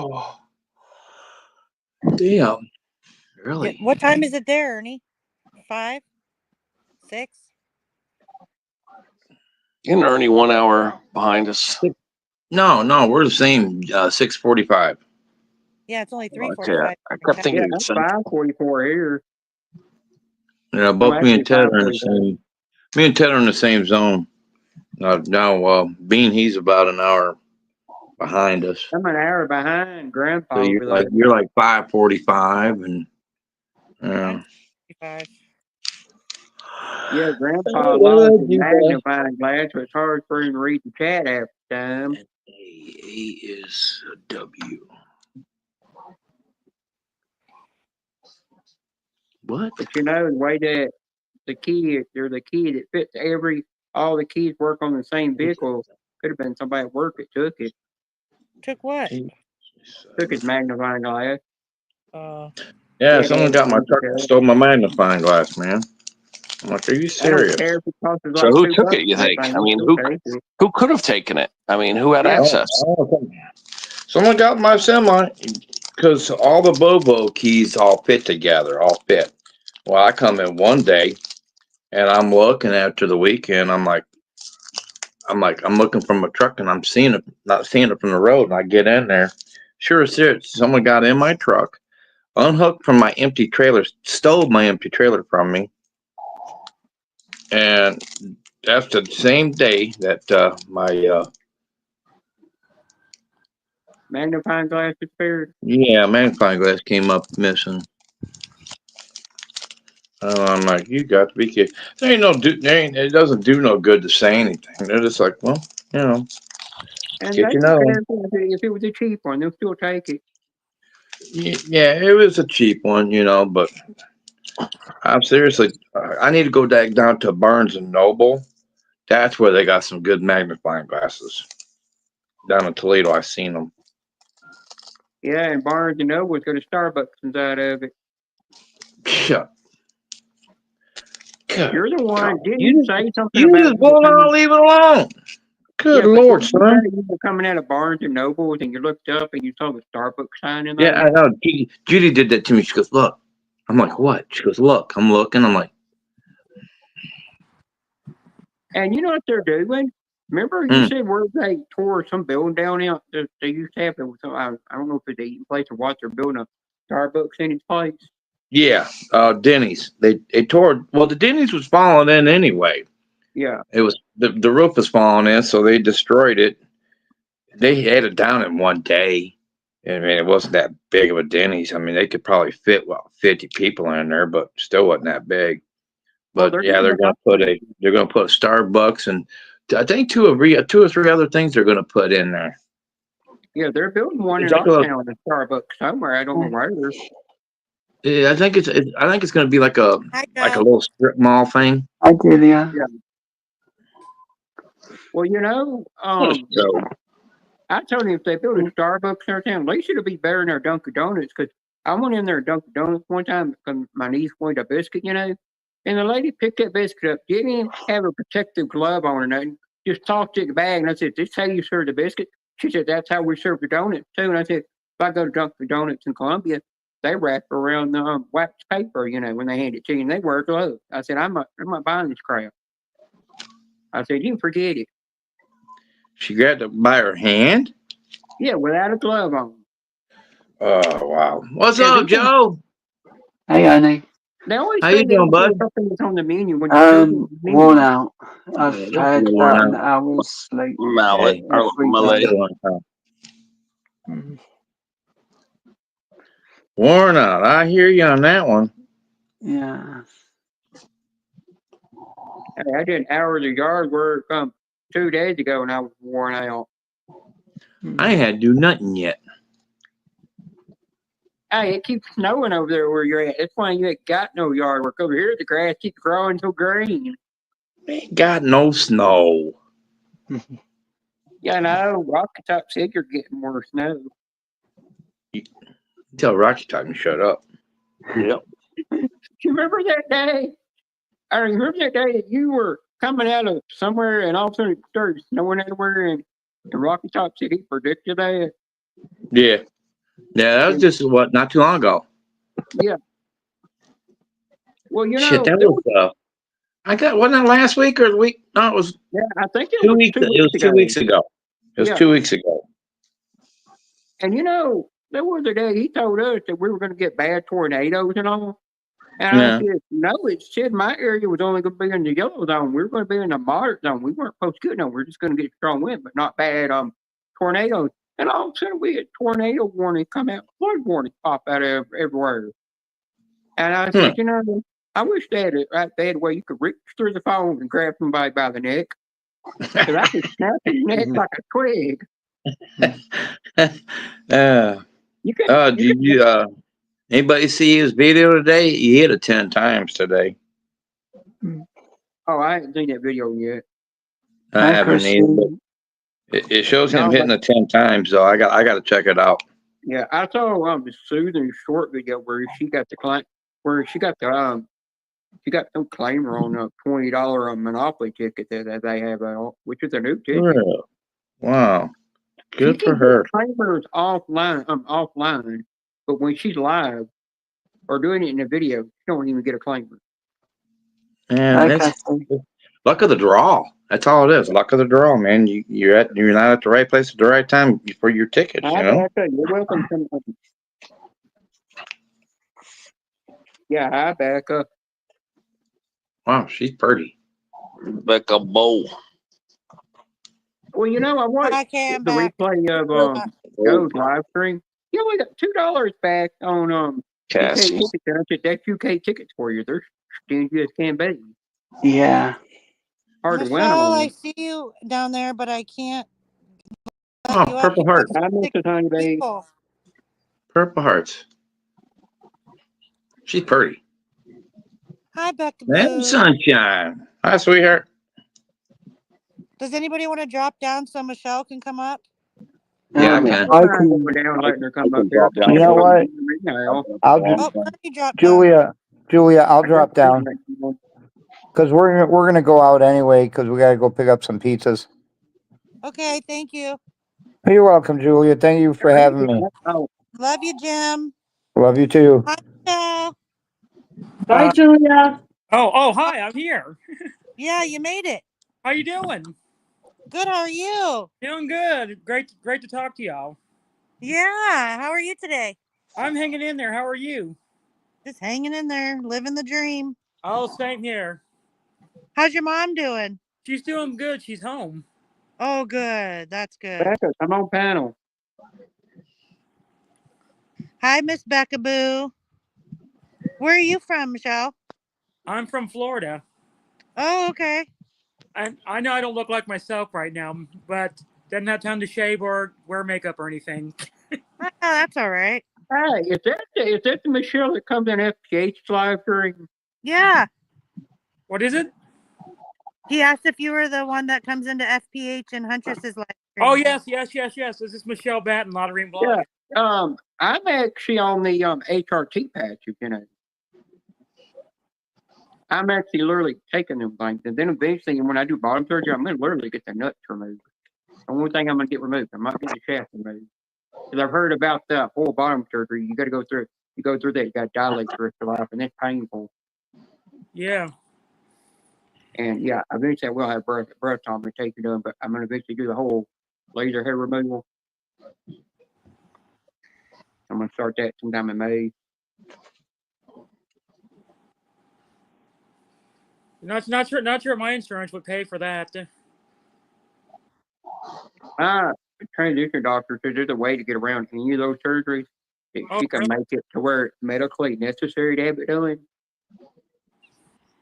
Oh, damn. Really? What time is it there, Ernie? 5, 6? And Ernie 1 hour behind us. No, we're the same. 6:45. Yeah, it's only Okay, 3:45. I kept thinking Yeah, it was it's Central. 5:44 here. Yeah, I'm both me and actually Ted are in the 5:44. same. Me and Ted are in the same zone. Now, Bean, he's about an hour behind us. I'm an hour behind Grandpa So over there. you're like 5:45, and Mine's 5. Yeah, Grandpa what lost did his you guys? magnifying glass, so it's hard for him to read the chat half the time. A is a W. What? But you know, the way that the key that fits all the keys work on the same vehicle, could have been somebody at work that took it. Took what? Took his magnifying glass. Uh, Yeah, Yeah, someone got my truck and stole my magnifying glass, man. I'm like, are you I don't serious? care if it costs us So like who $2 took it, you for that think? thing, I we'll mean, still take it. who could have taken it? I mean, who had Yeah. access? Someone got my semi because all the Bobo keys all fit together, all fit. Well, I come in one day and I'm looking after the weekend. I'm looking from a truck and I'm not seeing it from the road. And I get in there. Sure as shit, someone got in my truck, unhooked from my empty trailer, stole my empty trailer from me. And that's the same day that my Magnifying glass disappeared. magnifying glass came up missing. I'm like, you got to be kidding. It doesn't do no good to say anything. They're just like, well, you know, And get they you don't know. care if it was a cheap one, they'll still take it. Yeah, it was a cheap one, you know, but I'm seriously, I need to go down to Barnes and Noble. That's where they got some good magnifying glasses. Down in Toledo, I've seen them. Yeah, and Barnes and Noble's got a Starbucks inside of it. Shut. You're the one. Didn't You you just, say something you about just blow it out, leave it alone. Good yeah, but Lord, didn't you say son. you were coming out of Barnes and Nobles and you looked up and you saw the Starbucks sign in Yeah, there? I know. Judy did that to me. She goes, look. I'm like, what? She goes, look. I'm looking. I'm like, And you know what they're doing? Remember you said where they tore some building down out that they used to have? It was, I don't know if it's an eating place or what. They're building a Starbucks in its place. yeah, Denny's. They tore. Well, the Denny's was falling in anyway. Yeah. It was the roof was falling in, so they destroyed it. They had it down in one day. I mean, it wasn't that big of a Denny's. I mean, they could probably fit 50 people in there, but still wasn't that big. But Well, yeah, they're going to put a Starbucks and I think two or three other things they're going to put in there. Yeah, they're building one in our town, a Starbucks somewhere. I don't know where. Yeah, I think it's going to be like a little strip mall thing. I did, yeah. Well, you know, I told him if they build a Starbucks in our town, they should be better than their Dunkin' Donuts. Because I went in there at Dunkin' Donuts one time because my niece wanted a biscuit, you know, and the lady picked that biscuit up, didn't even have a protective glove on or nothing, just tossed it in the bag. And I said, "This how you serve the biscuit?" She said, "That's how we serve the donuts too." And I said, "If I go to Dunkin' Donuts in Columbia, they wrap around the wax paper, you know, when they hand it to you, and they wear gloves." I said, I'm not buying this crap." I said, "You can forget it." She grabbed it by her hand? Yeah, without a glove on. Oh, wow. What's up, Joe? Hey, Annie. They always How say you doing, bud? something that's on the menu when you Worn out. I've had about an hour's sleep. Mallet. Worn out. I hear you on that one. Yeah. Hey, I did hours of yard work 2 days ago and I was worn out. I ain't had to do nothing yet. Hey, it keeps snowing over there where you're at. That's why you ain't got no yard work. Over here, the grass keeps growing so green. Ain't got no snow. Yeah, I know. Rocky Top said you're getting more snow. Tell Rocky Top to shut up. Yep. Do you remember that day? I remember that day that you were coming out of somewhere and all of a sudden it started snowing everywhere and Rocky Top said he predicted that. Yeah. Yeah, that was just what, not too long ago. Yeah. Well, you Shit, know, that there was wasn't that last week or the week? No, it was yeah, I think it 2 was weeks. 2 It weeks was 2 ago. weeks ago. It was Yeah. 2 weeks ago. And you know, there was a day he told us that we were going to get bad tornadoes and all. And I Yeah. said, no, it said my area was only going to be in the yellow zone. We were going to be in the moderate zone. We weren't supposed to get no. We're just going to get strong wind, but not bad tornadoes. And all of a sudden, we had tornado warning come out, flood warning pop out of everywhere. And I said, you know, I wish they had a right bad way you could reach through the phone and grab somebody by the neck. Because I could snap his neck like a twig. You could, Did you anybody see his video today? He hit it 10 times today. Oh, I haven't seen that video yet. I Hi, haven't either. Christine. It shows him No, hitting it 10 times, so I got to check it out. Yeah, I saw the Susan short video where she got the client, where she got some claimer on a $20 Monopoly ticket that they have out, which is a new ticket. Really? Wow. Good She for can her. get claimers offline, but when she's live or doing it in a video, she don't even get a claimer. Man, Hi, that's Christine. luck of the draw. That's all it is. Luck of the draw, man. You're not at the right place at the right time for your tickets, Hi, you know? Becca. You're welcome. Yeah, hi, Becca. Wow, she's pretty. Becca Bow. Well, you know, I watched I came the back. replay of Joe's live stream. You only got $2 back on UK Cassie. tickets. That's UK tickets for you. They're stingy as can be. Yeah. Hard to win Michelle, on. I see you down there, but I can't Oh, let you up. Purple You Heart. have I miss 6 it, honey, babe. people. Purple Hearts. She's pretty. Hi, Becca Man, Boo. sunshine. Hi, sweetheart. Does anybody want to drop down so Michelle can come up? Yeah, I can. I I'm can. down, letting her come I up can here. drop down. You know what? I'll Oh, Bernie dropped down. Julia, I'll drop down because we're gonna go out anyway because we gotta go pick up some pizzas. Okay, thank you. You're welcome, Julia. Thank you for having me. Oh, Love you, Jim. Love you too. Hi, Michelle. Bye, Julia. Oh, hi, I'm here. Yeah, you made it. How you doing? Good, how are you? Doing good. Great to talk to y'all. Yeah, how are you today? I'm hanging in there. How are you? Just hanging in there, living the dream. Oh, same here. How's your mom doing? She's doing good. She's home. Oh, good. That's good. Becca, I'm on panel. Hi, Miss Becca Boo. Where are you from, Michelle? I'm from Florida. Oh, okay. I know I don't look like myself right now, but didn't have time to shave or wear makeup or anything. Oh, that's all right. Hey, is that the Michelle that comes in FPH live stream? Yeah. What is it? He asked if you were the one that comes into FPH and Huntress's live stream. Oh, yes. This is Michelle Batten, Lottery and Blog. Yeah. I'm actually on the HRT patch, you know. I'm actually literally taking them things, and then eventually, when I do bottom surgery, I'm gonna literally get the nuts removed. The only thing I'm gonna get removed, I'm not getting the shaft removed. Because I've heard about the whole bottom surgery. You got to go through. You go through that. You got to dilate the rest of your life, and it's painful. Yeah. And yeah, eventually I will have breath augmentation done, but I'm gonna eventually do the whole laser hair removal. I'm gonna start that sometime in May. Not sure my insurance would pay for that. The transition doctor said there's a way to get around any of those surgeries. That she can make it to where it's medically necessary to have it done.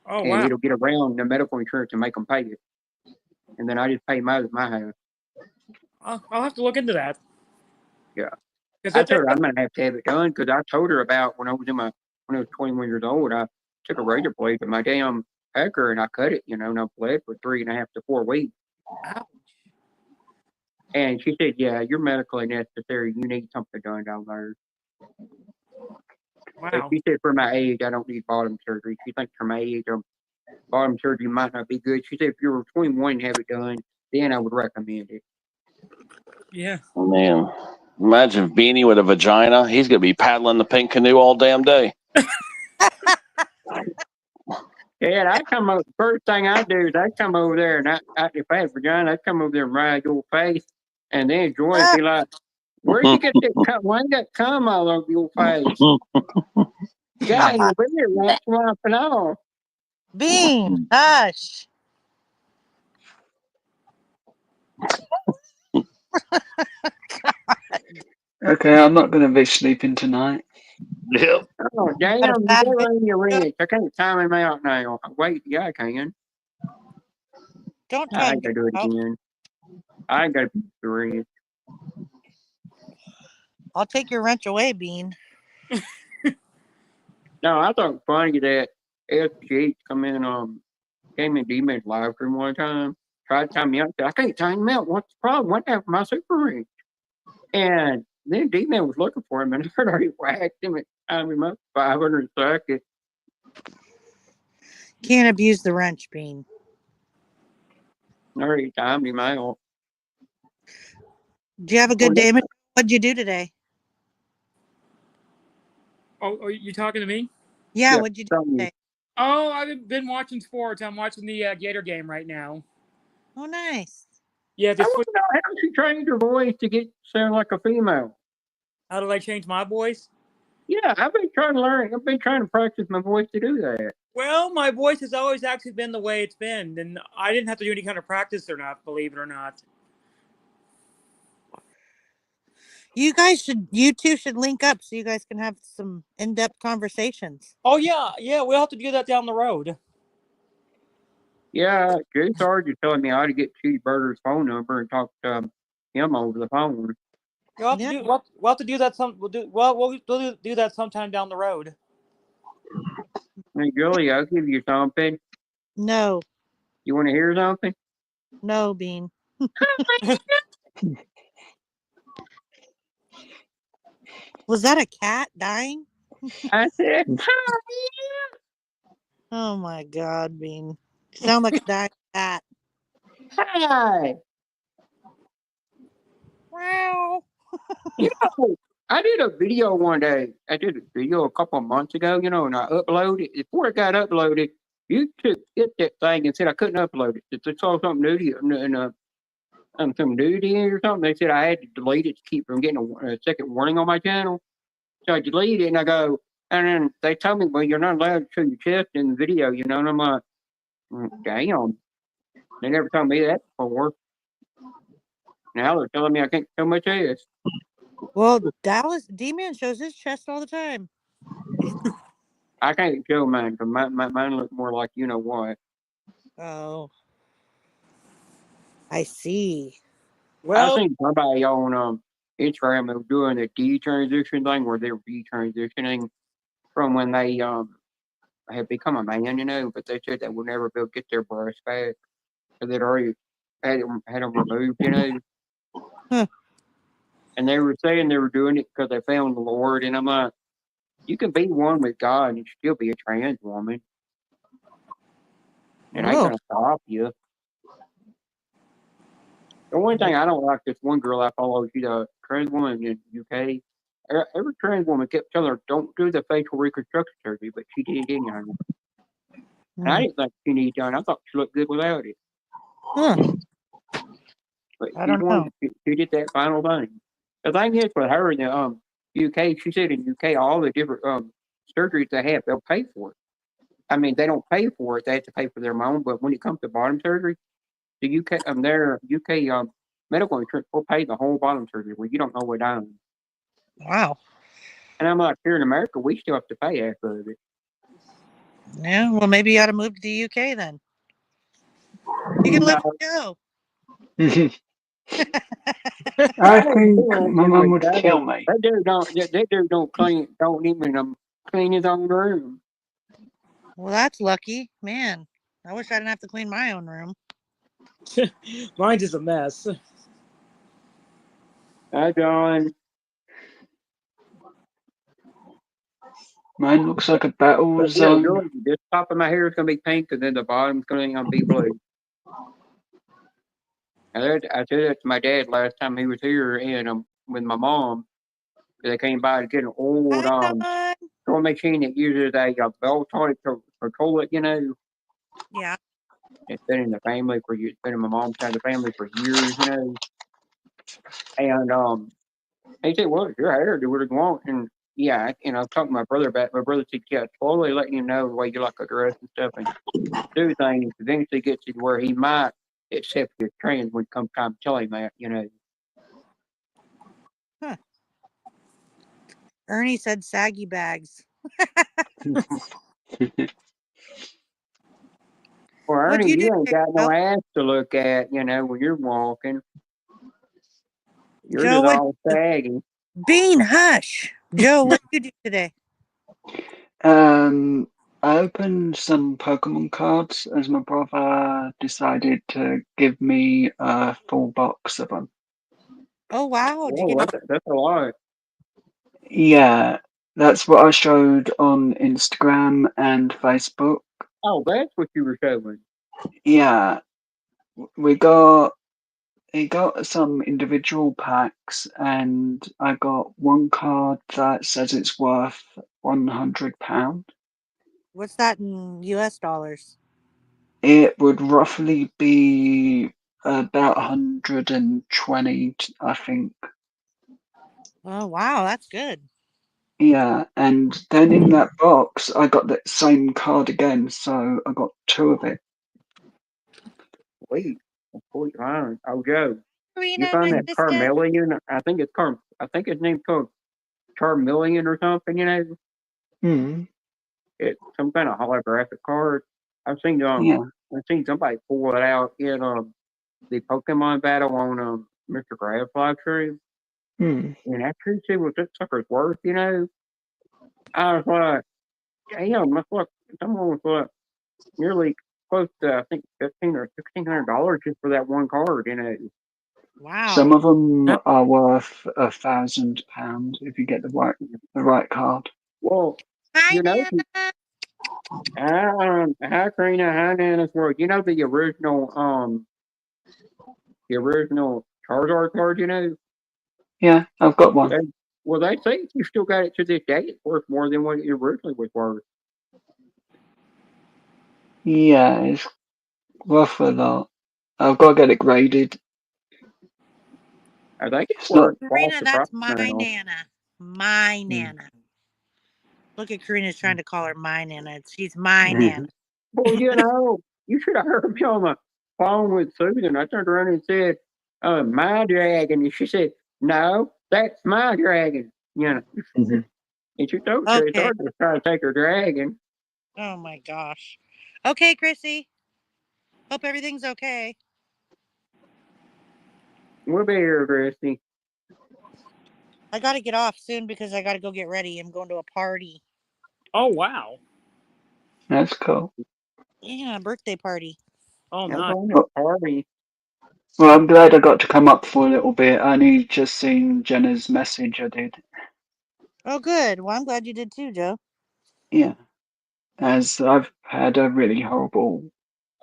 Oh, and wow. it'll get around the medical insurance and make them pay it. And then I just pay my house. I'll have to look into that. Yeah. I told her I'm gonna have to have it done because I told her about when I was 21 years old, I took a razor blade to my damn pecker and I cut it, and I bled for 3.5 to 4 weeks. Ouch. And she said, "Yeah, you're medically necessary. You need something done down there." Wow. So she said, "For my age, I don't need bottom surgery." She thinks for my age, bottom surgery might not be good. She said, "If you were 21 and have it done, then I would recommend it." Yeah. Oh, man. Imagine Beanie with a vagina. He's gonna be paddling the pink canoe all damn day. Yeah, I come over. First thing I do is I come over there and if I had vagina, I come over there and ride your face, and then Joy would be like, "Where'd you get that cum? Why you got cum all over your face? You got any beer? That's wiping off." Bean, hush. Okay, I'm not going to be sleeping tonight. Yep. Oh damn! You never in your wrench. I can't time him out now. Wait, yeah, I can. Don't I time gotta do it out. again. I gotta be the wrench. I'll take your wrench away, Bean. No, I thought it was funny that FG came in D-Man's live stream one time, tried to time me out. Said, I can't time him out. What's the problem? What happened to my super wrench? And then D-Man was looking for him, and I already whacked him and timed him up 500 seconds. Can't abuse the wrench, Bean. I already timed him out. Do you have a good day? What'd you do today? Oh, are you talking to me? Yeah, what'd you do today? Oh, I've been watching sports. I'm watching the Gator game right now. Oh, nice. Yeah, I want to know how she trained her voice to sound like a female. How do I change my voice? Yeah, I've been trying to learn. I've been trying to practice my voice to do that. Well, my voice has always actually been the way it's been, and I didn't have to do any kind of practice or not, believe it or not. You two should link up so you guys can have some in-depth conversations. Oh, yeah, we'll have to do that down the road. Yeah, Jay Sarge is telling me I ought to get Cheeseburger's phone number and talk to him over the phone. We'll have to do that we'll do that sometime down the road. Hey, Julie, I'll give you something. No. You want to hear something? No, Bean. Was that a cat dying? I said, oh my God, Bean. You sound like a dying cat. Hi. Wow. You know, I did a video one day. I did a video a couple of months ago, and I uploaded it. Before it got uploaded, YouTube hit that thing and said I couldn't upload it. They saw something nudity and some nudity or something. They said I had to delete it to keep from getting a second warning on my channel. So I deleted it, and I go, and then they told me, well, you're not allowed to show your chest in the video, and I'm like, damn. They never told me that before. Now they're telling me I can't show my chest. Well, Dallas D-Man shows his chest all the time. I can't show mine because mine look more like you know what. Oh, I see. Well, I seen somebody on Instagram that was doing the detransition thing where they were detransitioning from when they had become a man, but they said they would never be able to get their breasts back because they'd already had them removed, Huh. And they were saying they were doing it because they found the Lord, and I'm like, you can be one with God and still be a trans woman. It ain't gonna stop you. The one thing I don't like, this one girl I follow, she's a trans woman in the UK. Every trans woman kept telling her, don't do the facial reconstruction surgery, but she did it anyhow. And I didn't think she needed done. I thought she looked good without it. Huh. But I don't know. She did that final thing. The thing is with her in the UK, she said in UK, all the different surgeries they have, they'll pay for it. I mean, they don't pay for it; they have to pay for their own. But when it comes to bottom surgery, the UK, their UK medical insurance will pay the whole bottom surgery where you don't know what done. Wow. And I'm like, here in America, we still have to pay half of it. Yeah, well, maybe you ought to move to the UK then. You can live with Joe. I think my mum would kill me. That dude don't even clean his own room. Well, that's lucky. Man, I wish I didn't have to clean my own room. Mine's just a mess. Hi, John. Mine looks like a battle zone. The top of my hair is going to be pink, and then the bottom's going to be blue. I said that to my dad last time he was here, and with my mom. They came by to get an old Hi, Don. throwing machine that uses a belt on it to control it. Yeah. It's been in the family for years. It's been in my mom's side of the family for years. And he said, "Well, it's your hair. Do what you want." And yeah, I was talking to my brother about it. My brother said, "Yeah, slowly letting him know the way you like to dress and stuff, and do things. Eventually gets to where he might accept your trends when it comes time to tell him that. Huh. Ernie said saggy bags. Well, What'd Ernie, you do you ain't today, got no Joe? ass to look at. When you're walking, you're Joe, just what? all saggy. Bean, hush. Joe, what did you do today? I opened some Pokemon cards as my brother decided to give me a full box of them. Oh wow! Did you Oh, get? that's a lot. Yeah, that's what I showed on Instagram and Facebook. Oh, that's what you were showing. Yeah, he got some individual packs, and I got one card that says it's worth £100. What's that in U.S. dollars? It would roughly be about 120, I think. Oh wow, that's good. Yeah, and then in that box, I got that same card again, so I got two of it. Wait, fine. Oh, Joe, you Karina, found my that sister. Carmelian? I think it's named called Charmeleon or something. Hmm. It's some kind of holographic card. I've seen Yeah. somebody pull it out in the Pokemon battle on Mr. Crab's live stream, Hmm. and after you see what that sucker's worth, I was like, damn, that's like someone was like nearly close to I think $1,500 or $1,600 just for that one card. Wow. Some of them are worth £1,000 if you get the right card. Well, Hi, Nana. Nana. Hi, Karina. Hi, Nana's World. The original Charizard card. Yeah, I've got one. Well, they say if you still got it to this day, it's worth more than what it originally was worth. Yeah, it's worth a lot. I've got to get it graded. I think it's It's not. worth Karina, that's my now. Nana. My Nana. Look at Karina's trying to call her my Nana. She's my Nana. Well, you should have heard me on the phone with Susan. I turned around and said, my dragon. And she said, no, that's my dragon. Mhm. And she told Okay. her to try to take her dragon. Oh my gosh. Okay, Chrissy. Hope everything's okay. We'll be here, Christy. I got to get off soon because I got to go get ready. I'm going to a party. Oh wow. That's cool. Yeah, birthday party. Oh I'm nice. going to a party. Well, I'm glad I got to come up for a little bit. I only just seen Jenna's message. I did. Oh, good. Well, I'm glad you did too, Joe. Yeah, as I've had a really horrible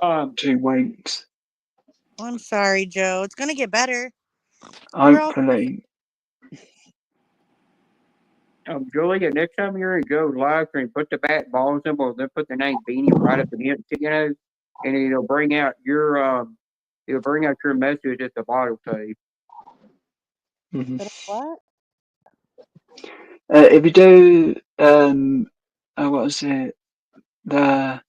2 weeks. I'm sorry, Joe. It's going to get better. We're all... Hopefully. Julia, next time you're in Joe's live stream, put the bat ball symbol, then put the name Beanie right at the end, and it'll bring out your message at the bottom page. Mhm. What? If you do, what was it? The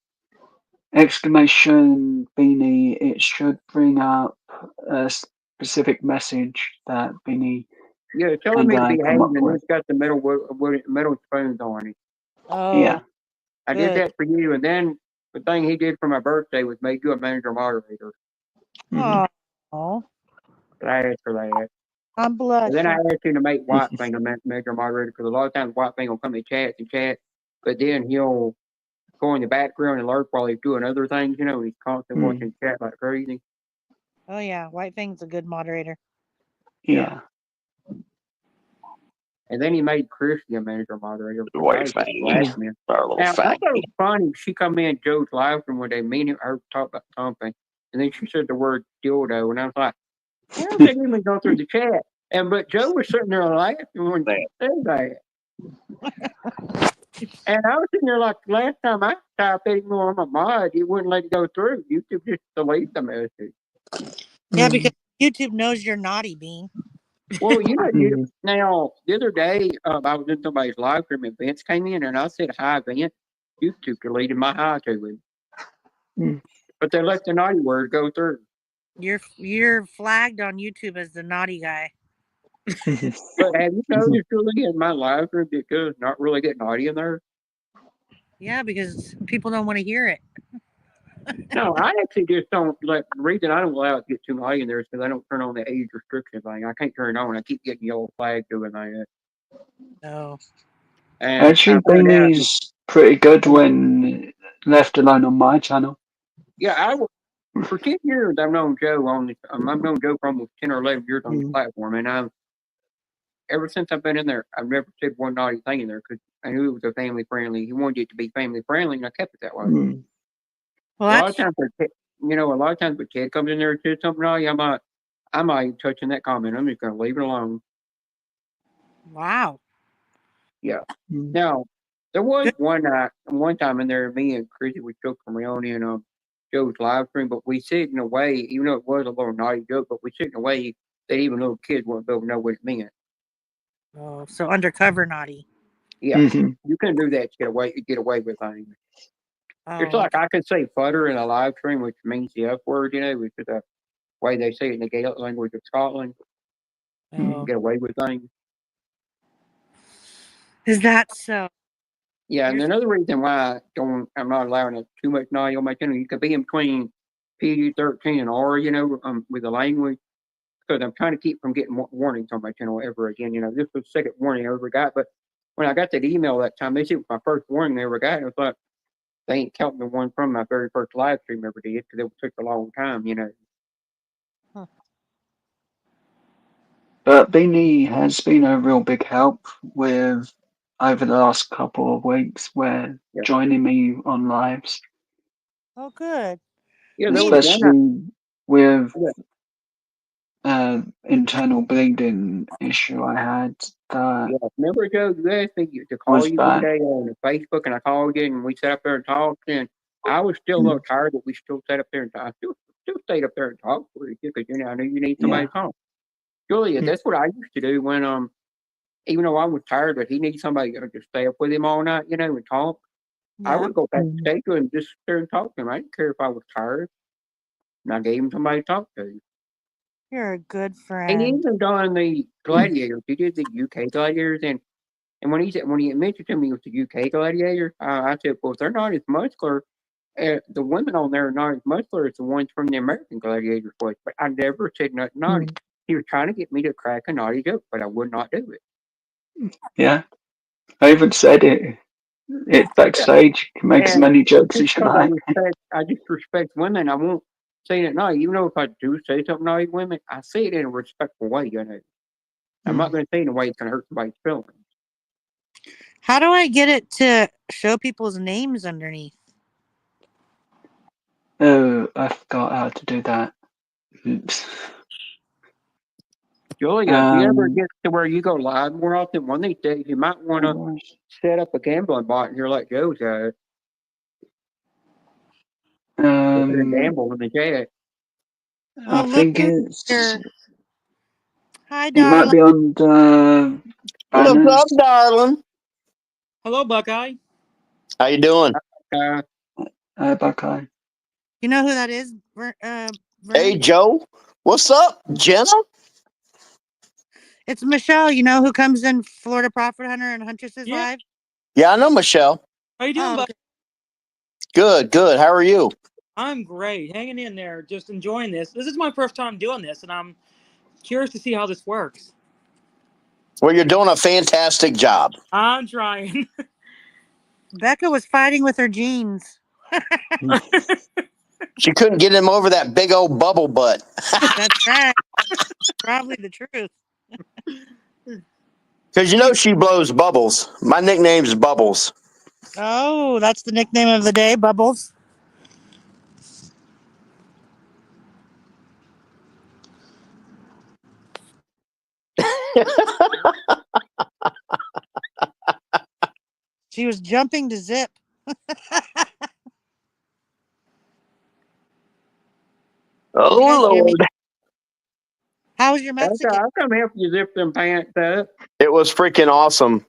exclamation Beanie, it should bring up a specific message that Beanie Yeah, tell me to and I behave, come up and with. it's got the metal spoons on it. Oh, Yeah. I did that for you, and then the thing he did for my birthday was make you a manager moderator. Mhm. Oh. I asked for that. I'm blushing. And then I asked him to make White Thing a manager moderator because a lot of times White Thing will come in chat, but then he'll go in the background and lurk while he's doing other things, and he's constantly watching chat like crazy. Oh yeah, White Fang's a good moderator. Yeah. And then he made Christy a manager moderator. White Fang. Our little Now, I thought fang. it was funny. She come in Joe's live stream one day, me and her talk about something, and then she said the word dildo, and I was like, how did that even go through the chat? but Joe was sitting there laughing when she said that. And I was sitting there like, last time I typed anything on my mod, it wouldn't let it go through. YouTube just delete the message. Yeah, because YouTube knows you're naughty, Bean. Well, now, the other day, I was in somebody's live stream and Vince came in and I said, hi, Vince. YouTube deleted my hi to him. But they let the naughty word go through. You're flagged on YouTube as the naughty guy. But have you noticed really in my live stream it does not really get naughty in there? Yeah, because people don't want to hear it. No, I actually just don't like. The reason I don't allow it to get too naughty in there is because I don't turn on the age restriction thing. I can't turn it on. I keep getting yellow flag doing that. No. And Actually, Beanie's pretty good when left alone on my channel. Yeah, for 10 years I've known Joe on this. I've known Joe for almost 10 or 11 years on the platform, and ever since I've been in there, I've never said one naughty thing in there because I knew it was a family friendly. He wanted it to be family friendly, and I kept it that way. Well, a lot of times, a lot of times when Ted comes in there and says something naughty, I'm not even touching that comment. I'm just going to leave it alone. Wow. Yeah. Now, there was one time in there, me and Chrissy was joking around in Joe's live stream, but we said in a way, even though it was a little naughty joke, but we said in a way that even little kids wouldn't be able to know what it meant. Oh, so undercover naughty. Yeah, you can do that to get away with things. It's like I could say futter in a live stream, which means the F word, which is the way they say it in the Gaelic language of Scotland. Get away with things. Is that so? Yeah, and another reason why I'm not allowing it too much naughty on my channel, you could be in between PG-13 and R, with the language, because I'm trying to keep from getting warnings on my channel ever again. This was the second warning I ever got, but when I got that email that time, they said it was my first warning they ever got, and it was like, they ain't counting the one from my very first live stream ever did, because it took a long time, Huh. But Beanie has been a real big help with over the last couple of weeks where joining me on lives. Oh, good. Yeah, especially with internal bleeding issue I had. Remember, Joe, you asked me to call you one day on Facebook, and I called you, and we sat up there and talked, and I was still a little tired, but we still sat up there and talked. I still stayed up there and talked for you, because I knew you need somebody to talk. Julia, that's what I used to do when even though I was tired, but he needs somebody to just stay up with him all night, and talk. I would go backstage to him, just sit there and talk to him. I didn't care if I was tired, and I gave him somebody to talk to. You're a good friend. And he even done the Gladiators. He did the UK Gladiators, and when he mentioned to me it was the UK Gladiators, I said, well, they're not as muscular. The women on there are not as muscular as the ones from the American Gladiators was. But I never said nothing naughty. He was trying to get me to crack a naughty joke, but I would not do it. Yeah, I even said it. It's backstage. You can make as many jokes as you like. I just respect women. I won't say it naughty. Even though if I do say something naughty to women, I say it in a respectful way. I'm not going to say it in a way it's going to hurt somebody's feelings. How do I get it to show people's names underneath? Oh, I forgot how to do that. Oops. Julia, if you ever get to where you go live more often, one of these days you might want to set up a gambling bot and you're like Joe's got. Gamble in the chat. I think it's. Hi, darling. You might be on the. What's up, darling? Hello, Buckeye. How you doing? Hi, Buckeye. You know who that is? Hey, Joe. What's up, Jenna? It's Michelle. You know who comes in Florida Profit Hunter and Huntress's live? Yeah, I know Michelle. How you doing, Buckeye? Good. How are you? I'm great. Hanging in there. Just enjoying this. This is my first time doing this, and I'm curious to see how this works. Well, you're doing a fantastic job. I'm trying. Becca was fighting with her jeans. She couldn't get him over that big old bubble butt. That's right. Probably the truth. Because she blows bubbles. My nickname's Bubbles. Oh, that's the nickname of the day, Bubbles. She was jumping to zip. Oh, You guys hear me? Lord. How was your Mexican? I'll come help you zip them pants up. It was freaking awesome.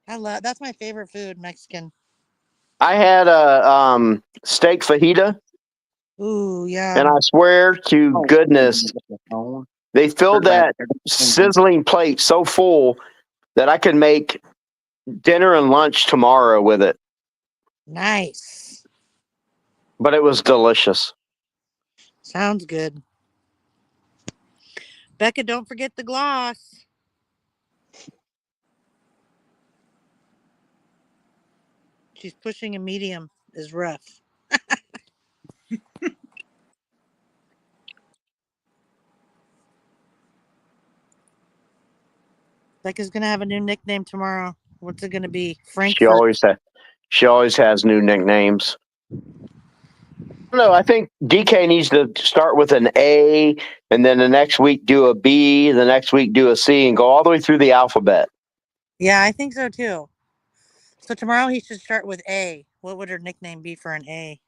That's my favorite food, Mexican. I had a steak fajita, Ooh, yeah. and I swear to goodness, they filled that sizzling plate so full that I could make dinner and lunch tomorrow with it. Nice. But it was delicious. Sounds good. Becca, don't forget the gloss. She's pushing a medium is rough. Becca's gonna have a new nickname tomorrow. What's it gonna be? Frankfurt. She always has new nicknames. No, I think DK needs to start with an A, and then the next week do a B, the next week do a C, and go all the way through the alphabet. Yeah, I think so too. So tomorrow he should start with A. What would her nickname be for an A?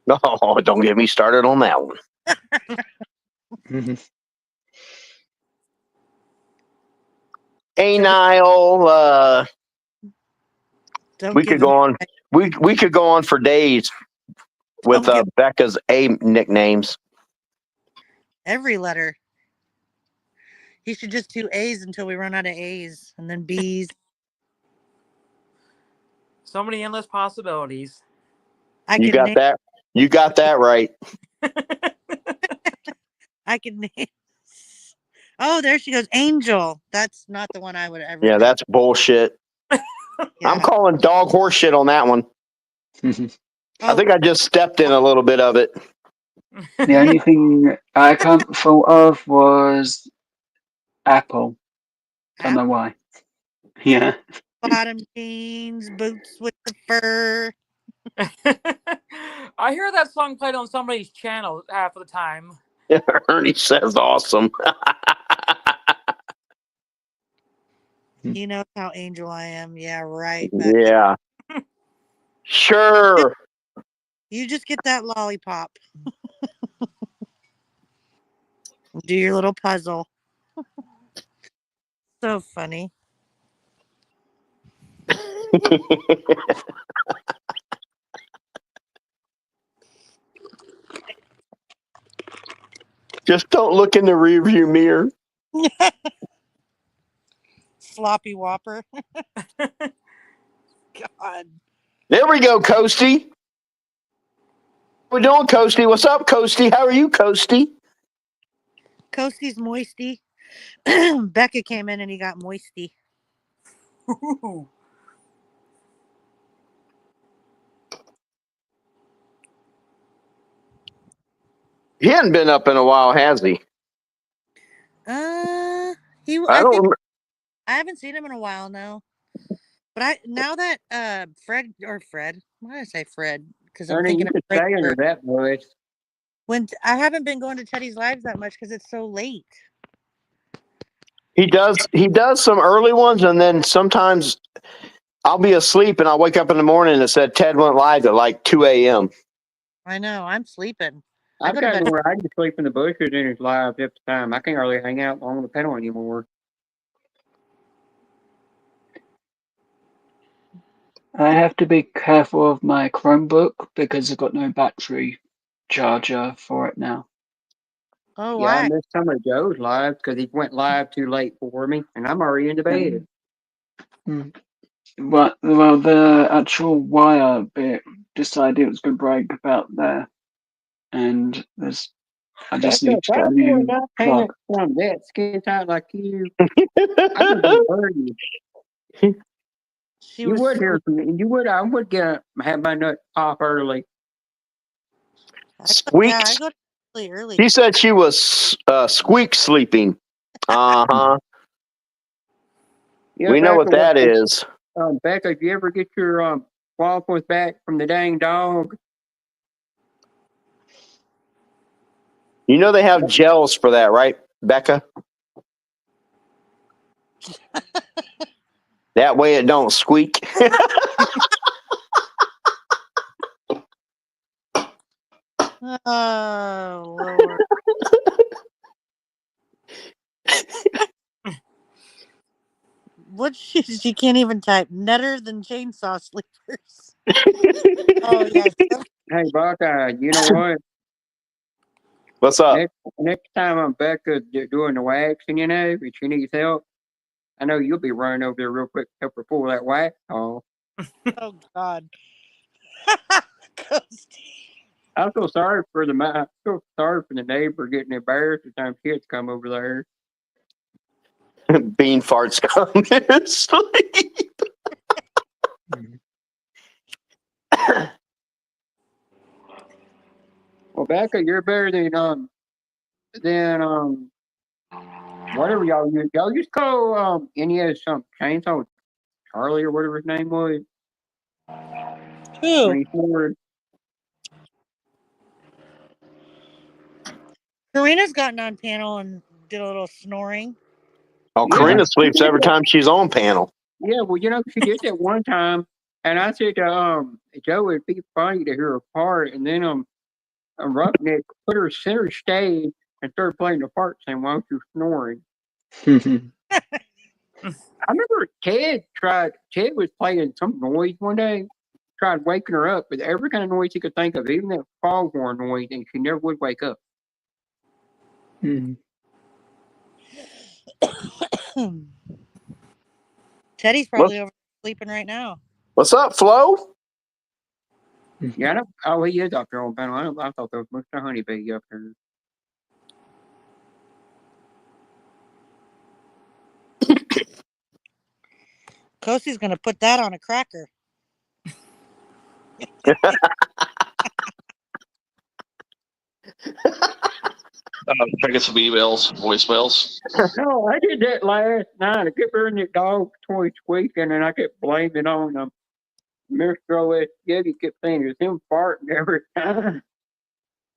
Oh, don't get me started on that one. Anile. We could go on. We could go on for days with Becca's A nicknames. Every letter. He should just do A's until we run out of A's, and then B's. So many endless possibilities. You got that? You got that right. I could name. Oh, there she goes. Angel. That's not the one I would ever. Yeah, that's bullshit. I'm calling dog horse shit on that one. I think I just stepped in a little bit of it. The only thing I can't thought of was Apple. Don't know why. Yeah. Bottom jeans, boots with the fur. I hear that song played on somebody's channel half of the time. Ernie says awesome. He knows how angel I am. Yeah, right. Yeah. Sure. You just get that lollipop. Do your little puzzle. So funny. Just don't look in the rearview mirror. Sloppy Whopper. God. There we go, Coasty. What we doing, Coasty? What's up, Coasty? How are you, Coasty? Coasty's moisty. Becca came in and he got moisty. He hadn't been up in a while, has he? I haven't seen him in a while now. But now that Fred, why did I say Fred? Because I'm Ernie, thinking you could stay under that voice. When I haven't been going to Teddy's Lives that much because it's so late. He does some early ones, and then sometimes I'll be asleep and I'll wake up in the morning and it said Ted went live at like 2 a.m. I know. I'm sleeping. I've gotten where I can sleep in the bushes in his live every time. I can't hardly hang out along the pedal anymore. I have to be careful of my Chromebook because I've got no battery charger for it now. Oh, yeah, I missed some of Joe's live because he went live too late for me, and I'm already in the bed. Well, the actual wire bit decided it was going to break about there, and I just need to get a new plug. From that skin tight like you, I would be worried. You would hear from me. You would. I would have my nut pop early. Squeak. Yeah, I go to sleep early. He said she was squeak sleeping. Uh-huh. Yeah, we know what that is. Becca, if you ever get your waffles back from the dang dog. You know they have gels for that, right, Becca? That way it don't squeak. Oh Lord. What she can't even type. Netter than chainsaw sleepers. Oh yes. Hey, Buckeye, you know what? What's up? Next time I'm back doing the waxing, if she needs help, I know you'll be running over there real quick to help her pull that wax off. Oh God. I feel sorry for the neighbor getting embarrassed the time kids come over there. Bean farts come in sleep. Well, Becca, you're better than whatever y'all use. Y'all used to call any of some chainsaw Charlie or whatever his name was. Who? When he snored. Karina's gotten on panel and did a little snoring. Oh, Yeah. Karina sleeps every time she's on panel. Yeah, well, she did that one time, and I said to Joe, it'd be funny to hear her part, and then Roughneck put her center stage and started playing the part saying, "Why don't you snoring?" I remember Ted was playing some noise one day, tried waking her up with every kind of noise he could think of, even that foghorn noise, and she never would wake up. Teddy's probably over sleeping right now. What's up, Flo? Yeah, I know. Oh, he is up there on panel. I thought there was Mr. Honeybee up there. Kosie's gonna put that on a cracker. Check some emails, voicemails. No, I did that last night. I kept hearing the dog toy squeaking, and I kept blaming on Mr. O.S. He kept saying it was him farting every time.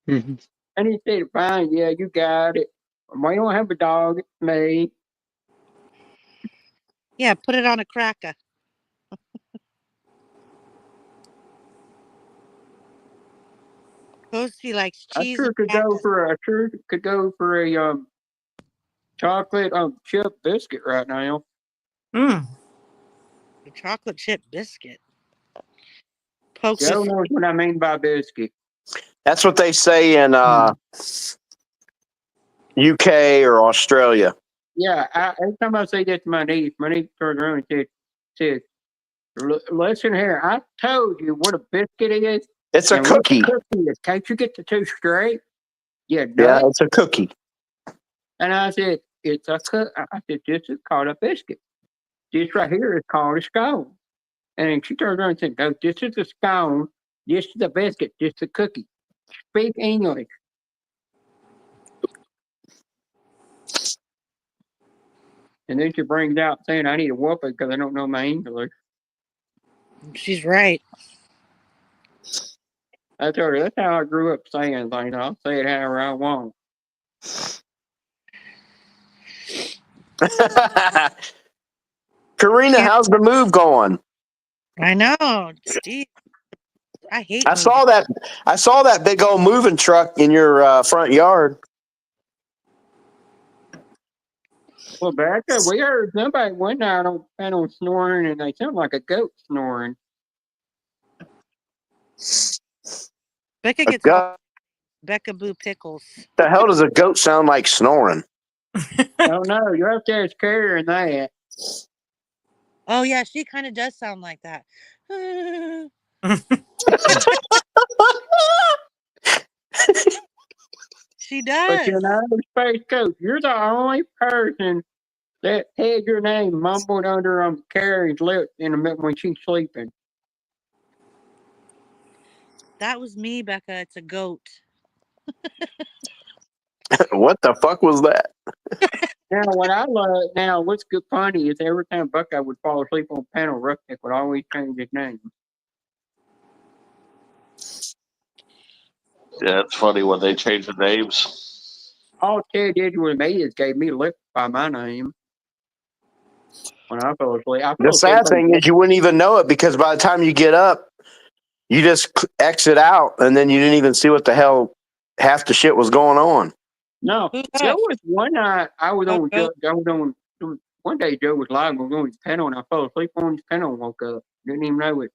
And he said, "Fine, yeah, you got it. We don't have a dog, it's me." Yeah, put it on a cracker. Kosie likes cheese I sure could go for a chocolate chip biscuit right now. The chocolate chip biscuit. Joe knows what I mean by biscuit. That's what they say in UK or Australia. Yeah, every time I say that to my niece turns around and says, "Listen here, I told you what a biscuit is. It's a and what cookie. cookie is. Can't you get the two straight? Yeah, it's a cookie." And I said, "It's a I said, "This is called a biscuit. This right here is called a scone." And then she turned around and said, "No, this is a scone. This is a biscuit. This is a cookie. Speak English." And then she brings out saying, "I need a whooping because I don't know my English." She's right. I told her that's how I grew up saying things. I'll say it however I want. Karina, how's the move going? I know. Jeez. I hate. I saw that big old moving truck in your front yard. Well, Becca, we heard somebody one night on panel snoring, and they sound like a goat snoring. Becca gets Becca Boo Pickles. The hell does a goat sound like snoring? Oh no, you're up there carrying that. Oh yeah, she kind of does sound like that. She does. But you know, Space Coach, you're the only person that had your name mumbled under Carrie's lips when she's sleeping. That was me, Becca. It's a goat. What the fuck was that? What's good funny is every time Buckeye would fall asleep on panel, Roughneck would always change his name. Yeah, it's funny when they change the names. All Ted did with me is gave me lip by my name. when I fell asleep. I The fell asleep. sad thing is you wouldn't even know it because by the time you get up, you just exit out and then you didn't even see what the hell half the shit was going on. No, Who's there that? was one night I was Oh, on. Joe. I was on. One day Joe was live. I was on his panel and I fell asleep on his panel and woke up. Didn't even know it.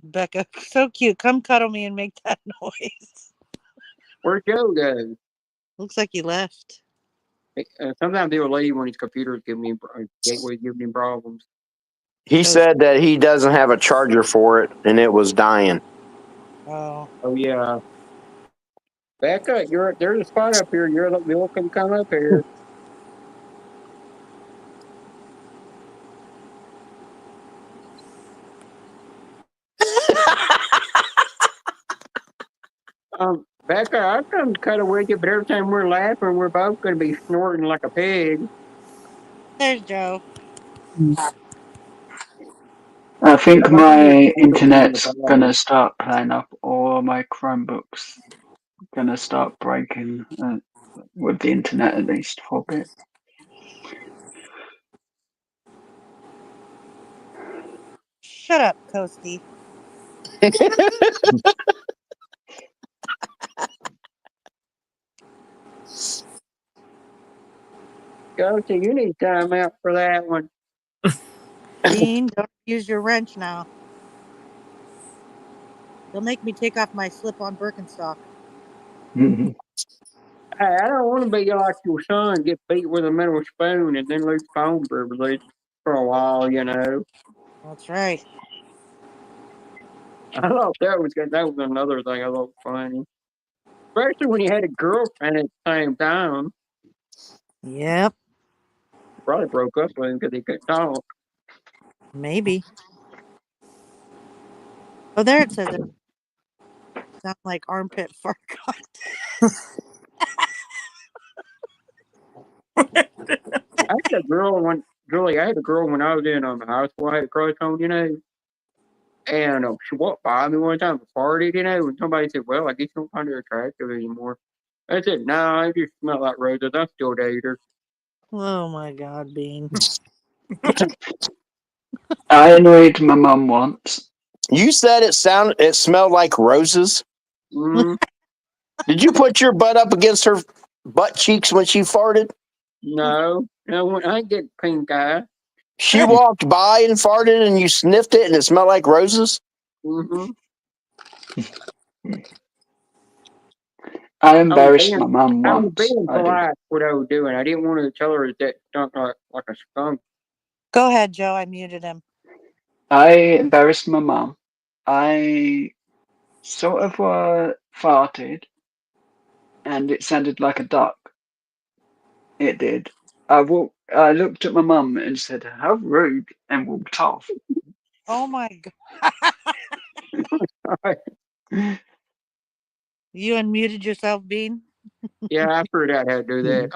Becca, so cute. Come cuddle me and make that noise. Where'd Joe go? Looks like he left. Sometimes he'll leave when his computer's giving him gateway giving him problems. He said that he doesn't have a charger for it and it was dying. Oh. Oh yeah. Becca, there's a spot up here. You're welcome to come up here. Becca, I come cuddle with you, but every time we're laughing, we're both going to be snorting like a pig. There's Joe. I think my internet's gonna start playing up, or my Chromebook's gonna start breaking with the internet at least for a bit. Shut up, Coasty. Ghosty, you need time out for that one. Dean, don't use your wrench now. You'll make me take off my slip-on Birkenstock. Hey, I don't want to be like your son, get beat with a metal spoon and then lose phone privilege for a while, you know. That's right. I thought that was good. That was another thing I thought funny. Especially when you had a girlfriend at the same time. Yep. Probably broke up with him because he couldn't talk. Maybe. Oh, there it says it. Sound like armpit fart content. I had a girl when Julie, I had a girl when I was in Housewife at Crossroads, you know. And she walked by me one time at a party, you know, and somebody said, "Well, I guess you don't find her attractive anymore." I said, "No, I just smell like roses. I still date her." Oh my God, Bean. I annoyed my mum once. You said it smelled like roses. Mm, Did you put your butt up against her butt cheeks when she farted? no, I ain't get pink eye. She walked by and farted and you sniffed it and it smelled like roses? Mm-hmm. I embarrassed my mum I was once. being I did. polite what I was doing. I didn't want to tell her that stunk like a skunk. Go ahead, Joe. I muted him. I embarrassed my mum. I sort of farted, and it sounded like a duck. It did. I looked at my mum and said, "How rude," and walked off. Oh my God. You unmuted yourself, Bean? Yeah, I figured out how to do that.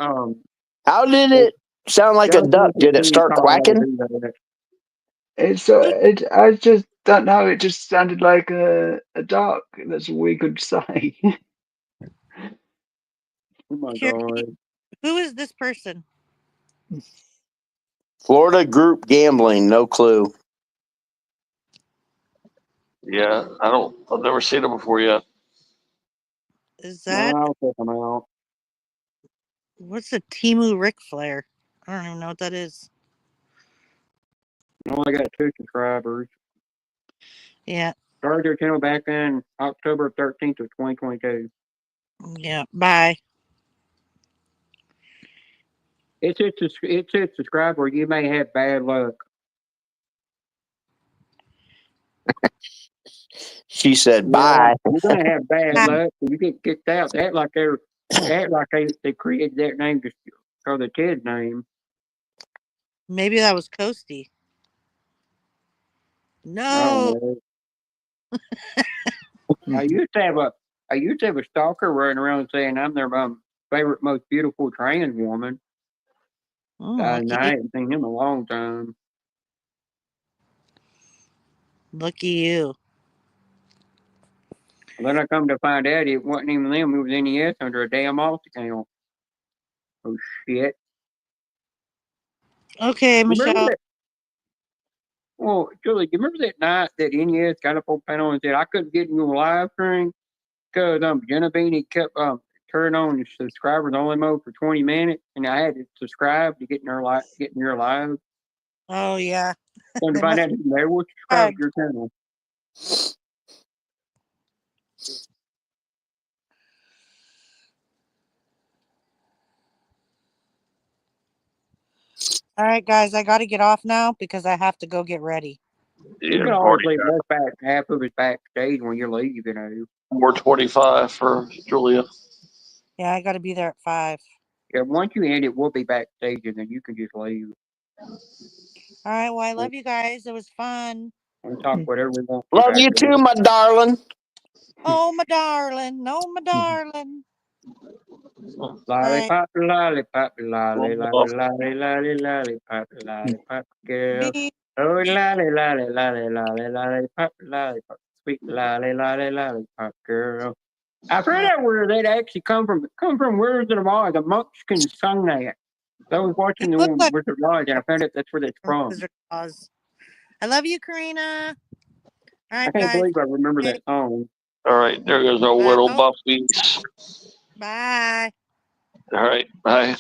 How did it sound like a duck? Did it start quacking? I just don't know. It just sounded like a duck. That's all we could say. Oh my God. Who is this person? Florida Group Gambling, no clue. Yeah, I've never seen it before yet. Is that? I'll check them out. What's a Timu Ric Flair? I don't even know what that is. I only got 2 subscribers. Yeah. Started their channel back in October 13th of 2022. Yeah. Bye. It says subscribe or you may have bad luck. She said, "Bye." You're gonna have bad luck. You get kicked out. They act like they created that name just for the kid's name. Maybe that was Coasty. I No. don't know. I used to have a stalker running around saying I'm their favorite, most beautiful trans woman. And I haven't seen him in a long time. Lucky you. And then I come to find out it wasn't even them. It was NES under a damn alt account. Oh shit! Okay, Remember Michelle. that? Well, Julie, do you remember that night that NES got up on panel and said I couldn't get in your live stream because Jenna Beanie kept turning on the subscribers only mode for 20 minutes, and I had to subscribe to get in your live. Oh yeah. Come to They find must out they will subscribe to your channel. All right, guys, I got to get off now because I have to go get ready. You Yeah, can always party leave time. us back half of it backstage when you leave, 4:25 for Julia. Yeah, I got to be there at 5. Yeah, once you end it, we'll be backstage, and then you can just leave. All right. Well, I love you guys. It was fun. And talk whatever we want to Love back you there. too, my darling. Oh, my darling. No, my darling. Lollipop, lollipop, lolly, lolly, lolly, lolly, lollipop, lollipop, girl. Me. Oh, lolly, lolly, lolly, lolly, lollipop, lollipop, sweet lolly, lolly, lollipop, girl. I've heard that word that actually come from Wizard of Oz. The Munchkins sung that. So I was watching the look like Wizard of Oz, and I found out that's where that's from. Wizard of Oz. I love you, Karina. All right, I can't guys. believe I remember that song. All right, there goes our Bye. little Oh, Buffies. bye. All right, bye.